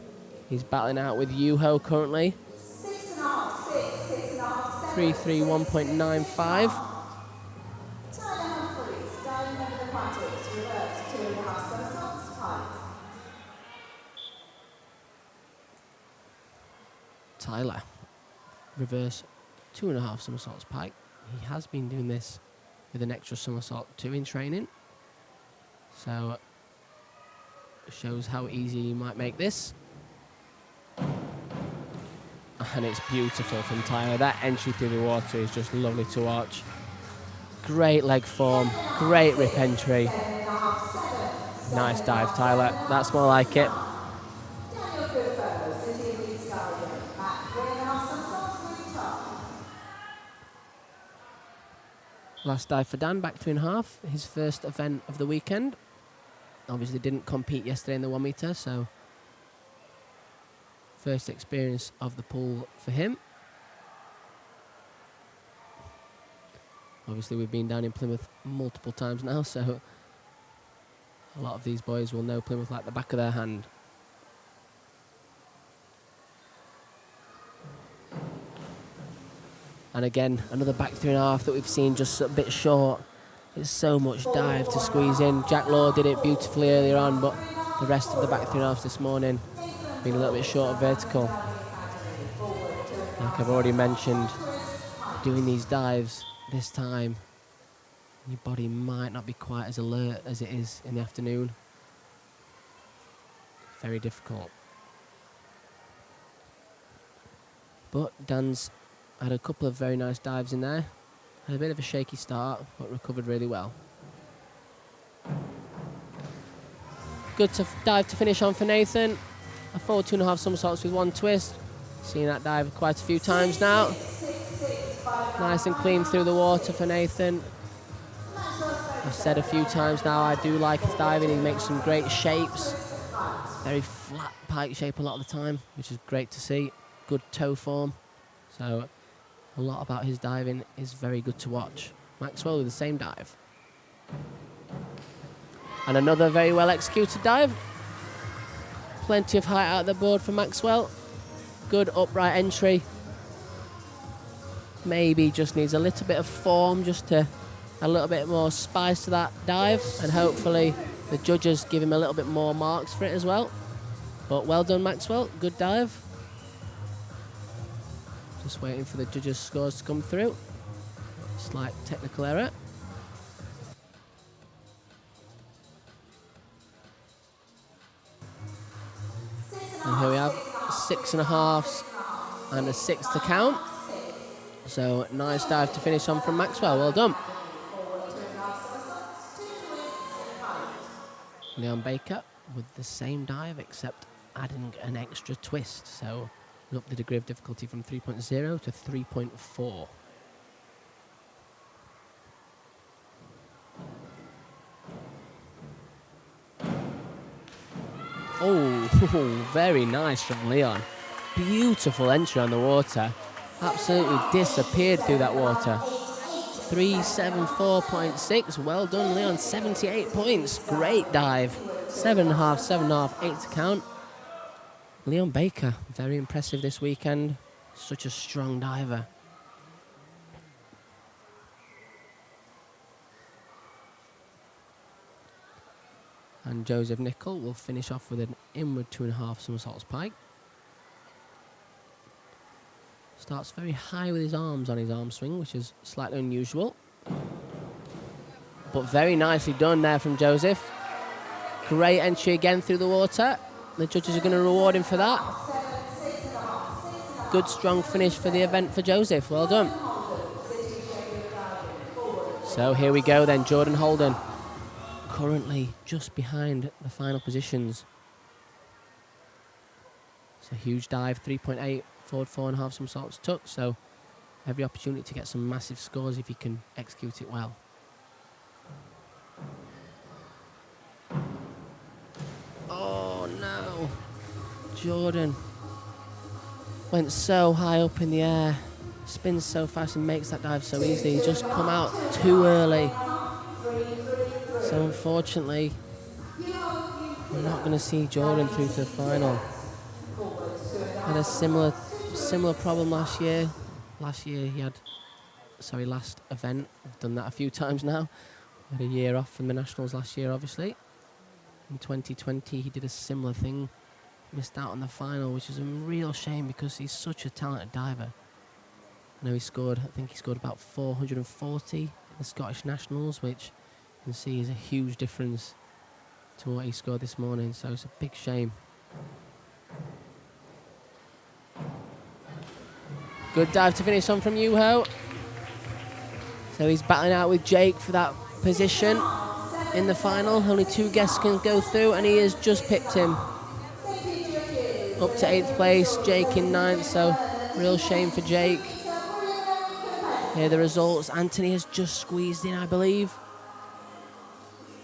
Speaker 4: He's battling out with Yuho currently. 331.95. Tyler. Reverse 2.5 somersaults pike. He has been doing this with an extra somersault too in training. So shows how easy you might make this. And it's beautiful from Tyler. That entry through the water is just lovely to watch. Great leg form, great rip entry. Nice dive, Tyler. That's more like it. Last dive for Dan, back 3.5. His first event of the weekend. Obviously didn't compete yesterday in the 1 meter, so first experience of the pool for him. Obviously we've been down in Plymouth multiple times now, so a lot of these boys will know Plymouth like the back of their hand. And again, another back 3.5 that we've seen just a bit short. It's so much dive to squeeze in. Jack Law did it beautifully earlier on, but the rest of the back 3.5s this morning been a little bit short of vertical. Like I've already mentioned, doing these dives this time, your body might not be quite as alert as it is in the afternoon. Very difficult. But Dan's had a couple of very nice dives in there. Had a bit of a shaky start, but recovered really well. Good dive to finish on for Nathan. A forward 2.5 somersaults with 1 twist. Seen that dive quite a few times now. Nice and clean through the water for Nathan. I've said a few times now, I do like his diving. He makes some great shapes. Very flat pike shape a lot of the time, which is great to see. Good toe form. So a lot about his diving is very good to watch. Maxwell with the same dive. And another very well executed dive. Plenty of height out the board for Maxwell. Good upright entry. Maybe just needs a little bit of form, just to a little bit more spice to that dive, and hopefully the judges give him a little bit more marks for it as well. But well done, Maxwell. Good dive. Just waiting for the judges' scores to come through. Slight technical error. And here we have 6.5s and a 6 to count. So nice dive to finish on from Maxwell. Well done. Leon Baker with the same dive, except adding an extra twist. So up the degree of difficulty from 3.0 to 3.4. Oh, very nice from Leon. Beautiful entry on the water. Absolutely disappeared through that water. 374.6. Well done, Leon. 78 points. Great dive. 7.5, 7.5, 8 to count. Leon Baker, very impressive this weekend. Such a strong diver. And Joseph Nicol will finish off with an inward 2.5 somersaults pike. Starts very high with his arms on his arm swing, which is slightly unusual. But very nicely done there from Joseph. Great entry again through the water. The judges are going to reward him for that. Good, strong finish for the event for Joseph. Well done. So here we go then, Jordan Holden. Currently just behind the final positions. It's a huge dive, 3.8, forward 4.5 somersaults tuck. So every opportunity to get some massive scores if you can execute it well. Oh no, Jordan went so high up in the air, spins so fast and makes that dive so easily. He just come out too early. So unfortunately, we're not going to see Jordan through to the final. Had a similar problem last year. Last event, I've done that a few times now. Had a year off from the Nationals last year, obviously. In 2020, he did a similar thing. missed out on the final, which is a real shame because he's such a talented diver. I know he scored, I think he scored about 440 in the Scottish Nationals, which you can see is a huge difference to what he scored this morning, so it's a big shame. Good dive to finish on from Yuho. So he's battling out with Jake for that position in the final. Only 2 guests can go through, and he has just pipped him up to 8th place. Jake in 9th, so real shame for Jake. Here are the results. Anthony has just squeezed in, I believe,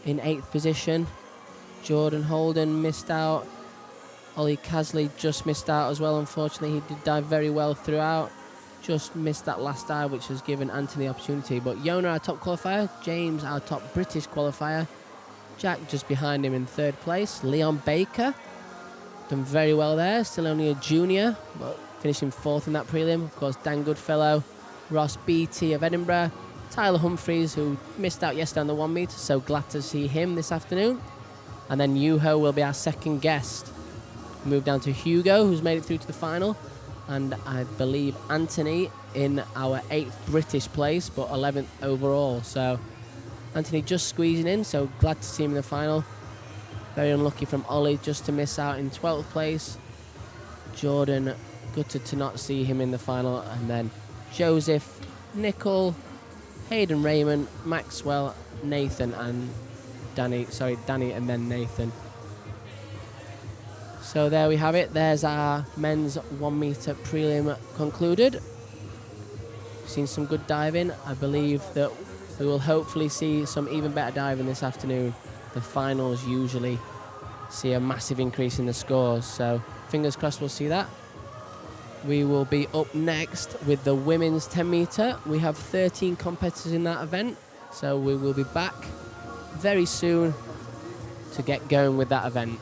Speaker 4: in 8th position. Jordan Holden missed out. Ollie Casley just missed out as well, unfortunately. He did dive very well throughout. Just missed that last dive, which has given Anthony the opportunity. But Yona, our top qualifier. James, our top British qualifier. Jack just behind him in 3rd place. Leon Baker, done very well there. Still only a junior, but finishing 4th in that prelim. Of course, Dan Goodfellow, Ross Beattie of Edinburgh. Tyler Humphreys, who missed out yesterday on the 1 metre. So glad to see him this afternoon. And then Yuho will be our 2nd guest. Move down to Hugo, who's made it through to the final. And I believe Anthony in our 8th British place, but 11th overall. So Anthony just squeezing in, so glad to see him in the final. Very unlucky from Ollie just to miss out in 12th place. Jordan, gutted to not see him in the final. And then Joseph, Nickel, Hayden Raymond, Maxwell, Nathan and Danny, and then Nathan. So there we have it. There's our men's 1 metre prelim concluded. We've seen some good diving. I believe that we will hopefully see some even better diving this afternoon. The finals usually see a massive increase in the scores, so fingers crossed we'll see that. We will be up next with the women's 10 metre. We have 13 competitors in that event, so we will be back very soon to get going with that event.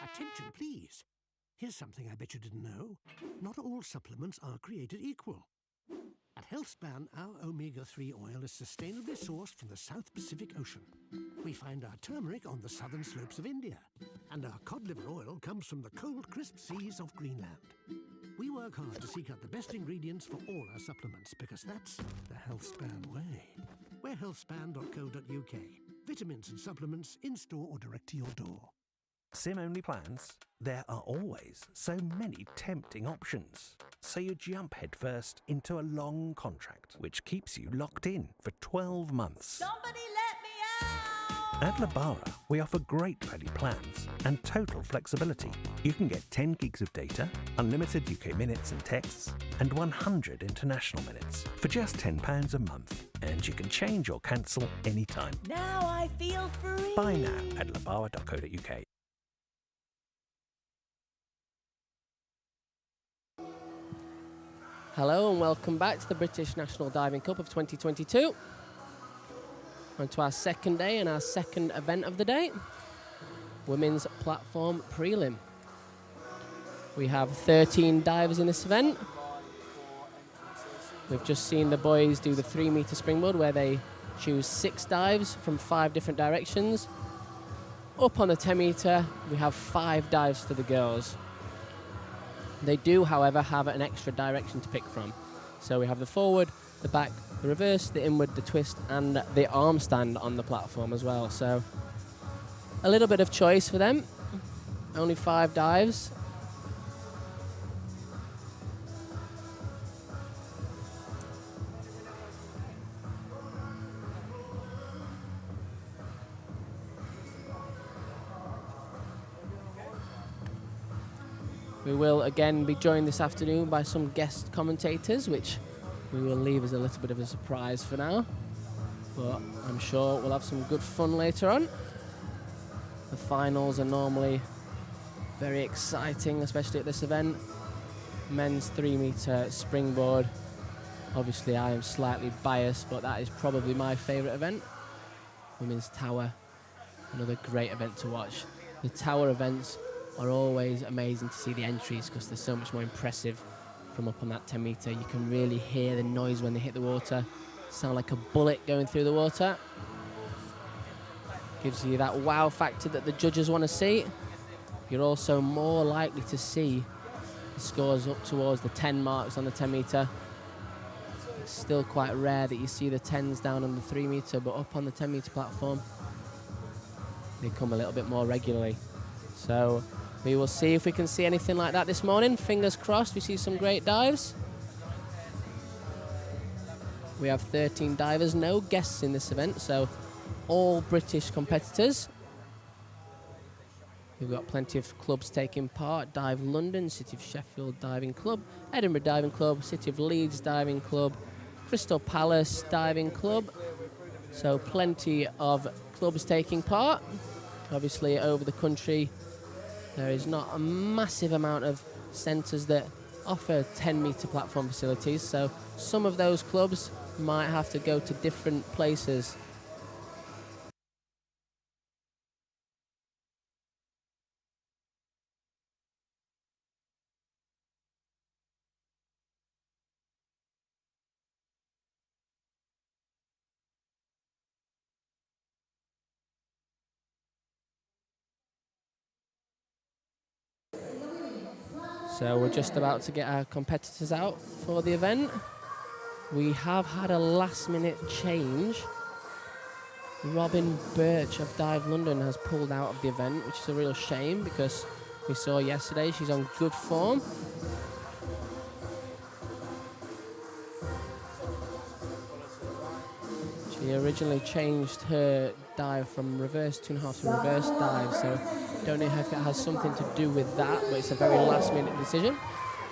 Speaker 1: Attention, please. Here's something I bet you didn't know. Not all supplements are created equal. At HealthSpan, our omega-3 oil is sustainably sourced from the South Pacific Ocean. We find our turmeric on the southern slopes of India, and our cod liver oil comes from the cold, crisp seas of Greenland. We work hard to seek out the best ingredients for all our supplements because that's the HealthSpan way. We're healthspan.co.uk. Vitamins and supplements in-store or direct to your door.
Speaker 2: SIM-only plans? There are always so many tempting options. So you jump headfirst into a long contract, which keeps you locked in for 12 months.
Speaker 3: Somebody let me out!
Speaker 2: At Labara, we offer great value plans and total flexibility. You can get 10 gigs of data, unlimited UK minutes and texts, and 100 international minutes for just £10 a month. And you can change or cancel anytime.
Speaker 3: Now I feel free!
Speaker 2: Buy now at labara.co.uk.
Speaker 4: Hello and welcome back to the British National Diving Cup of 2022. On to our second day and our second event of the day, Women's Platform Prelim. We have 13 divers in this event. We've just seen the boys do the 3-meter springboard where they choose 6 dives from 5 different directions. Up on the 10-meter, we have 5 dives for the girls. They do, however, have an extra direction to pick from. So we have the forward, the back, the reverse, the inward, the twist, and the arm stand on the platform as well. So a little bit of choice for them. Only 5 dives. We will again be joined this afternoon by some guest commentators, which we will leave as a little bit of a surprise for now. But I'm sure we'll have some good fun later on. The finals are normally very exciting, especially at this event. Men's 3-meter springboard. Obviously, I am slightly biased, but that is probably my favourite event. Women's tower, another great event to watch. The tower events are always amazing to see the entries because they're so much more impressive from up on that 10 metre. You can really hear the noise when they hit the water. Sound like a bullet going through the water. Gives you that wow factor that the judges want to see. You're also more likely to see the scores up towards the 10 marks on the 10 metre. It's still quite rare that you see the 10s down on the 3 metre, but up on the 10 metre platform, they come a little bit more regularly. So we will see if we can see anything like that this morning. Fingers crossed we see some great dives. We have 13 divers, no guests in this event, so all British competitors. We've got plenty of clubs taking part. Dive London, City of Sheffield Diving Club, Edinburgh Diving Club, City of Leeds Diving Club, Crystal Palace Diving Club. So plenty of clubs taking part. Obviously over the country, there is not a massive amount of centres that offer 10-metre platform facilities, so some of those clubs might have to go to different places. So we're just about to get our competitors out for the event. We have had a last-minute change. Robin Birch of Dive London has pulled out of the event, which is a real shame because we saw yesterday she's on good form. She originally changed her dive from reverse 2.5 to reverse dive, so don't know if it has something to do with that, but it's a very last-minute decision.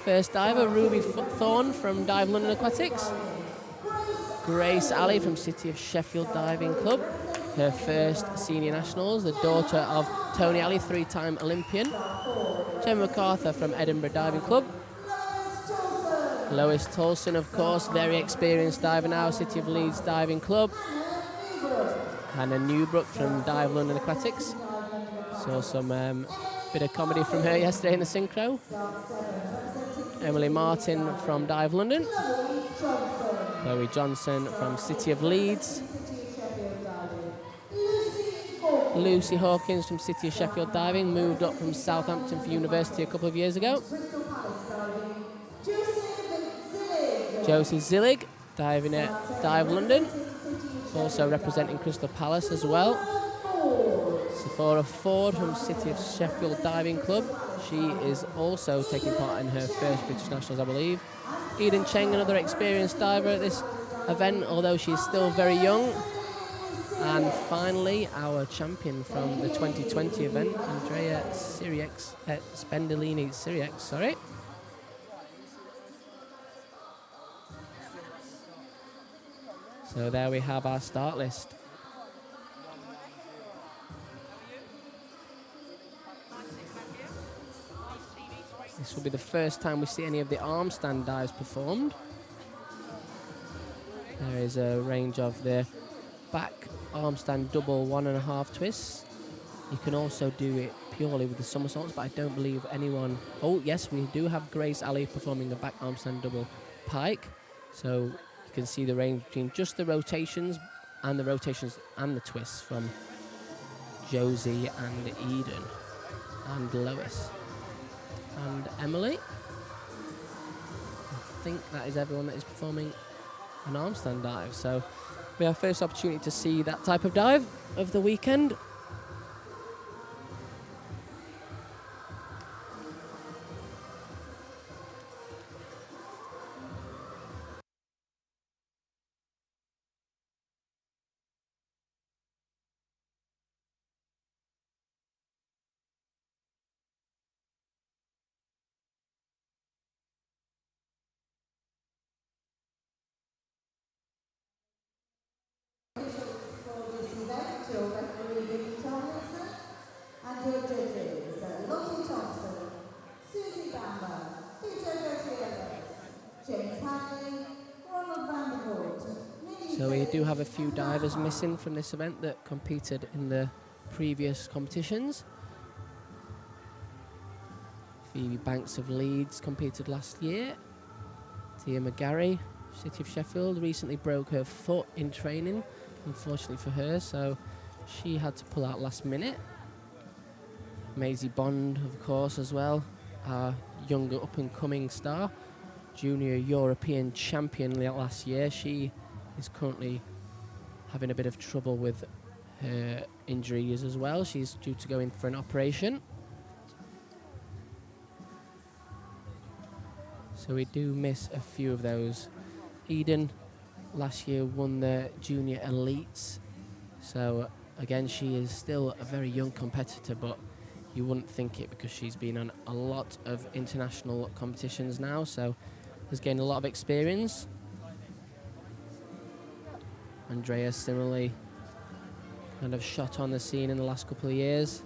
Speaker 4: First diver, Ruby Thorne from Dive London Aquatics. Grace Alley from City of Sheffield Diving Club. Her first senior nationals, the daughter of Tony Alley, 3-time Olympian. Gemma MacArthur from Edinburgh Diving Club. Lois Tolson, of course, very experienced diver now, City of Leeds Diving Club. Hannah Newbrook from Dive London Aquatics. Saw some bit of comedy from her yesterday in the synchro. Emily Martin from Dive London. Chloe Johnson from City of Leeds. Lucy Hawkins from City of Sheffield Diving, moved up from Southampton for university a couple of years ago. Josie Zillig, diving at Dive London, also representing Crystal Palace as well. Sephora Ford from City of Sheffield Diving Club. She is also taking part in her first British Nationals, I believe. Eden Cheng, another experienced diver at this event, although she's still very young. And finally, our champion from the 2020 event, Andrea Spendolini-Siriex, sorry. So there we have our start list. This will be the first time we see any of the arm stand dives performed. There is a range of the back arm stand double 1.5 twists. You can also do it purely with the somersaults, but I don't believe anyone... Oh, yes, we do have Grace Ali performing a back arm stand double pike. So you can see the range between just the rotations and the twists from Josie and Eden and Lois and Emily. I think that is everyone that is performing an arm stand dive. So we have first opportunity to see that type of dive of the weekend.
Speaker 3: And your judges, Lottie Thompson, Susie Bamber, Peter Gutierrez, James Hanley, Ronald Van der Voort.
Speaker 4: So we do have a few divers missing from this event that competed in the previous competitions. Phoebe Banks of Leeds competed last year. Tia McGarry, City of Sheffield, recently broke her foot in training, unfortunately for her, so she had to pull out last minute. Maisie Bond, of course, as well, our younger up-and-coming star, junior European champion last year. She is currently having a bit of trouble with her injuries as well. She's due to go in for an operation. So we do miss a few of those. Eden last year won the junior elites. So again, she is still a very young competitor, but you wouldn't think it because she's been on a lot of international competitions now, so has gained a lot of experience. Andrea similarly kind of shot on the scene in the last couple of years.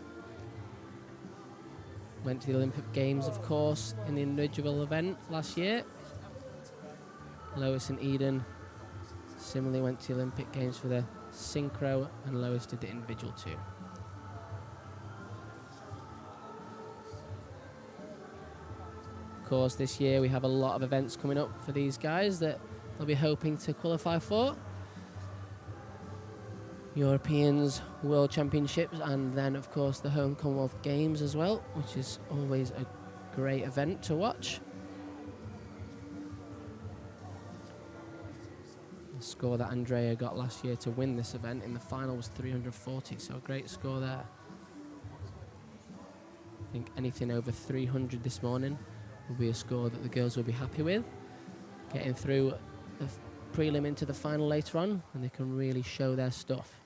Speaker 4: Went to the Olympic Games, of course, in the individual event last year. Lois and Eden similarly went to the Olympic Games for the synchro, and Lois did the individual too. Of course, this year we have a lot of events coming up for these guys that they'll be hoping to qualify for. Europeans, World Championships, and then of course the Home Commonwealth Games as well, which is always a great event to watch. The score that Andrea got last year to win this event in the final was 340, so a great score there. I think anything over 300 this morning will be a score that the girls will be happy with. Getting through the prelim into the final later on, and they can really show their stuff.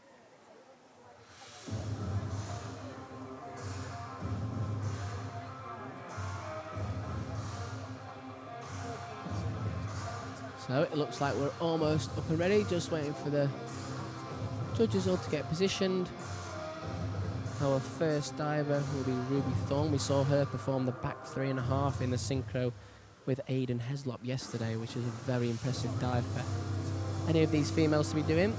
Speaker 4: So it looks like we're almost up and ready, just waiting for the judges all to get positioned. Our first diver will be Ruby Thorne. We saw her perform the back 3.5 in the synchro with Aidan Heslop yesterday, which is a very impressive dive for any of these females to be doing.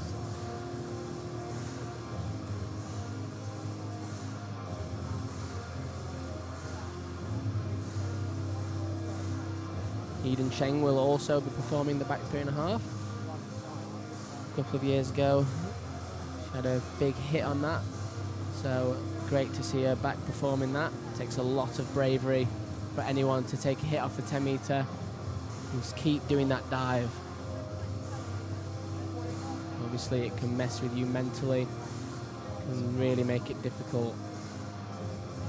Speaker 4: Eden Cheng will also be performing the back 3.5. A couple of years ago, she had a big hit on that. So great to see her back performing that. It takes a lot of bravery for anyone to take a hit off the 10 metre and just keep doing that dive. Obviously it can mess with you mentally, can really make it difficult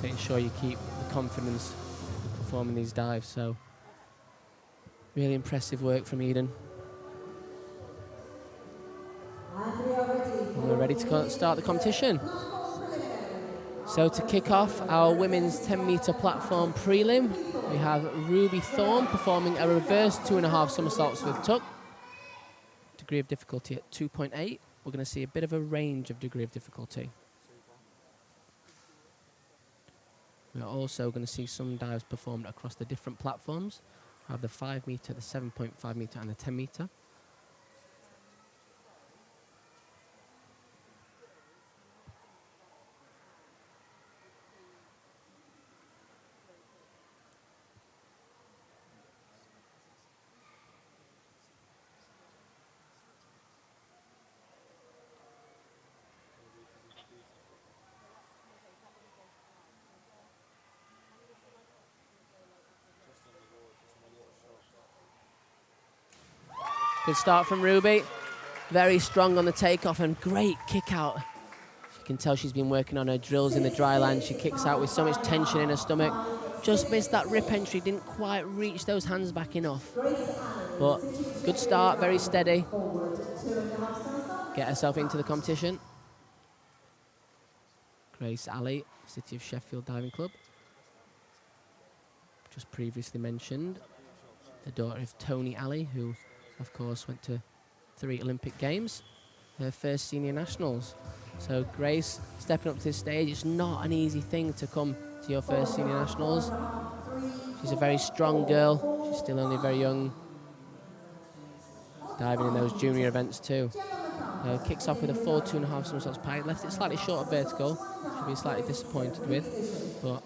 Speaker 4: to ensure you keep the confidence of performing these dives. So really impressive work from Eden. And we're ready to start the competition. So to kick off our women's 10 metre platform prelim, we have Ruby Thorne performing a reverse 2.5 somersaults with tuck. Degree of difficulty at 2.8. We're going to see a bit of a range of degree of difficulty. We're also going to see some dives performed across the different platforms. We have the 5 metre, the 7.5 metre and the 10 metre. Good start from Ruby. Very strong on the takeoff and great kick out. You can tell she's been working on her drills in the dry land. She kicks out with so much tension in her stomach. Just missed that rip entry, didn't quite reach those hands back enough. But good start, very steady. Get herself into the competition. Grace Alley, City of Sheffield Diving Club. Just previously mentioned, the daughter of Tony Alley, who of course went to 3 Olympic Games, her first senior nationals. So Grace stepping up to this stage, it's not an easy thing to come to your first senior nationals. She's a very strong girl, she's still only very young. Diving in those junior events too. Kicks off with a full 2.5 somersaults pike, left it slightly short of vertical, she'll be slightly disappointed with, but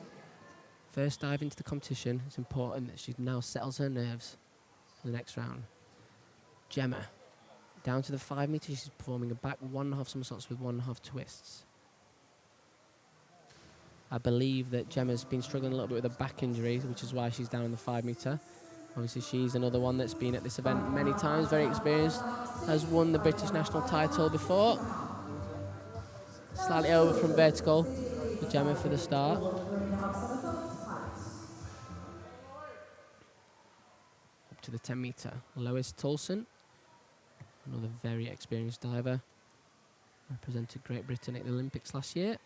Speaker 4: first dive into the competition, it's important that she now settles her nerves for the next round. Gemma, down to the 5 metre, she's performing a back 1.5 somersaults with 1.5 twists. I believe that Gemma's been struggling a little bit with a back injury, which is why she's down in the 5 metre. Obviously, she's another one that's been at this event many times, very experienced, has won the British national title before. Slightly over from vertical for Gemma for the start. Up to the 10 metre, Lois Tolson. Another very experienced diver. Represented Great Britain at the Olympics last year.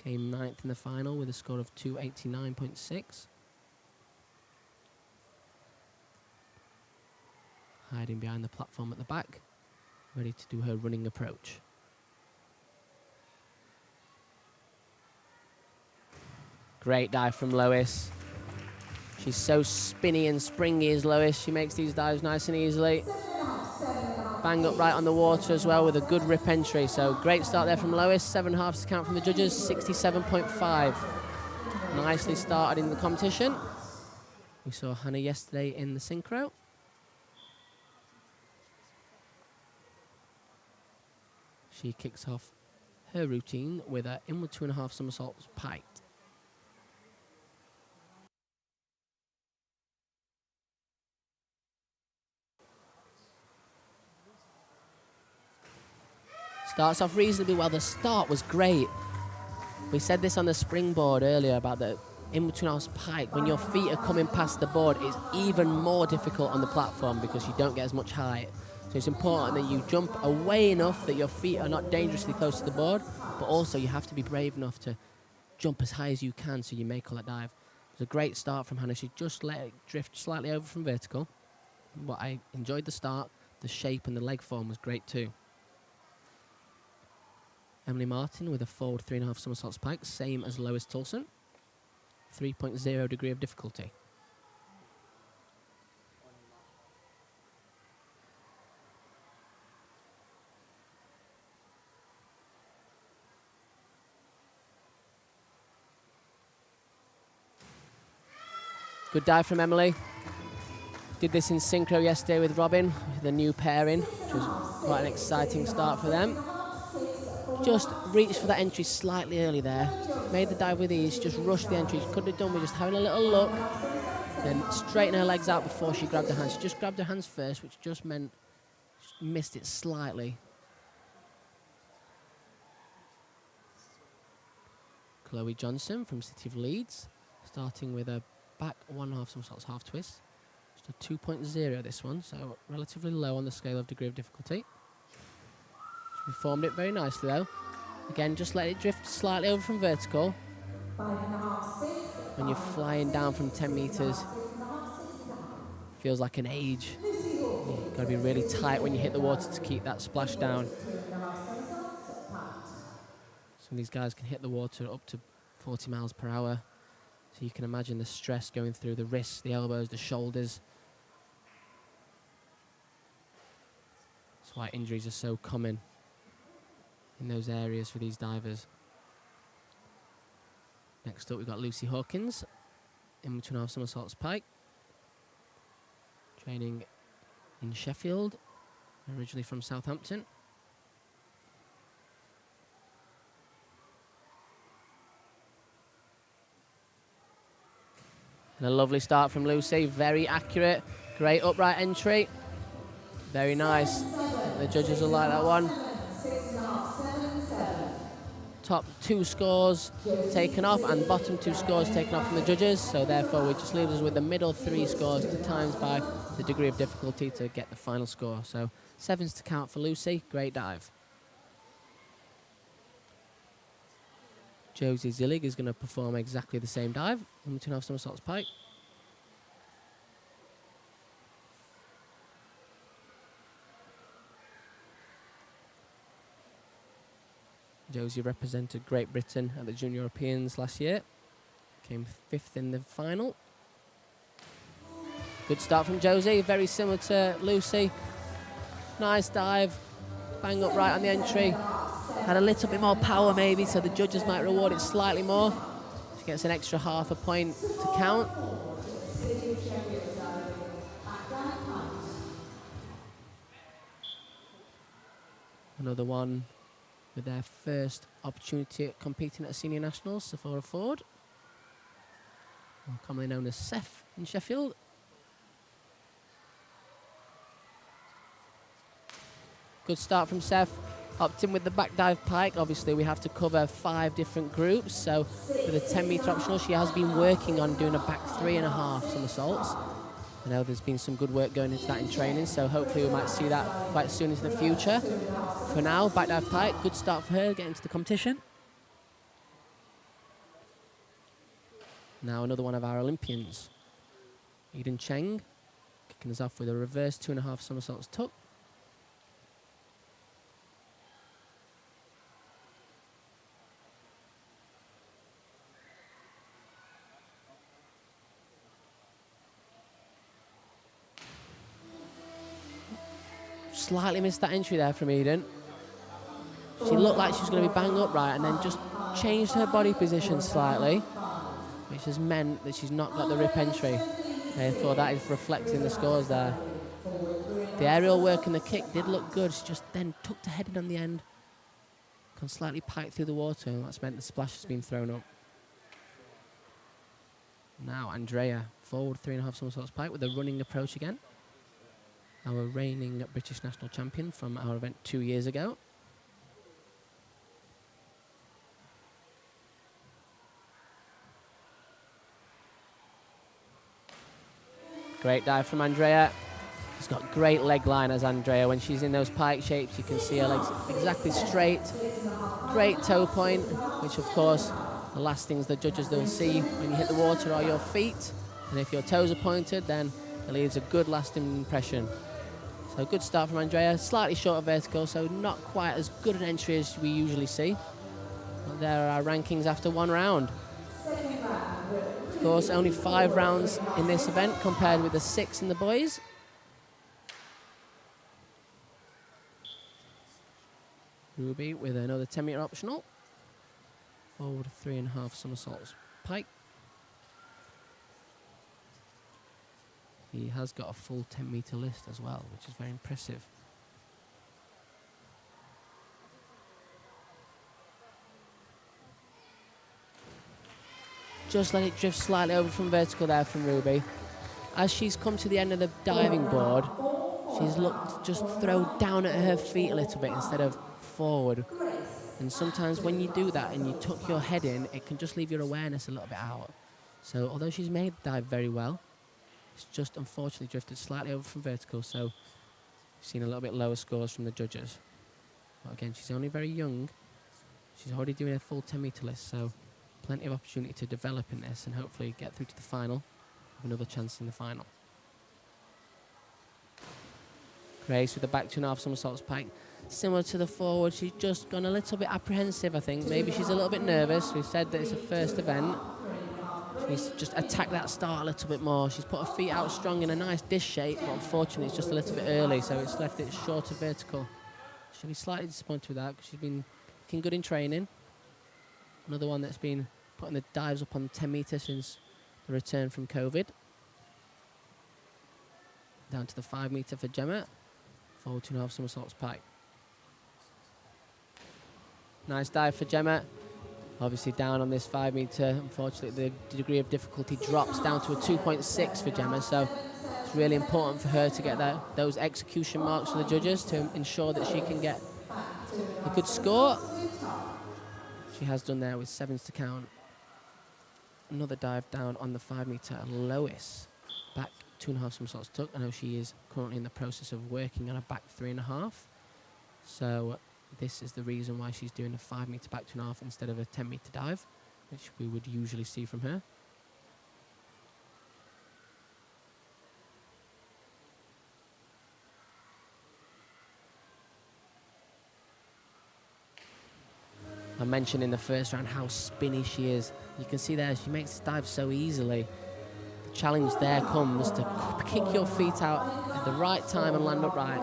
Speaker 4: Came 9th in the final with a score of 289.6. Hiding behind the platform at the back, ready to do her running approach. Great dive from Lois. She's so spinny and springy as Lois. She makes these dives nice and easily. Bang up right on the water as well with a good rip entry. So great start there from Lois. 7.5 to count from the judges, 67.5. Nicely started in the competition. We saw Hannah yesterday in the synchro. She kicks off her routine with an inward 2.5 somersaults piked. Starts off reasonably well. The start was great. We said this on the springboard earlier about the in-between-house pike. When your feet are coming past the board, it's even more difficult on the platform because you don't get as much height. So it's important that you jump away enough that your feet are not dangerously close to the board, but also you have to be brave enough to jump as high as you can so you make all that dive. It was a great start from Hannah. She just let it drift slightly over from vertical. But I enjoyed the start. The shape and the leg form was great too. Emily Martin with a forward 3.5 somersaults pike, same as Lois Tolson. 3.0 degree of difficulty. Good dive from Emily. Did this in synchro yesterday with Robin, the new pairing, which was quite an exciting start for them. Just reached for that entry slightly early there. Made the dive with ease, just rushed the entry. She could have done with just having a little look, then straighten her legs out before she grabbed her hands. She just grabbed her hands first, which just meant she missed it slightly. Chloe Johnson from City of Leeds, starting with a back 1.5 somersaults half twist. Just a 2.0 this one, so relatively low on the scale of degree of difficulty. She performed it very nicely though. Again, just let it drift slightly over from vertical. When you're flying down from 10 meters, feels like an age. You've got to be really tight when you hit the water to keep that splash down. Some of these guys can hit the water up to 40 miles per hour. So you can imagine the stress going through the wrists, the elbows, the shoulders. That's why injuries are so common in those areas for these divers. Next up, we've got Lucy Hawkins in 2.5 somersaults pike. Training in Sheffield, originally from Southampton. And a lovely start from Lucy, very accurate, great upright entry. Very nice. The judges will like that one. Top 2 scores taken off and bottom 2 scores taken off from the judges, so therefore it just leaves us with the middle 3 scores to times by the degree of difficulty to get the final score. So 7s to count for Lucy, great dive. Josie Zillig is going to perform exactly the same dive in 2.5 somersaults pike. Josie represented Great Britain at the Junior Europeans last year. Came 5th in the final. Good start from Josie, very similar to Lucy. Nice dive, bang up right on the entry. Had a little bit more power maybe, so the judges might reward it slightly more. She gets an extra half a point to count. Another one with their first opportunity at competing at a senior nationals, Sephora Ford, more commonly known as Seth in Sheffield. Good start from Seth. Opting with the back dive pike. Obviously we have to cover 5 different groups, so for the 10 metre optional she has been working on doing a back 3.5 somersaults. I know there's been some good work going into that in training, so hopefully we might see that quite soon into the future. For now, back dive pike, good start for her, getting into the competition. Now another one of our Olympians, Eden Cheng, kicking us off with a reverse 2.5 somersaults tuck. Slightly missed that entry there from Eden. She looked like she was going to be bang upright and then just changed her body position slightly, which has meant that she's not got the rip entry. Therefore that is reflecting the scores there. The aerial work and the kick did look good. She just then tucked her head in on the end, gone slightly piked through the water, and that's meant the splash has been thrown up. Now Andrea, forward 3.5 somersaults pike with a running approach again. Our reigning British national champion from our event 2 years ago. Great dive from Andrea. She's got great leg line as Andrea. When she's in those pike shapes, you can see her legs exactly straight. Great toe point, which of course, the last things the judges don't see when you hit the water are your feet. And if your toes are pointed, then it leaves a good lasting impression. So good start from Andrea, slightly short of vertical, so not quite as good an entry as we usually see. But there are our rankings after 1 round. Of course, only 5 rounds in this event compared with the 6 in the boys. Ruby with another 10 metre optional. Forward 3.5 somersaults pike. He has got a full 10-metre list as well, which is very impressive. Just let it drift slightly over from vertical there from Ruby. As she's come to the end of the diving board, she's looked just throw down at her feet a little bit instead of forward. And sometimes when you do that and you tuck your head in, it can just leave your awareness a little bit out. So although she's made the dive very well, it's just unfortunately drifted slightly over from vertical, so we've seen a little bit lower scores from the judges. But again, she's only very young. She's already doing a full 10-metre list, so plenty of opportunity to develop in this and hopefully get through to the final. Have another chance in the final. Grace with the back 2.5 somersaults pike. Similar to the forward, she's just gone a little bit apprehensive, I think. Maybe she's a little bit nervous. We've said that it's a first event. She's just attacked that start a little bit more. She's put her feet out strong in a nice dish shape, but unfortunately it's just a little bit early, so it's left it short of vertical. She'll be slightly disappointed with that because she's been looking good in training. Another one that's been putting the dives up on 10 metres since the return from COVID. Down to the 5 metre for Gemma. Forward 2.5 somersaults pike. Nice dive for Gemma. Obviously down on this 5 metre. Unfortunately, the degree of difficulty drops down to a 2.6 for Gemma. So it's really important for her to get those execution marks for the judges to ensure that she can get a good score. She has done there with 7s to count. Another dive down on the 5 metre. Lois back 2.5 somersaults tuck. I know she is currently in the process of working on a back 3.5. So this is the reason why she's doing a 5 metre back 2.5 instead of a 10 metre dive, which we would usually see from her. I mentioned in the first round how spinny she is. You can see there, she makes this dive so easily. The challenge there comes to kick your feet out at the right time and land upright.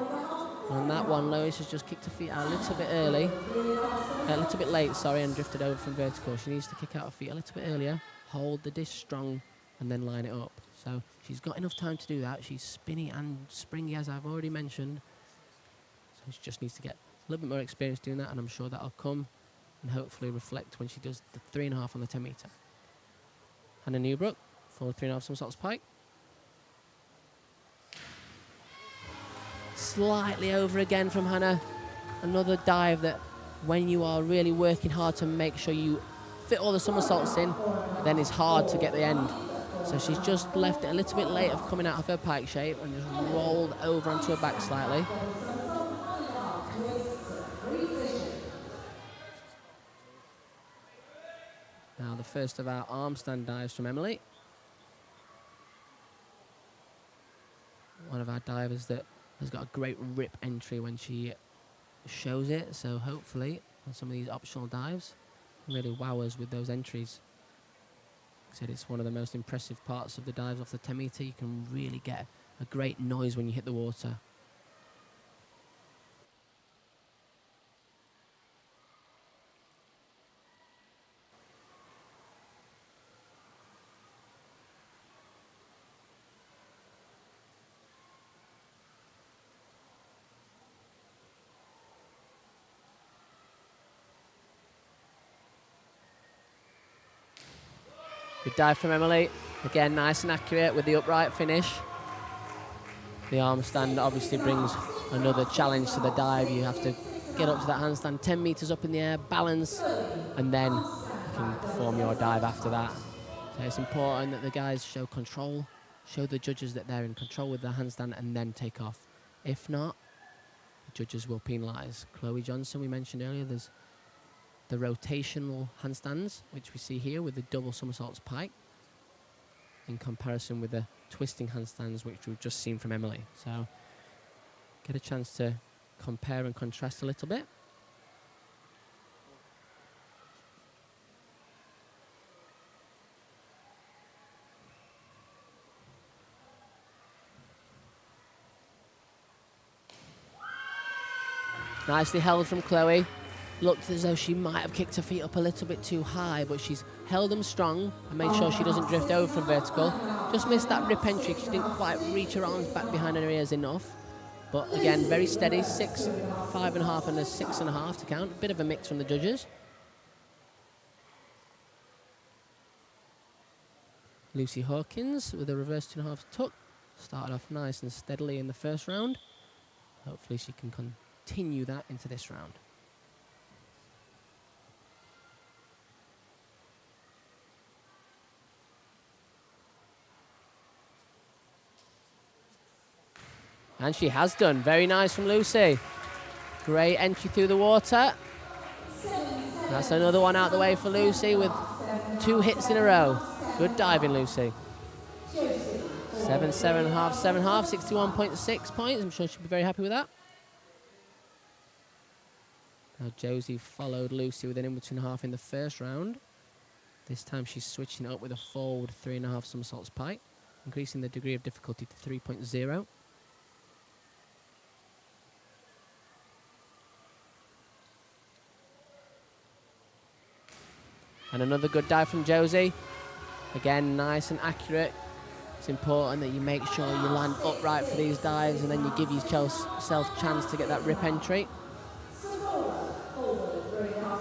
Speaker 4: And on that one, Lois has just kicked her feet out a little bit early. A little bit late, sorry, and drifted over from vertical. She needs to kick out her feet a little bit earlier, hold the dish strong, and then line it up. So she's got enough time to do that. She's spinny and springy, as I've already mentioned. So she just needs to get a little bit more experience doing that, and I'm sure that'll come and hopefully reflect when she does the 3.5 on the 10 metre. Hannah Newbrook for 3.5 somersaults pike. Slightly over again from Hannah. Another dive that when you are really working hard to make sure you fit all the somersaults in, then it's hard to get the end. So she's just left it a little bit late of coming out of her pike shape and just rolled over onto her back slightly. Now the first of our arm stand dives from Emily. One of our divers that has got a great rip entry when she shows it, so hopefully on some of these optional dives really wow us with those entries. Like I said, it's one of the most impressive parts of the dives off the 10 metre. You can really get a great noise when you hit the water. Good dive from Emily. Again, nice and accurate with the upright finish. The arm stand obviously brings another challenge to the dive. You have to get up to that handstand 10 metres up in the air, balance, and then you can perform your dive after that. So it's important that the guys show control, show the judges that they're in control with their handstand, and then take off. If not, the judges will penalise. Chloe Johnson, we mentioned earlier, there's the rotational handstands, which we see here with the double somersaults pike, in comparison with the twisting handstands, which we've just seen from Emily. So get a chance to compare and contrast a little bit. Nicely held from Chloe. looked as though she might have kicked her feet up a little bit too high, but she's held them strong and made sure she doesn't drift over from vertical. Just missed that rip entry because she didn't quite reach her arms back behind her ears enough. But again, very steady, 6, 5.5 and a 6.5 to count. A bit of a mix from the judges. Lucy Hawkins with a reverse 2.5 tuck. Started off nice and steadily in the first round. Hopefully she can continue that into this round. And she has done. Very nice from Lucy. Great entry through the water. That's another one out the way for Lucy with 2 hits in a row. Good diving, Lucy. 7, 7.5, 7.5, 61.6 points. I'm sure she'll be very happy with that. Now Josie followed Lucy with an in between half in the first round. This time she's switching it up with a forward 3.5 somersaults pike, increasing the degree of difficulty to 3.0. And another good dive from Josie. Again, nice and accurate. It's important that you make sure you land upright for these dives and then you give yourself a chance to get that rip entry.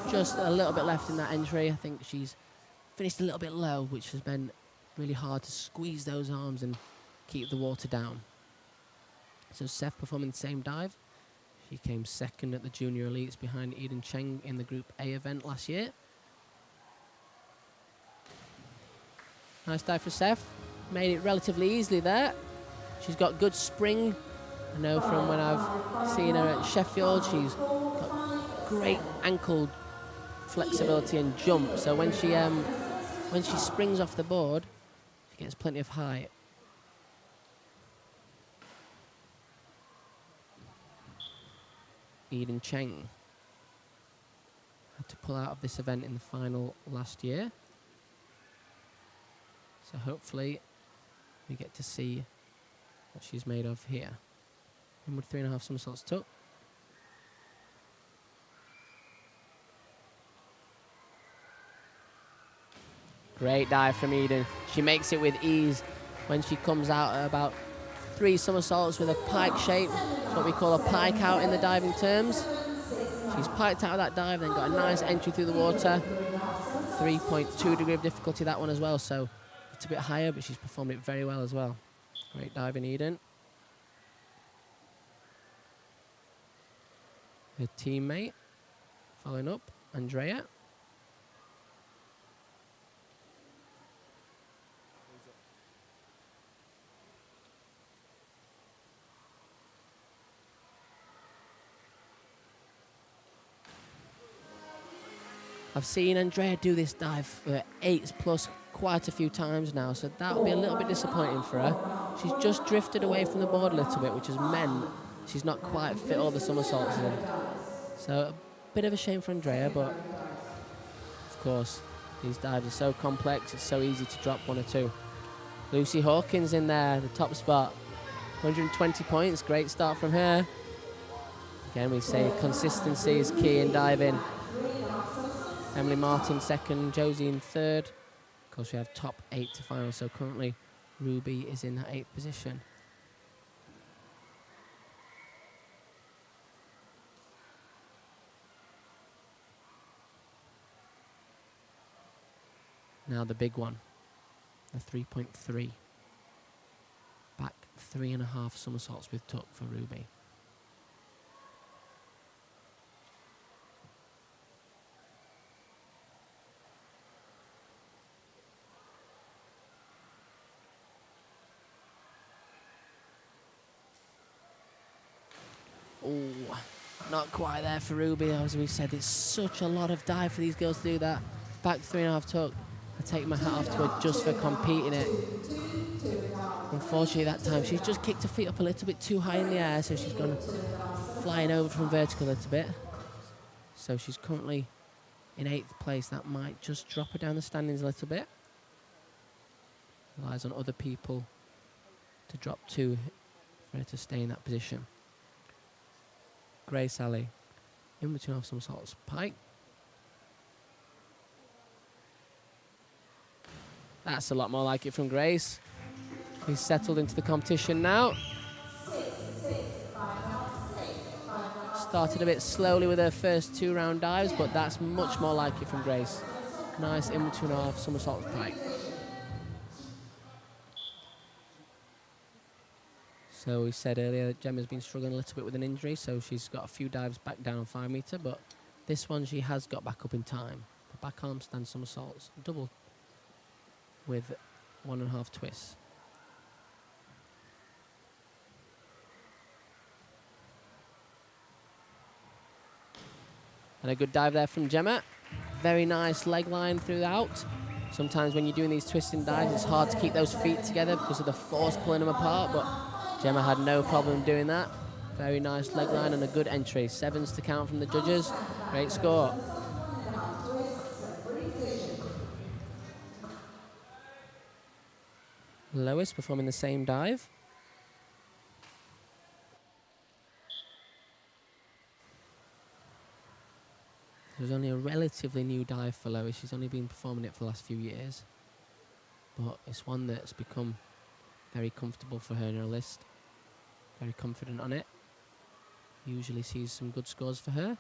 Speaker 4: Just a little bit left in that entry. I think she's finished a little bit low, which has been really hard to squeeze those arms and keep the water down. So Seth performing the same dive. She came second at the Junior Elites behind Eden Cheng in the Group A event last year. Nice dive for Seth. Made it relatively easily there. She's got good spring. I know from when I've seen her at Sheffield, she's got great ankle flexibility and jump. So when she springs off the board, she gets plenty of height. Eden Cheng had to pull out of this event in the final last year. So hopefully we get to see what she's made of here. Inward 3.5 somersaults tuck. Great dive from Eden. She makes it with ease when she comes out at about 3 somersaults with a pike shape. It's what we call a pike out in the diving terms. She's piked out of that dive, then got a nice entry through the water. 3.2 degree of difficulty, that one as well. So it's a bit higher, but she's performed it very well as well. Great dive in Eden. Her teammate following up, Andrea. I've seen Andrea do this dive for 8s plus quite a few times now, so that'll be a little bit disappointing for her. She's just drifted away from the board a little bit, which has meant she's not quite fit all the somersaults in. So a bit of a shame for Andrea, but of course these dives are so complex, it's so easy to drop 1 or 2. Lucy Hawkins in there, the top spot. 120 points, great start from her. Again, we say consistency is key in diving. Emily Martin second, Josie in third. Of course, we have top 8 to final, so currently Ruby is in that 8th position. Now the big one, the 3.3. Back 3.5 somersaults with tuck for Ruby. Oh, not quite there for Ruby. As we said, it's such a lot of dive for these girls to do that. Back 3.5 tuck. I take my hat off to her just for competing it. Unfortunately, that time she's just kicked her feet up a little bit too high in the air, so she's gone flying over from vertical a little bit. So she's currently in 8th place. That might just drop her down the standings a little bit. Relies on other people to drop 2 for her to stay in that position. Grace Alley In between half somersaults, pike. That's a lot more like it from Grace. He's settled into the competition now. Started a bit slowly with her first 2 round dives, but that's much more like it from Grace. Nice in between half somersaults, pike. So we said earlier that Gemma's been struggling a little bit with an injury, so she's got a few dives back down 5 metre, but this one she has got back up in time. The back arm stand somersaults, double with 1.5 twists. And a good dive there from Gemma. Very nice leg line throughout. Sometimes when you're doing these twisting dives, it's hard to keep those feet together because of the force pulling them apart, but Gemma had no problem doing that. Very nice leg line and a good entry. 7s to count from the judges. Great score. Lois performing the same dive. It was only a relatively new dive for Lois. She's only been performing it for the last few years. But it's one that's become very comfortable for her in her list. Very confident on it. Usually sees some good scores for her.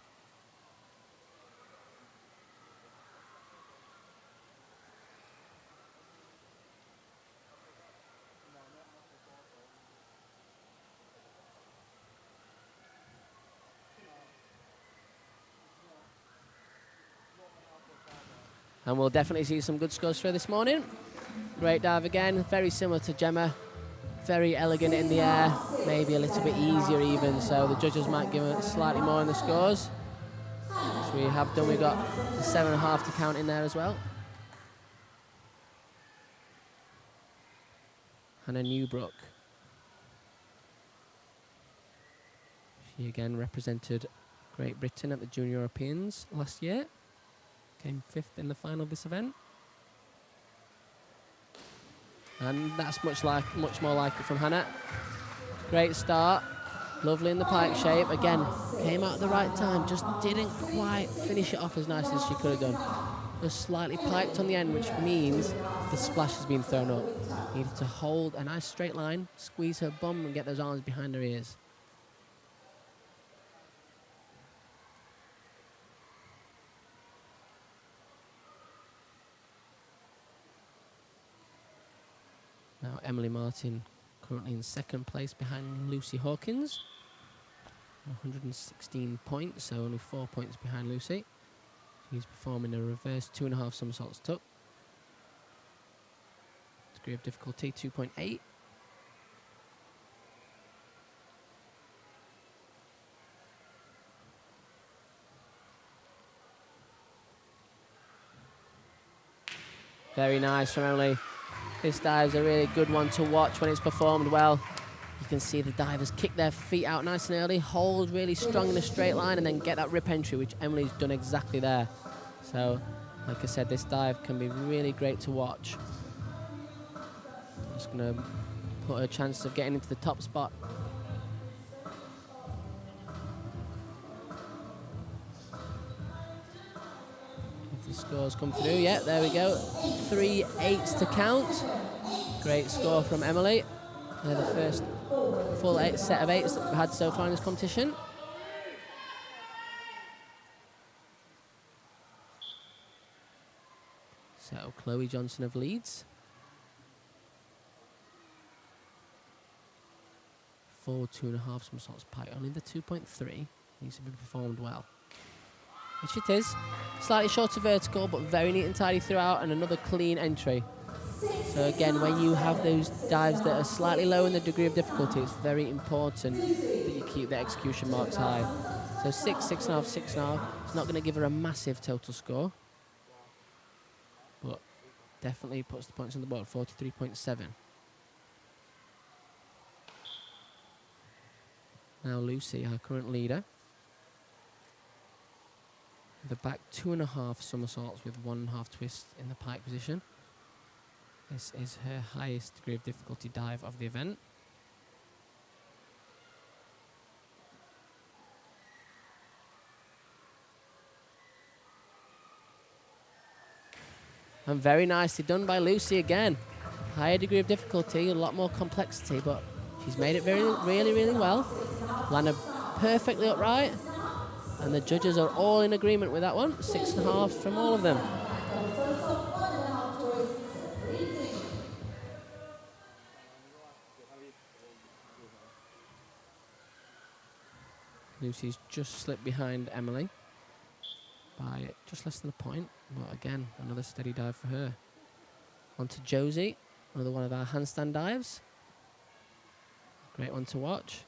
Speaker 4: And we'll definitely see some good scores for her this morning. Great dive again, very similar to Gemma. Very elegant in the air, maybe a little bit easier even, so the judges might give it slightly more in the scores. So we have done, we've got the 7.5 to count in there as well. Hannah Newbrook. She again represented Great Britain at the Junior Europeans last year. Came 5th in the final of this event. And that's much more like it from Hannah. Great start. Lovely in the pike shape. Again, came out at the right time. Just didn't quite finish it off as nice as she could have done. Just slightly piked on the end, which means the splash has been thrown up. Needed to hold a nice straight line, squeeze her bum and get those arms behind her ears. Now Emily Martin currently in 2nd place behind Lucy Hawkins. 116 points, so only 4 points behind Lucy. She's performing a reverse 2.5 somersaults tuck. Degree of difficulty 2.8. Very nice from Emily. This dive's a really good one to watch when it's performed well. You can see the divers kick their feet out nice and early, hold really strong in a straight line, and then get that rip entry, which Emily's done exactly there. So, like I said, this dive can be really great to watch. Just going to put her chances of getting into the top spot. The scores come through. Yeah, there we go. 3 8s to count. Great score from Emily. They're the first full set of 8s that we've had so far in this competition. So Chloe Johnson of Leeds. 4 2.5 somersaults pike. Only the 2.3 needs to be performed well. Which it is. Slightly shorter vertical, but very neat and tidy throughout, and another clean entry. So again, when you have those dives that are slightly low in the degree of difficulty, it's very important that you keep the execution marks high. So 6, 6.5, 6.5. It's not going to give her a massive total score, but definitely puts the points on the board, 43.7. Now Lucy, our current leader. The back 2.5 somersaults with 1.5 twist in the pike position. This is her highest degree of difficulty dive of the event. And very nicely done by Lucy again. Higher degree of difficulty, a lot more complexity, but she's made it really well. Landed perfectly upright. And the judges are all in agreement with that one. 6.5 from all of them. Lucy's just slipped behind Emily by just less than a point. But again, another steady dive for her. On to Josie, another one of our handstand dives. Great one to watch.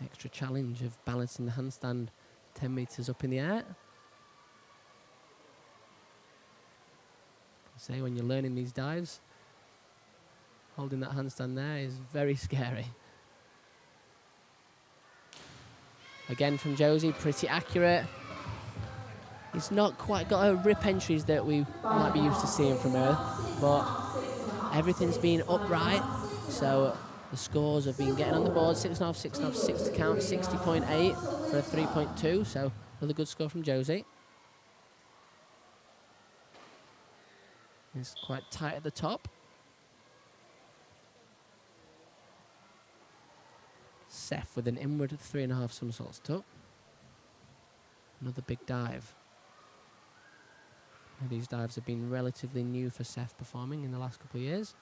Speaker 4: Extra challenge of balancing the handstand 10 meters up in the air. Say when you're learning these dives, holding that handstand there is very scary. Again from Josie, pretty accurate. He's not quite got her rip entries that we might be used to seeing from her, but everything's been upright, so the scores have been getting on the board. 6.5, 6.5, 6 to count, 60.8 for a 3.2, so another good score from Josie. It's quite tight at the top. Seth with an inward 3.5 somersaults tuck. Another big dive. These dives have been relatively new for Seth performing in the last couple of years.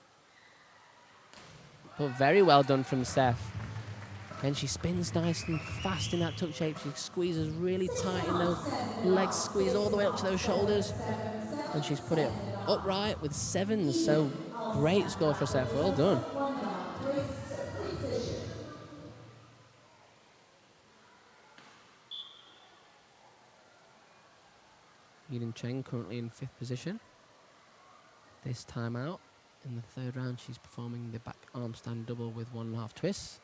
Speaker 4: But very well done from Seth. And she spins nice and fast in that tuck shape. She squeezes really tight in those legs, squeeze all the way up to those shoulders. And she's put it upright with 7s. So great score for Seth. Well done. Eden Cheng currently in 5th position. This time out, in the 3rd round, she's performing the back arm stand double with 1.5 twists.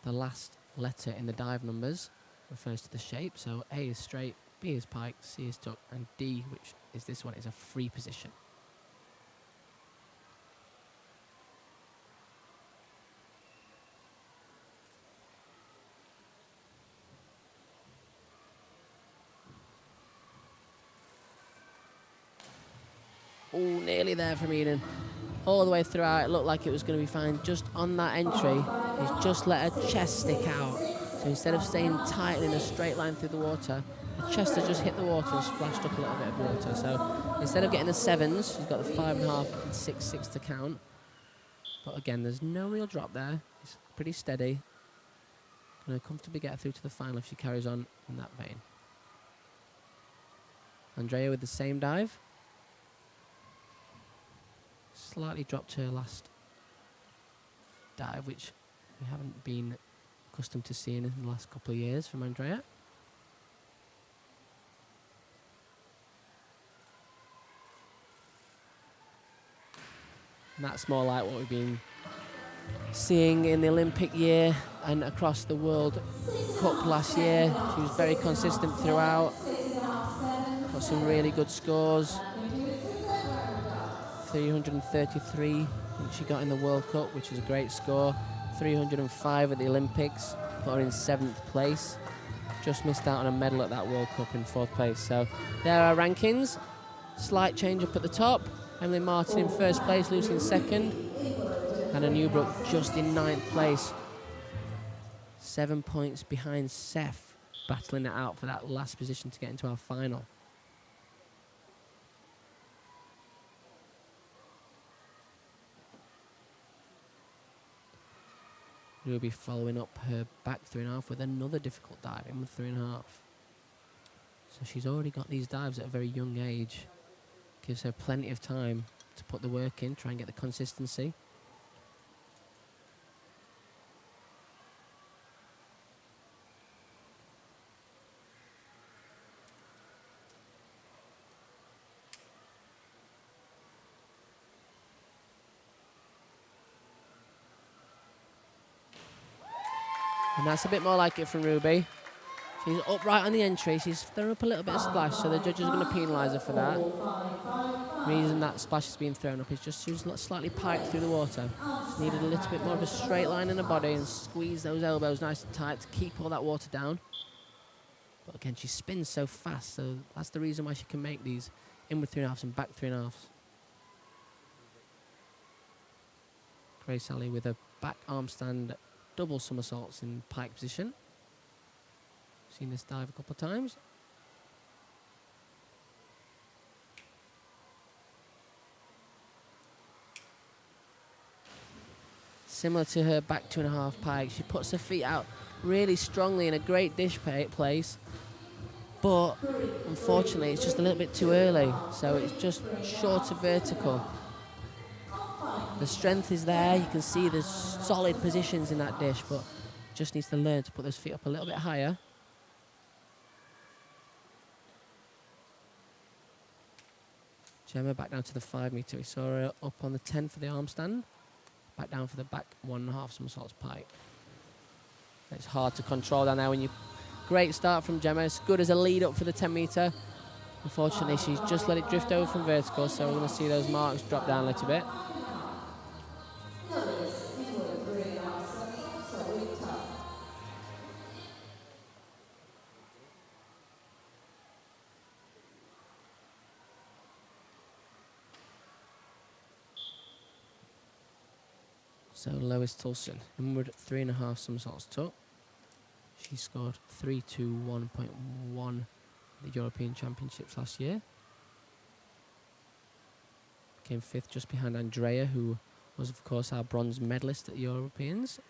Speaker 4: The last letter in the dive numbers refers to the shape. So A is straight, B is pike, C is tuck, and D, which is this one, is a free position. Oh, nearly there from Eden. All the way throughout, it looked like it was going to be fine. Just on that entry, he's just let her chest stick out. So instead of staying tight in a straight line through the water, her chest has just hit the water and splashed up a little bit of water. So instead of getting the 7s, she's got the 5.5 and 6 to count. But again, there's no real drop there. It's pretty steady. Going to comfortably get her through to the final if she carries on in that vein. Andrea with the same dive. Slightly dropped her last dive, which we haven't been accustomed to seeing in the last couple of years from Andrea. And that's more like what we've been seeing in the Olympic year and across the World Cup last year. She was very consistent throughout. Got some really good scores. 333 I think she got in the World Cup, which is a great score. 305 at the Olympics, put her in 7th place. Just missed out on a medal at that World Cup in 4th place. So there are our rankings. Slight change up at the top. Emily Martin in 1st place, Lucy in 2nd. Hannah Newbrook just in 9th place. 7 points behind Seth, battling it out for that last position to get into our final. We'll be following up her back 3.5 with another difficult dive in with 3.5. So she's already got these dives at a very young age. Gives her plenty of time to put the work in, try and get the consistency. And that's a bit more like it from Ruby. She's upright on the entry. She's thrown up a little bit of splash, so the judges are going to penalise her for that. The reason that splash has been thrown up is just she was slightly piked through the water. She needed a little bit more of a straight line in her body and squeeze those elbows nice and tight to keep all that water down. But again, she spins so fast, so that's the reason why she can make these inward 3.5s and back 3.5s. Grace Ali with a back arm stand, double somersaults in pike position. Seen this dive a couple of times. Similar to her back 2.5 pike, she puts her feet out really strongly in a great dish place, but unfortunately it's just a little bit too early, so it's just short of vertical. The strength is there, you can see there's solid positions in that dish, but just needs to learn to put those feet up a little bit higher. Gemma back down to the 5 metre. We saw her up on the 10 for the arm stand. Back down for the back 1.5 somersaults pike. It's hard to control down there when you... Great start from Gemma. It's good as a lead up for the 10 metre. Unfortunately, she's just let it drift over from vertical, so we're going to see those marks drop down a little bit. So Lois Tulson, inward 3.5 somersaults tuck. She scored 321.1 at the European Championships last year. Came 5th just behind Andrea, who was of course our bronze medalist at the Europeans.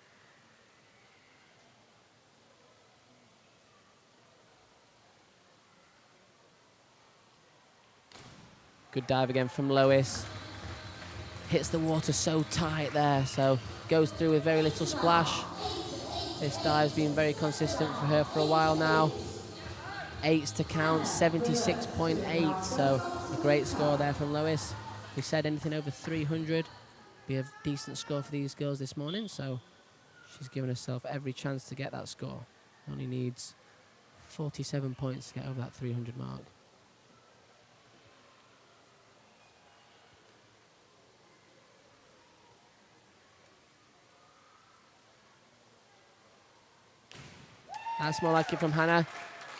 Speaker 4: Good dive again from Lois. Hits the water so tight there, so goes through with very little splash. This dive's been very consistent for her for a while now. 8s to count, 76.8, so a great score there from Lois. We said anything over 300 be a decent score for these girls this morning, so she's given herself every chance to get that score. Only needs 47 points to get over that 300 mark. That's more like it from Hannah,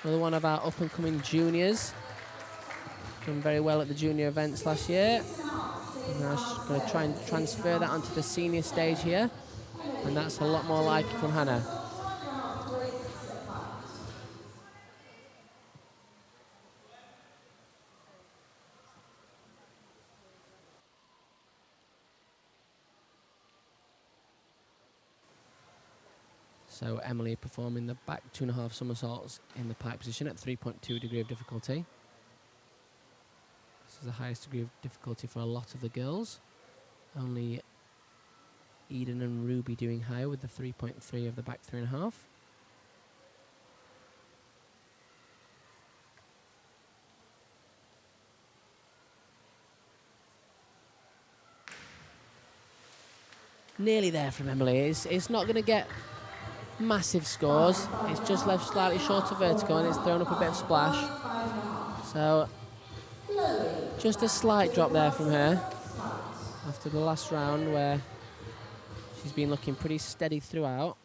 Speaker 4: another one of our up-and-coming juniors. Done very well at the junior events last year. And now she's going to try and transfer that onto the senior stage here. And that's a lot more like it from Hannah. So Emily performing the back 2.5 somersaults in the pike position at 3.2 degree of difficulty. This is the highest degree of difficulty for a lot of the girls. Only Eden and Ruby doing higher with the 3.3 of the back 3.5. Nearly there from Emily. It's not going to get massive scores. It's just left slightly short of vertical and it's thrown up a bit of splash. So just a slight drop there from her after the last round where she's been looking pretty steady throughout.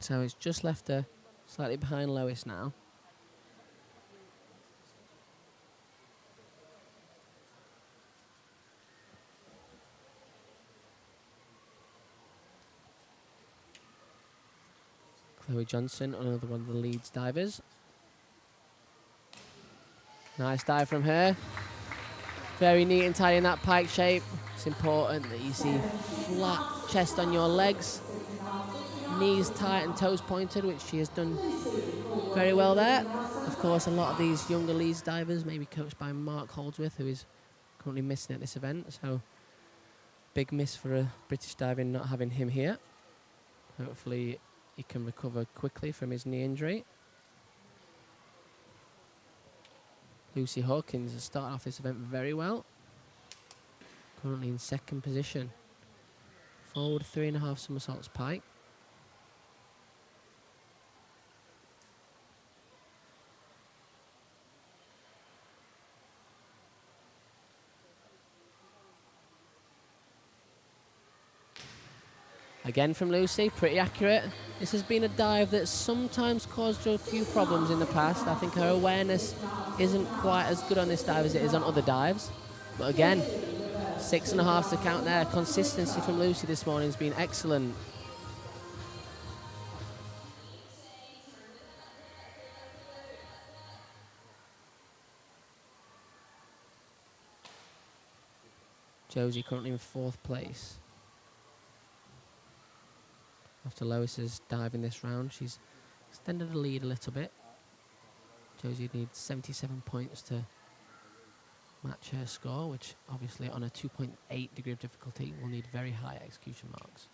Speaker 4: So it's just left her slightly behind Lois now. Chloe Johnson, another one of the Leeds divers. Nice dive from her. Very neat and tidy in that pike shape. It's important that you see flat chest on your legs, knees tight and toes pointed, which she has done very well there. Of course, a lot of these younger Leeds divers may be coached by Mark Holdsworth, who is currently missing at this event. So big miss for a British diving not having him here. Hopefully he can recover quickly from his knee injury. Lucy Hawkins has started off this event very well. Currently in 2nd position. Forward 3.5 somersaults pike. Again from Lucy, pretty accurate. This has been a dive that's sometimes caused her a few problems in the past. I think her awareness isn't quite as good on this dive as it is on other dives. But again, 6.5 to count there. Consistency from Lucy this morning has been excellent. Josie currently in 4th place. After Lois's dive in this round, she's extended the lead a little bit. Josie needs 77 points to match her score, which obviously on a 2.8 degree of difficulty will need very high execution marks.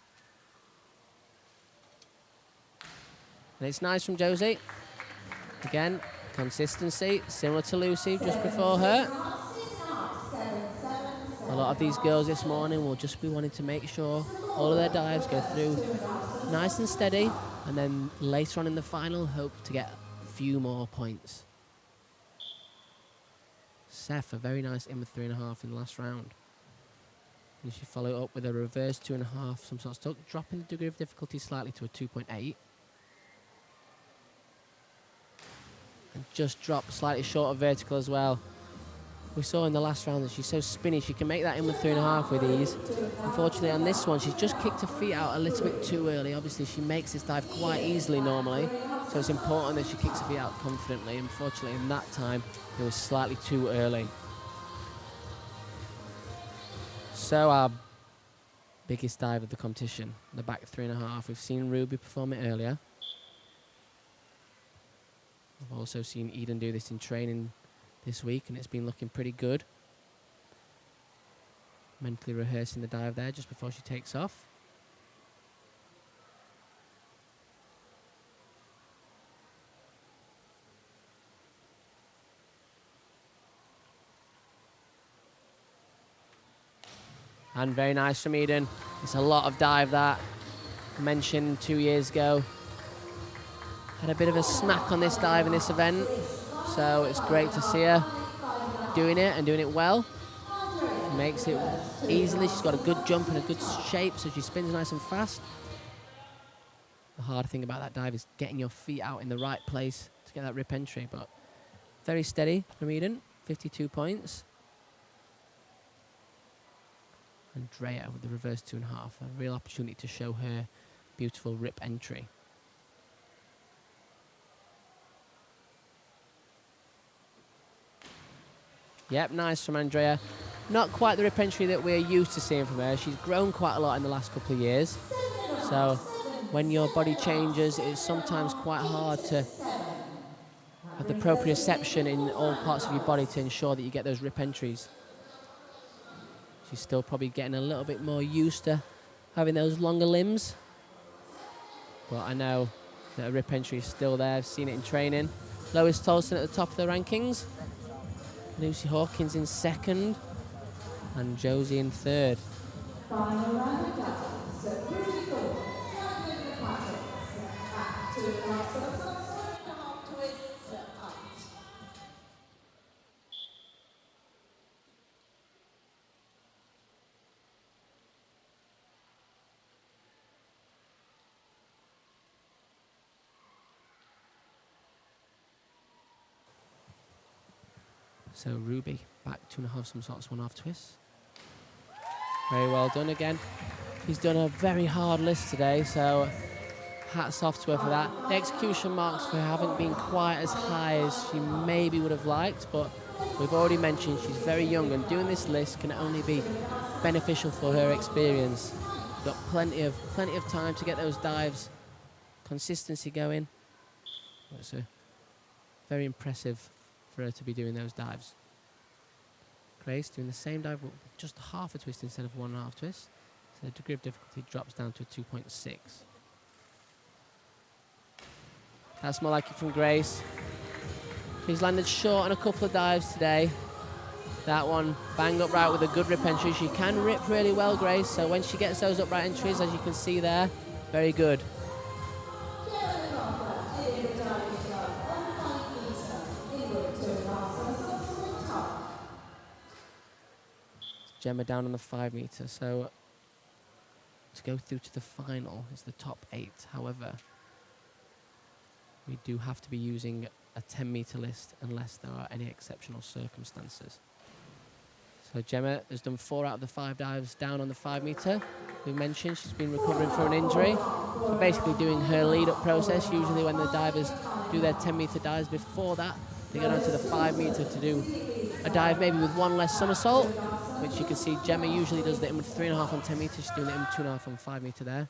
Speaker 4: And it's nice from Josie. Again, consistency, similar to Lucy just before her. A lot of these girls this morning will just be wanting to make sure all of their dives go through nice and steady, and then later on in the final hope to get a few more points. Seth, a very nice in with 3.5 in the last round. And she followed up with a reverse 2.5, some sort of stuck, dropping the degree of difficulty slightly to a 2.8. And just dropped slightly short of vertical as well. We saw in the last round that she's so spinny, she can make that in with 3.5 with ease. Unfortunately on this one, she's just kicked her feet out a little bit too early. Obviously she makes this dive quite easily normally, so it's important that she kicks her feet out confidently. Unfortunately in that time, it was slightly too early. So our biggest dive of the competition, the back 3.5. We've seen Ruby perform it earlier. I've also seen Eden do this in training this week, and it's been looking pretty good. Mentally rehearsing the dive there just before she takes off. And very nice from Eden. It's a lot of dive that. I mentioned 2 years ago. Had a bit of a smack on this dive in this event. So it's great to see her doing it and doing it well. She makes it easily. She's got a good jump and a good shape, so she spins nice and fast. The hard thing about that dive is getting your feet out in the right place to get that rip entry, but very steady from Eden, 52 points. And Drea with the reverse 2.5, a real opportunity to show her beautiful rip entry. Yep, nice from Andrea. Not quite the rip entry that we're used to seeing from her. She's grown quite a lot in the last couple of years. So when your body changes, it's sometimes quite hard to have the proprioception in all parts of your body to ensure that you get those rip entries. She's still probably getting a little bit more used to having those longer limbs. But I know that a rip entry is still there. I've seen it in training. Lois Tolson at the top of the rankings. Lucy Hawkins in 2nd. And Josie in 3rd. So Ruby back 2.5, some sort of 1.5 twist. Very well done again. She's done a very hard list today, so hats off to her for that. The execution marks for her haven't been quite as high as she maybe would have liked, but we've already mentioned she's very young, and doing this list can only be beneficial for her experience. Got plenty of time to get those dives, consistency going. It's very impressive for her to be doing those dives. Grace doing the same dive with just half a twist instead of 1.5 twist. So the degree of difficulty drops down to a 2.6. That's more like it from Grace. She's landed short on a couple of dives today. That one bang upright with a good rip entry. She can rip really well, Grace, so when she gets those upright entries, as you can see there, very good. Gemma down on the 5 meter, so to go through to the final is the top 8. However, we do have to be using a 10-metre list unless there are any exceptional circumstances. So Gemma has done 4 out of the 5 dives down on the 5-metre. We mentioned she's been recovering from an injury. So basically doing her lead-up process. Usually when the divers do their 10-metre dives, before that they go down to the 5-metre to do a dive maybe with 1 less somersault, which you can see Gemma usually does the with 3.5 on 10 metres. She's doing it in 2.5 on 5-metre there.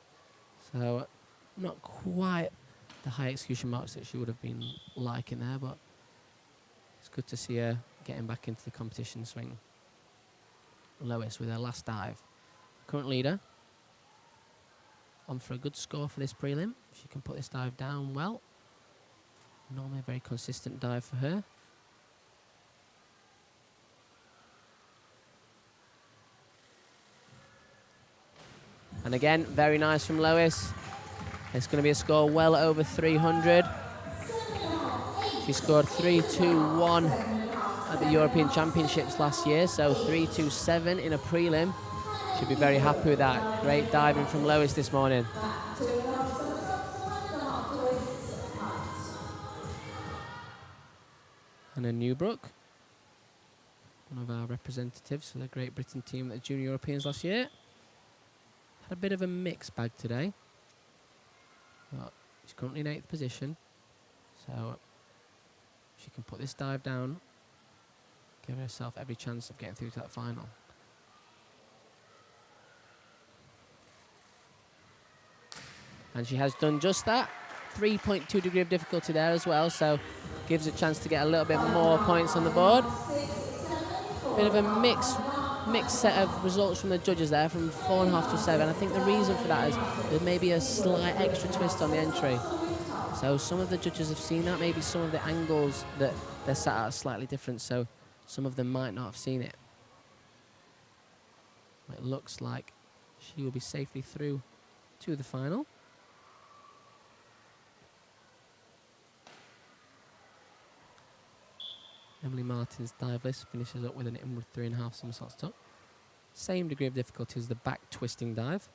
Speaker 4: So not quite the high execution marks that she would have been liking there, but it's good to see her getting back into the competition swing. Lois with her last dive. Current leader. On for a good score for this prelim. She can put this dive down well. Normally a very consistent dive for her. And again, very nice from Lois. It's going to be a score well over 300. She scored 3.21 at the European Championships last year, so 3.27 in a prelim. Should be very happy with that. Great diving from Lois this morning. Anna Newbrook, one of our representatives for the Great Britain team at the Junior Europeans last year. Had a bit of a mixed bag today. But she's currently in 8th position, so she can put this dive down, give herself every chance of getting through to that final. And she has done just that. 3.2 degree of difficulty there as well, so gives a chance to get a little bit more points on the board. Bit of a mixed set of results from the judges there, from 4.5 to 7. I think the reason for that is there may be a slight extra twist on the entry. So some of the judges have seen that. Maybe some of the angles that they're sat at are slightly different, so some of them might not have seen it. It looks like she will be safely through to the final. Emily Martin's dive list finishes up with an inward 3.5 somersaults tuck. Same degree of difficulty as the back twisting dive.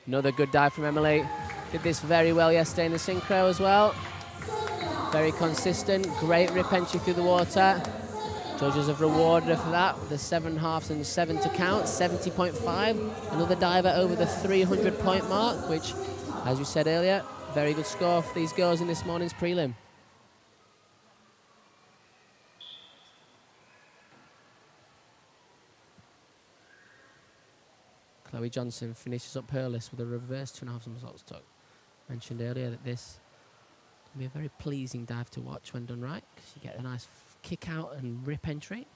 Speaker 4: Another good dive from Emily. Did this very well yesterday in the synchro as well. Very consistent, great rip entry through the water. Judges have rewarded her for that with the 7.5 and 7 to count, 70.5. Another diver over the 300 point mark, which, as we said earlier, very good score for these girls in this morning's prelim. Chloe Johnson finishes up her list with a reverse 2.5 somersaults tuck. Mentioned earlier that this can be a very pleasing dive to watch when done right, because you get a nice kick out and rip entry.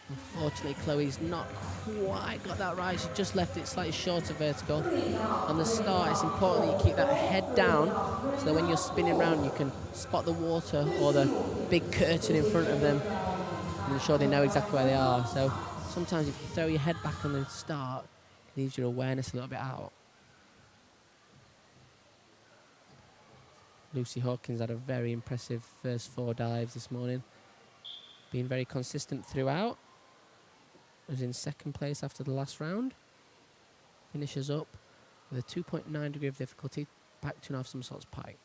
Speaker 4: Unfortunately, Chloe's not quite got that right. She just left it slightly short of vertical. On the start, it's important that you keep that head down so that when you're spinning around, you can spot the water or the big curtain in front of them and ensure they know exactly where they are. So sometimes if you throw your head back on the start, it leaves your awareness a little bit out. Lucy Hawkins had a very impressive first 4 dives this morning. Being very consistent throughout. Was in 2nd place after the last round. Finishes up with a 2.9 degree of difficulty, back 2.5 somersaults pike.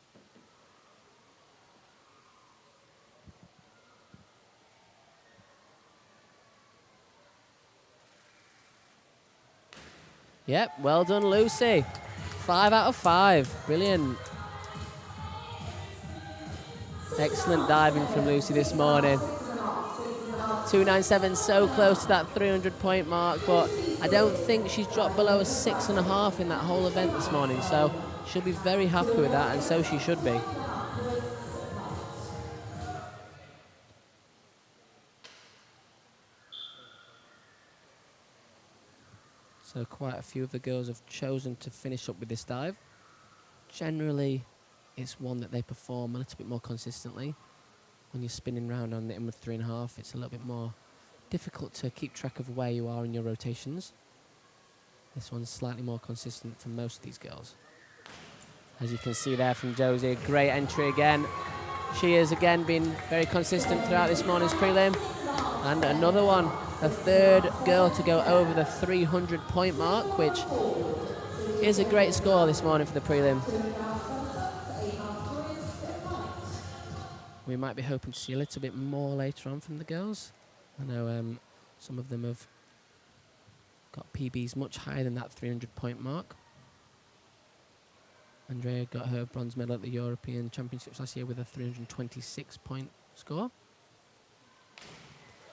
Speaker 4: Yep, well done, Lucy. 5 out of 5. Brilliant. Excellent diving from Lucy this morning. 2.97, so close to that 300 point mark, but I don't think she's dropped below a 6.5 in that whole event this morning, so she'll be very happy with that, and so she should be. So quite a few of the girls have chosen to finish up with this dive. Generally, it's one that they perform a little bit more consistently. When you're spinning round on the inward 3.5, it's a little bit more difficult to keep track of where you are in your rotations. This one's slightly more consistent for most of these girls. As you can see there from Josie, great entry again. She has again been very consistent throughout this morning's prelim. And another one, a third girl to go over the 300-point mark, which is a great score this morning for the prelim. We might be hoping to see a little bit more later on from the girls. I know some of them have got PBs much higher than that 300-point mark. Andrea got her bronze medal at the European Championships last year with a 326-point score.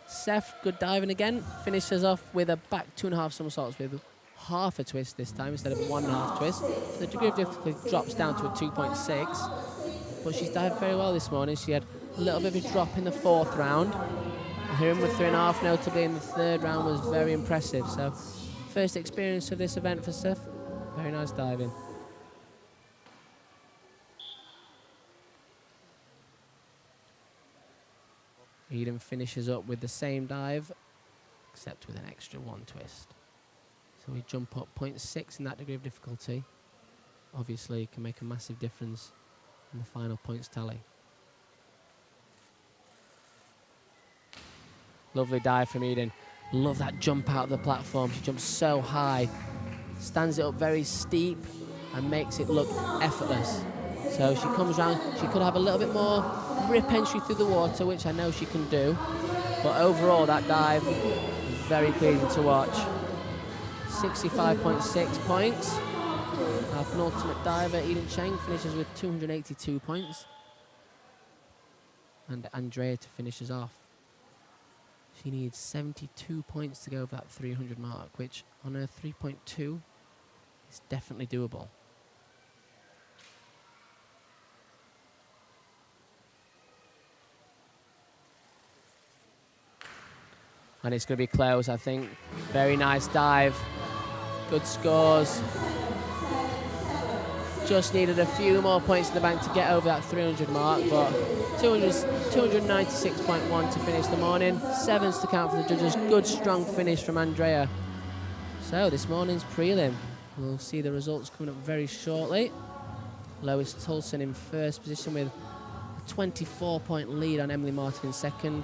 Speaker 4: Seth, good diving again, finishes off with a back 2.5 somersaults with half a twist this time instead of 1.5 twist. So the degree of difficulty drops down to a 2.6. But she's dived very well this morning. She had a little bit of a drop in the 4th round. Her in with 3.5 notably in the 3rd round was very impressive. So first experience of this event for Seth. Very nice diving. Eden finishes up with the same dive, except with an extra 1 twist. So we jump up 0.6 in that degree of difficulty. Obviously, it can make a massive difference in the final points tally. Lovely dive from Eden. Love that jump out of the platform. She jumps so high, stands it up very steep, and makes it look effortless. So she comes round, she could have a little bit more rip entry through the water, which I know she can do. But overall, that dive, very pleasing to watch. 65.6 points. Our penultimate diver, Eden Cheng, finishes with 282 points. And Andrea to finish us off. She needs 72 points to go over that 300 mark, which on her 3.2 is definitely doable. And it's going to be close, I think. Very nice dive. Good scores. Just needed a few more points in the bank to get over that 300 mark, but 296.1 to finish the morning. 7s to count for the judges. Good, strong finish from Andrea. So this morning's prelim. We'll see the results coming up very shortly. Lois Tulson in first position with a 24-point lead on Emily Martin in second.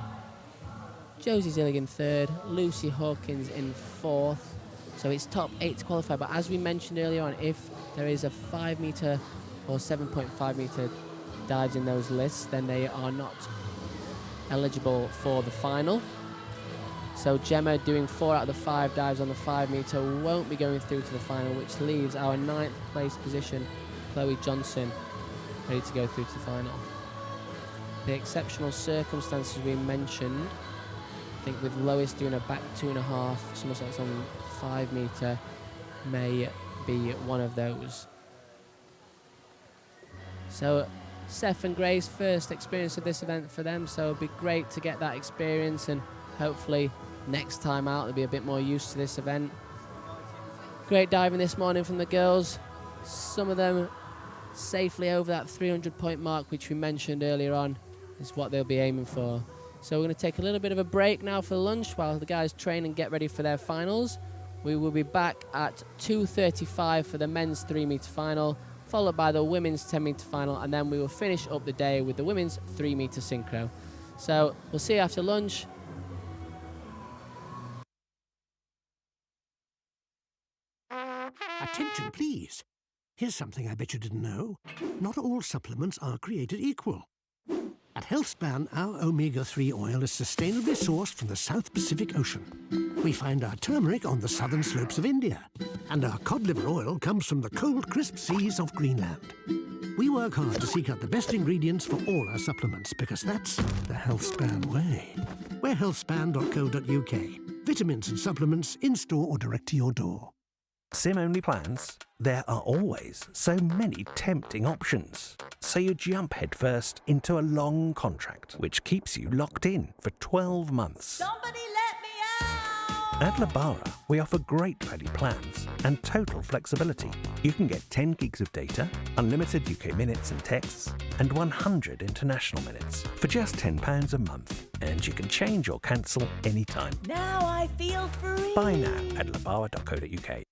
Speaker 4: Josie Zilligan third, Lucy Hawkins in 4th. So it's top 8 to qualify, but as we mentioned earlier on, if there is a 5 metre or 7.5 metre dives in those lists, then they are not eligible for the final. So Gemma doing 4 out of the 5 dives on the 5 metre won't be going through to the final, which leaves our 9th place position, Chloe Johnson, ready to go through to the final. The exceptional circumstances we mentioned, I think with Lois doing a back 2.5 somersaults on 5 metre may be one of those. So Seth and Grace, first experience of this event for them, so it'd be great to get that experience, and hopefully next time out they'll be a bit more used to this event. Great diving this morning from the girls. Some of them safely over that 300-point mark, which we mentioned earlier on, is what they'll be aiming for. So we're going to take a little bit of a break now for lunch while the guys train and get ready for their finals. We will be back at 2:35 for the men's 3 metre final, followed by the women's 10 metre final, and then we will finish up the day with the women's 3 metre synchro. So we'll see you after lunch.
Speaker 1: Attention, please. Here's something I bet you didn't know. Not all supplements are created equal. At HealthSpan, our omega-3 oil is sustainably sourced from the South Pacific Ocean. We find our turmeric on the southern slopes of India, and our cod liver oil comes from the cold, crisp seas of Greenland. We work hard to seek out the best ingredients for all our supplements, because that's the HealthSpan way. We're healthspan.co.uk. Vitamins and supplements in-store or direct to your door.
Speaker 2: SIM-only plans? There are always so many tempting options. So you jump headfirst into a long contract, which keeps you locked in for 12 months.
Speaker 3: Somebody let me out!
Speaker 2: At Labara, we offer great value plans and total flexibility. You can get 10 gigs of data, unlimited UK minutes and texts, and 100 international minutes for just £10 a month. And you can change or cancel anytime.
Speaker 5: Now I feel free.
Speaker 2: Buy now at labara.co.uk.